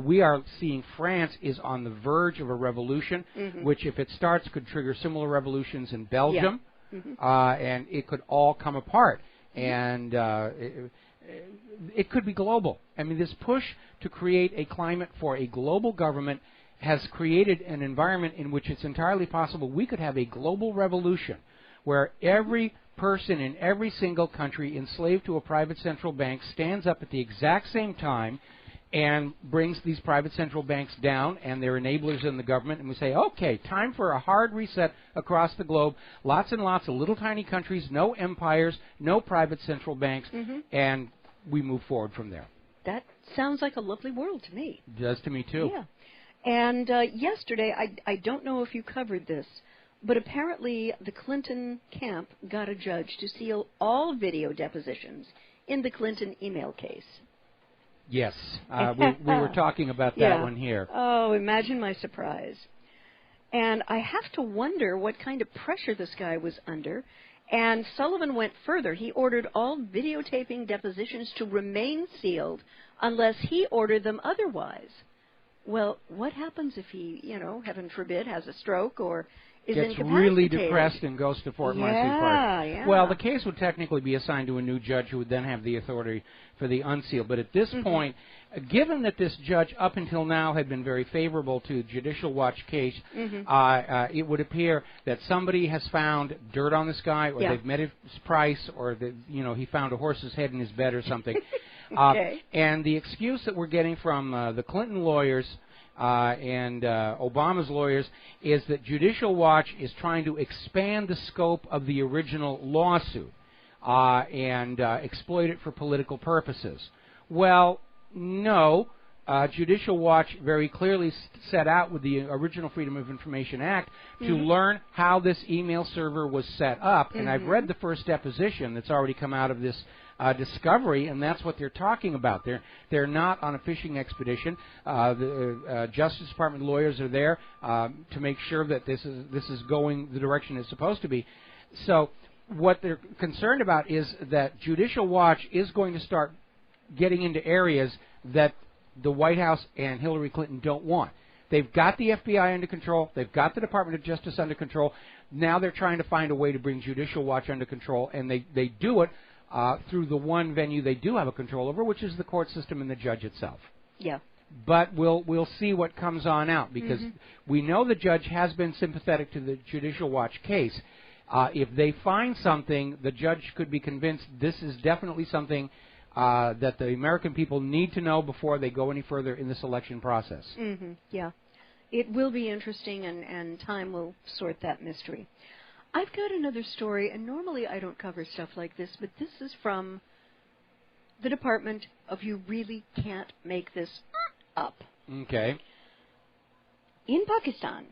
We are seeing France is on the verge of a revolution, which, if it starts, could trigger similar revolutions in Belgium, and it could all come apart. And it could be global. I mean, this push to create a climate for a global government has created an environment in which it's entirely possible we could have a global revolution where every person in every single country enslaved to a private central bank stands up at the exact same time and brings these private central banks down and their enablers in the government, and we say, okay, time for a hard reset across the globe. Lots and lots of little tiny countries, no empires, no private central banks, and we move forward from there. That sounds like a lovely world to me. It does to me, too. Yeah. And yesterday, I don't know if you covered this, but apparently the Clinton camp got a judge to seal all video depositions in the Clinton email case. Yes, we were talking about that one here. Oh, imagine my surprise. And I have to wonder what kind of pressure this guy was under. And Sullivan went further. He ordered all videotaping depositions to remain sealed unless he ordered them otherwise. Well, what happens if he, you know, heaven forbid, has a stroke or is gets incapacitated? Really depressed and goes to Fort Marcy Park. Yeah. Well, the case would technically be assigned to a new judge who would then have the authority for the unseal. But at this point, given that this judge up until now had been very favorable to Judicial Watch case, it would appear that somebody has found dirt on this guy, or they've met his price, or that, you know, he found a horse's head in his bed or something. And the excuse that we're getting from the Clinton lawyers and Obama's lawyers is that Judicial Watch is trying to expand the scope of the original lawsuit and exploit it for political purposes. Well, no. Judicial Watch very clearly set out with the original Freedom of Information Act to learn how this email server was set up. And I've read the first deposition that's already come out of this discovery, and that's what they're talking about. They're not on a fishing expedition. The Justice Department lawyers are there to make sure that this is going the direction it's supposed to be. So what they're concerned about is that Judicial Watch is going to start getting into areas that the White House and Hillary Clinton don't want. They've got the FBI under control. They've got the Department of Justice under control. Now they're trying to find a way to bring Judicial Watch under control, and they do it through the one venue they do have a control over, which is the court system and the judge itself. Yeah. but we'll see what comes on out, because we know the judge has been sympathetic to the Judicial Watch case. If they find something, the judge could be convinced this is definitely something that the American people need to know before they go any further in this election process. Yeah. It will be interesting, and time will sort that mystery. I've got another story, and normally I don't cover stuff like this, but this is from the Department of You Really Can't Make This Up. Okay. In Pakistan,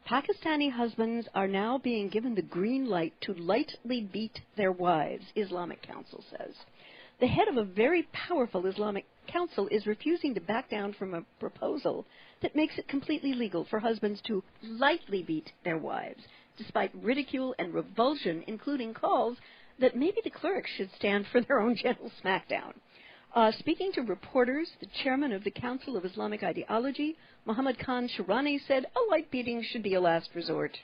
Pakistani husbands are now being given the green light to lightly beat their wives, Islamic Council says. The head of a very powerful Islamic council is refusing to back down from a proposal that makes it completely legal for husbands to lightly beat their wives, despite ridicule and revulsion, including calls that maybe the clerics should stand for their own gentle smackdown. Speaking to reporters, the chairman of the Council of Islamic Ideology, Muhammad Khan Shirani, said a light beating should be a last resort.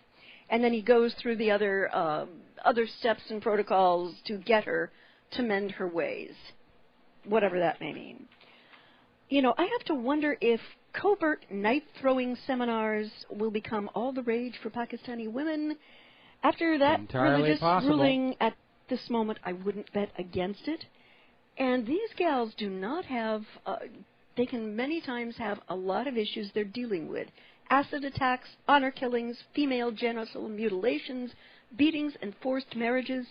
And then he goes through the other steps and protocols to get her to mend her ways, whatever that may mean. You know, I have to wonder if covert knife-throwing seminars will become all the rage for Pakistani women. After that religious ruling at this moment, I wouldn't bet against it. And these gals do not have, they can many times have a lot of issues they're dealing with. Acid attacks, honor killings, female genital mutilations, beatings and forced marriages.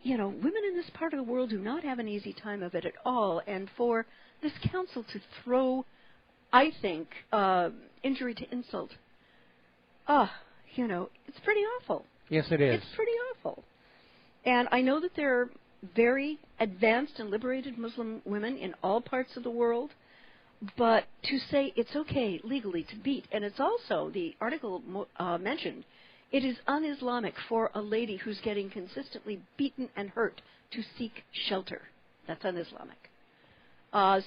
You know, women in this part of the world do not have an easy time of it at all. And for this council to throw, I think, injury to insult, you know, it's pretty awful. Yes, it is. It's pretty awful. And I know that there are very advanced and liberated Muslim women in all parts of the world, but to say it's okay legally to beat, and it's also, the article mentioned, it is un-Islamic for a lady who's getting consistently beaten and hurt to seek shelter. That's un-Islamic.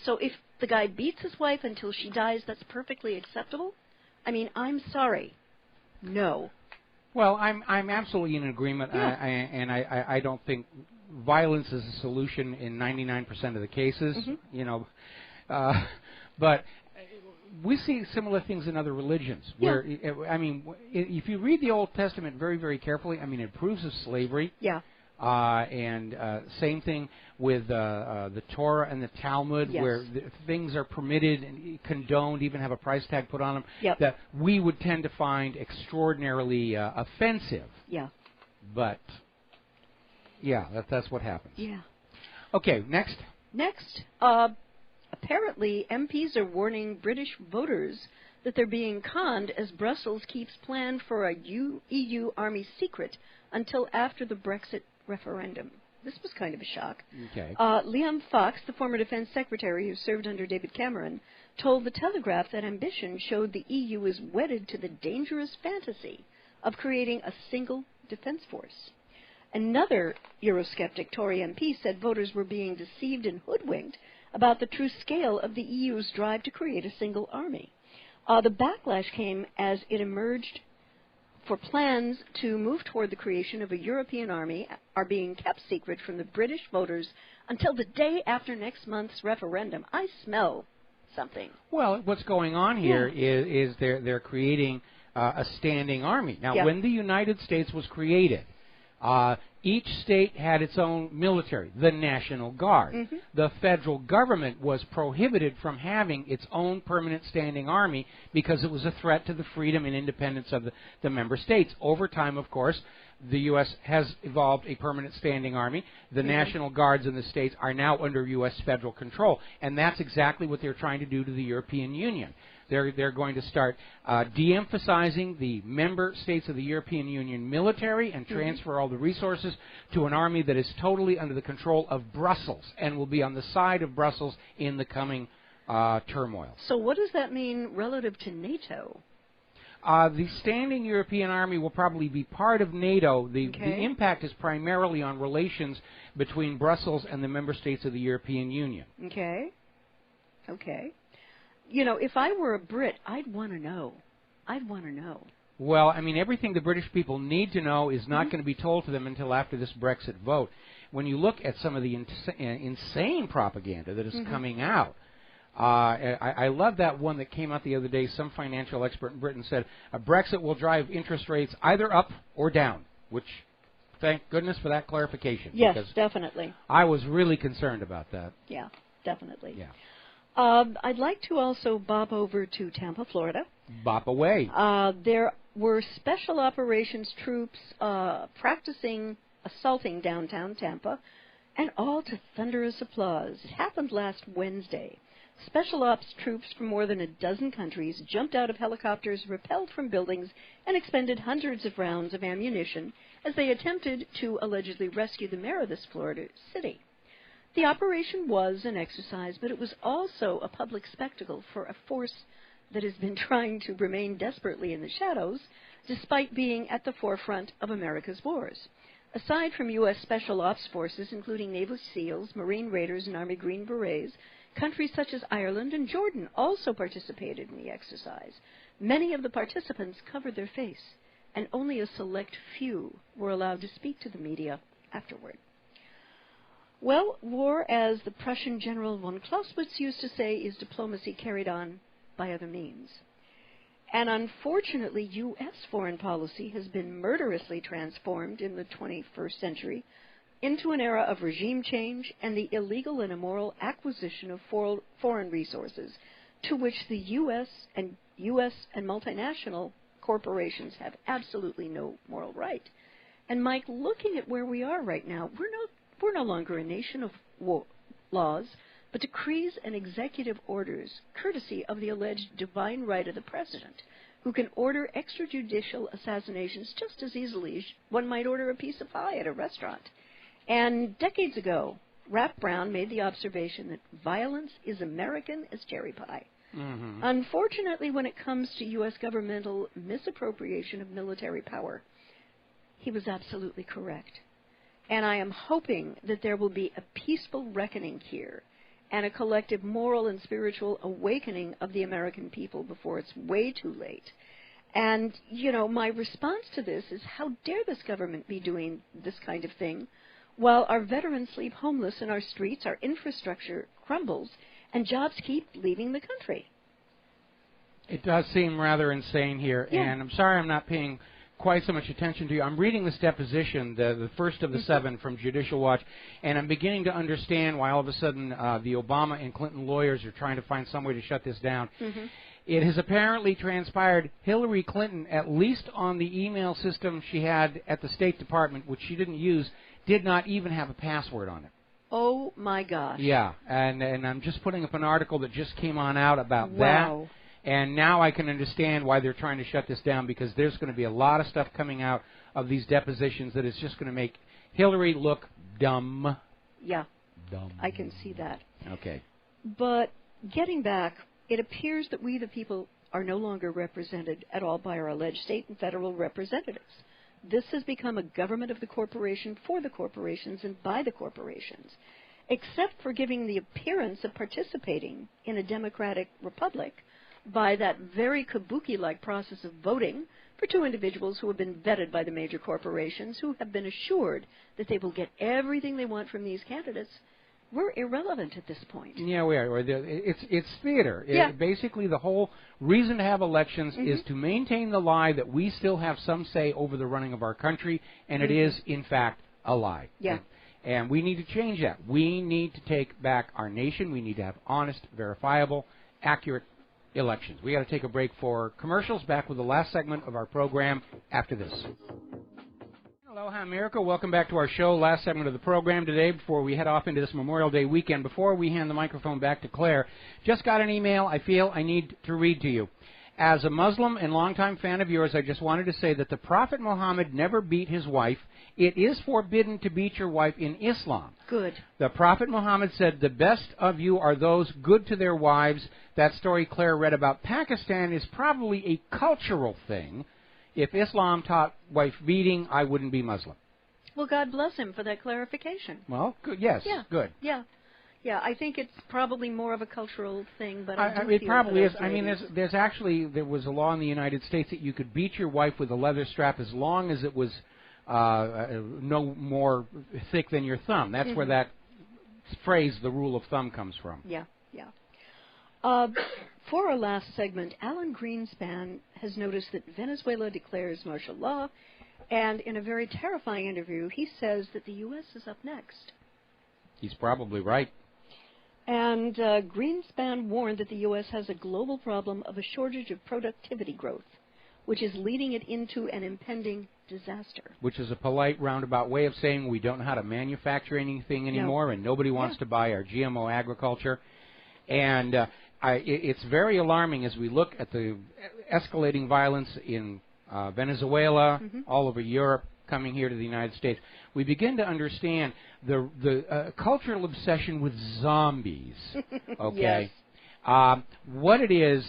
So if the guy beats his wife until she dies, that's perfectly acceptable? I mean, I'm sorry. No. Well, I'm absolutely in agreement, yeah. I don't think violence is a solution in 99% of the cases, you know, but we see similar things in other religions. Where, I mean, if you read the Old Testament very, very carefully, I mean, it approves of slavery. Yeah. And same thing with the Torah and the Talmud, where things are permitted and condoned, even have a price tag put on them, that we would tend to find extraordinarily offensive. Yeah. But, yeah, that's what happens. Yeah. Okay, next. Next, apparently MPs are warning British voters that they're being conned as Brussels keeps plan for a EU army secret until after the Brexit referendum. This was kind of a shock. Okay. Liam Fox, the former defense secretary who served under David Cameron, told The Telegraph that ambition showed the EU is wedded to the dangerous fantasy of creating a single defense force. Another Eurosceptic Tory MP said voters were being deceived and hoodwinked about the true scale of the EU's drive to create a single army. The backlash came as it emerged for plans to move toward the creation of a European army are being kept secret from the British voters until the day after next month's referendum. I smell something. Well, what's going on here is they're creating a standing army. Now, when the United States was created, each state had its own military, the National Guard. The federal government was prohibited from having its own permanent standing army because it was a threat to the freedom and independence of the member states. Over time, of course, the U.S. has evolved a permanent standing army. The National Guards in the states are now under U.S. federal control, and that's exactly what they're trying to do to the European Union. They're going to start de-emphasizing the member states of the European Union military and transfer all the resources to an army that is totally under the control of Brussels and will be on the side of Brussels in the coming turmoil. So what does that mean relative to NATO? The standing European army will probably be part of NATO. The impact is primarily on relations between Brussels and the member states of the European Union. Okay. You know, if I were a Brit, I'd want to know. Well, I mean, everything the British people need to know is not going to be told to them until after this Brexit vote. When you look at some of the insane propaganda that is coming out, I love that one that came out the other day. Some financial expert in Britain said a Brexit will drive interest rates either up or down, which, thank goodness for that clarification. Yes, definitely. I was really concerned about that. Yeah, definitely. Yeah. I'd like to also bop over to Tampa, Florida. Bop away. There were special operations troops practicing assaulting downtown Tampa, and all to thunderous applause. It happened last Wednesday. Special ops troops from more than a dozen countries jumped out of helicopters, rappelled from buildings, and expended hundreds of rounds of ammunition as they attempted to allegedly rescue the mayor of this Florida city. The operation was an exercise, but it was also a public spectacle for a force that has been trying to remain desperately in the shadows, despite being at the forefront of America's wars. Aside from U.S. Special Ops forces, including Navy SEALs, Marine Raiders, and Army Green Berets, countries such as Ireland and Jordan also participated in the exercise. Many of the participants covered their face, and only a select few were allowed to speak to the media afterward. Well, war, as the Prussian General von Clausewitz used to say, is diplomacy carried on by other means. And unfortunately, U.S. foreign policy has been murderously transformed in the 21st century into an era of regime change and the illegal and immoral acquisition of foreign resources to which the U.S. and multinational corporations have absolutely no moral right. And Mike, looking at where we are right now, we're no longer a nation of laws, but decrees and executive orders, courtesy of the alleged divine right of the president, who can order extrajudicial assassinations just as easily as one might order a piece of pie at a restaurant. And decades ago, Rap Brown made the observation that violence is American as cherry pie. Mm-hmm. Unfortunately, when it comes to U.S. governmental misappropriation of military power, he was absolutely correct. And I am hoping that there will be a peaceful reckoning here and a collective moral and spiritual awakening of the American people before it's way too late. And, you know, my response to this is, how dare this government be doing this kind of thing while our veterans sleep homeless in our streets, our infrastructure crumbles, and jobs keep leaving the country? It does seem rather insane here, and I'm sorry I'm not paying quite so much attention to you. I'm reading this deposition, the first of the 7 from Judicial Watch, and I'm beginning to understand why all of a sudden the Obama and Clinton lawyers are trying to find some way to shut this down. Mm-hmm. It has apparently transpired Hillary Clinton, at least on the email system she had at the State Department, which she didn't use, did not even have a password on it. Oh, my gosh. Yeah, and I'm just putting up an article that just came on out about that. And now I can understand why they're trying to shut this down, because there's going to be a lot of stuff coming out of these depositions that is just going to make Hillary look dumb. Yeah, dumb. I can see that. Okay. But getting back, it appears that we, the people, are no longer represented at all by our alleged state and federal representatives. This has become a government of the corporation, for the corporations, and by the corporations. Except for giving the appearance of participating in a democratic republic by that very kabuki-like process of voting for 2 individuals who have been vetted by the major corporations, who have been assured that they will get everything they want from these candidates, we're irrelevant at this point. Yeah, we are. It's theater. Yeah. Basically, the whole reason to have elections is to maintain the lie that we still have some say over the running of our country, and it is, in fact, a lie. Yeah. And we need to change that. We need to take back our nation. We need to have honest, verifiable, accurate elections. We got to take a break for commercials. Back with the last segment of our program after this. Aloha, America. Welcome back to our show. Last segment of the program today before we head off into this Memorial Day weekend. Before we hand the microphone back to Claire, just got an email I feel I need to read to you. As a Muslim and longtime fan of yours, I just wanted to say that the Prophet Muhammad never beat his wife. It is forbidden to beat your wife in Islam. Good. The Prophet Muhammad said, the best of you are those good to their wives. That story Claire read about Pakistan is probably a cultural thing. If Islam taught wife beating, I wouldn't be Muslim. Well, God bless him for that clarification. Well, good. Yes, yeah. Good. Yeah. Yeah, I think it's probably more of a cultural thing, but it probably is. I mean, there was a law in the United States that you could beat your wife with a leather strap as long as it was no more thick than your thumb. That's where that phrase, the rule of thumb, comes from. Yeah, yeah. For our last segment, Alan Greenspan has noticed that Venezuela declares martial law, and in a very terrifying interview, he says that the U.S. is up next. He's probably right. And Greenspan warned that the U.S. has a global problem of a shortage of productivity growth, which is leading it into an impending disaster. Which is a polite, roundabout way of saying we don't know how to manufacture anything anymore, and nobody wants to buy our GMO agriculture. And it's very alarming as we look at the escalating violence in Venezuela, all over Europe, coming here to the United States. We begin to understand the cultural obsession with zombies. Okay, what it is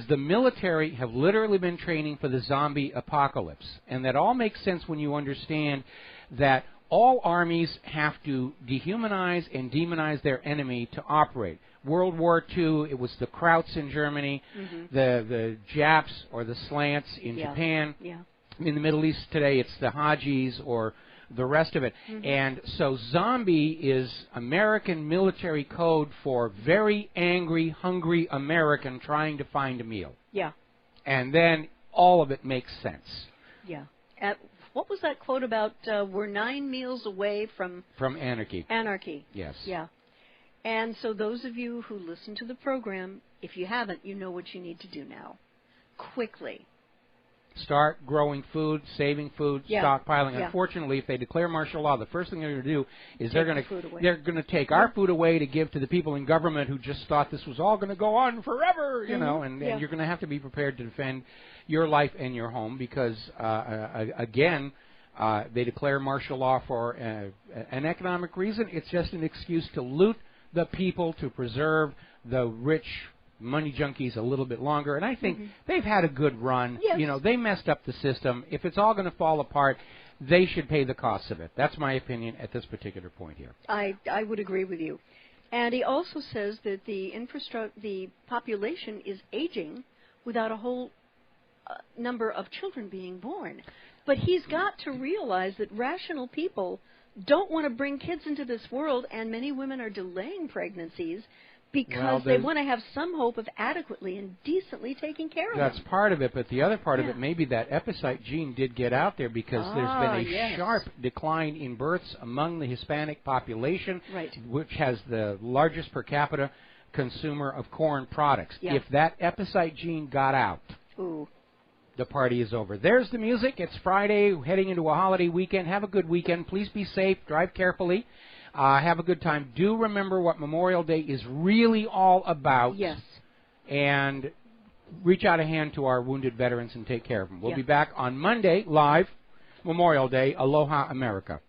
the military have literally been training for the zombie apocalypse, and that all makes sense when you understand that all armies have to dehumanize and demonize their enemy to operate. World War II, it was the Krauts in Germany, the Japs or the Slants in Japan. In the Middle East today, it's the Hajis or the rest of it. And so zombie is American military code for very angry, hungry American trying to find a meal. And then all of it makes sense. What was that quote about we're 9 meals away from anarchy? Anarchy. Yes. And so those of you who listen to the program, if you haven't, you know what you need to do now. Quickly. Start growing food, saving food, stockpiling. Unfortunately, if they declare martial law, the first thing they're going to do is they're going to take our food away to give to the people in government who just thought this was all going to go on forever, you know, and you're going to have to be prepared to defend your life and your home because, again, they declare martial law for an economic reason. It's just an excuse to loot the people, to preserve the rich money junkies a little bit longer. And I think they've had a good run. You know, they messed up the system. If it's all going to fall apart, they should pay the cost of it. That's my opinion at this particular point here. I would agree with you. And he also says that the population is aging without a whole number of children being born. But he's got to realize that rational people don't want to bring kids into this world, and many women are delaying pregnancies because they want to have some hope of adequately and decently taking care of them. That's part of it, but the other part of it, maybe that epicyte gene did get out there because there's been a sharp decline in births among the Hispanic population, which has the largest per capita consumer of corn products. If that epicyte gene got out, the party is over. There's the music. It's Friday, heading into a holiday weekend. Have a good weekend. Please be safe. Drive carefully. Have a good time. Do remember what Memorial Day is really all about. And reach out a hand to our wounded veterans and take care of them. We'll be back on Monday, live, Memorial Day. Aloha, America.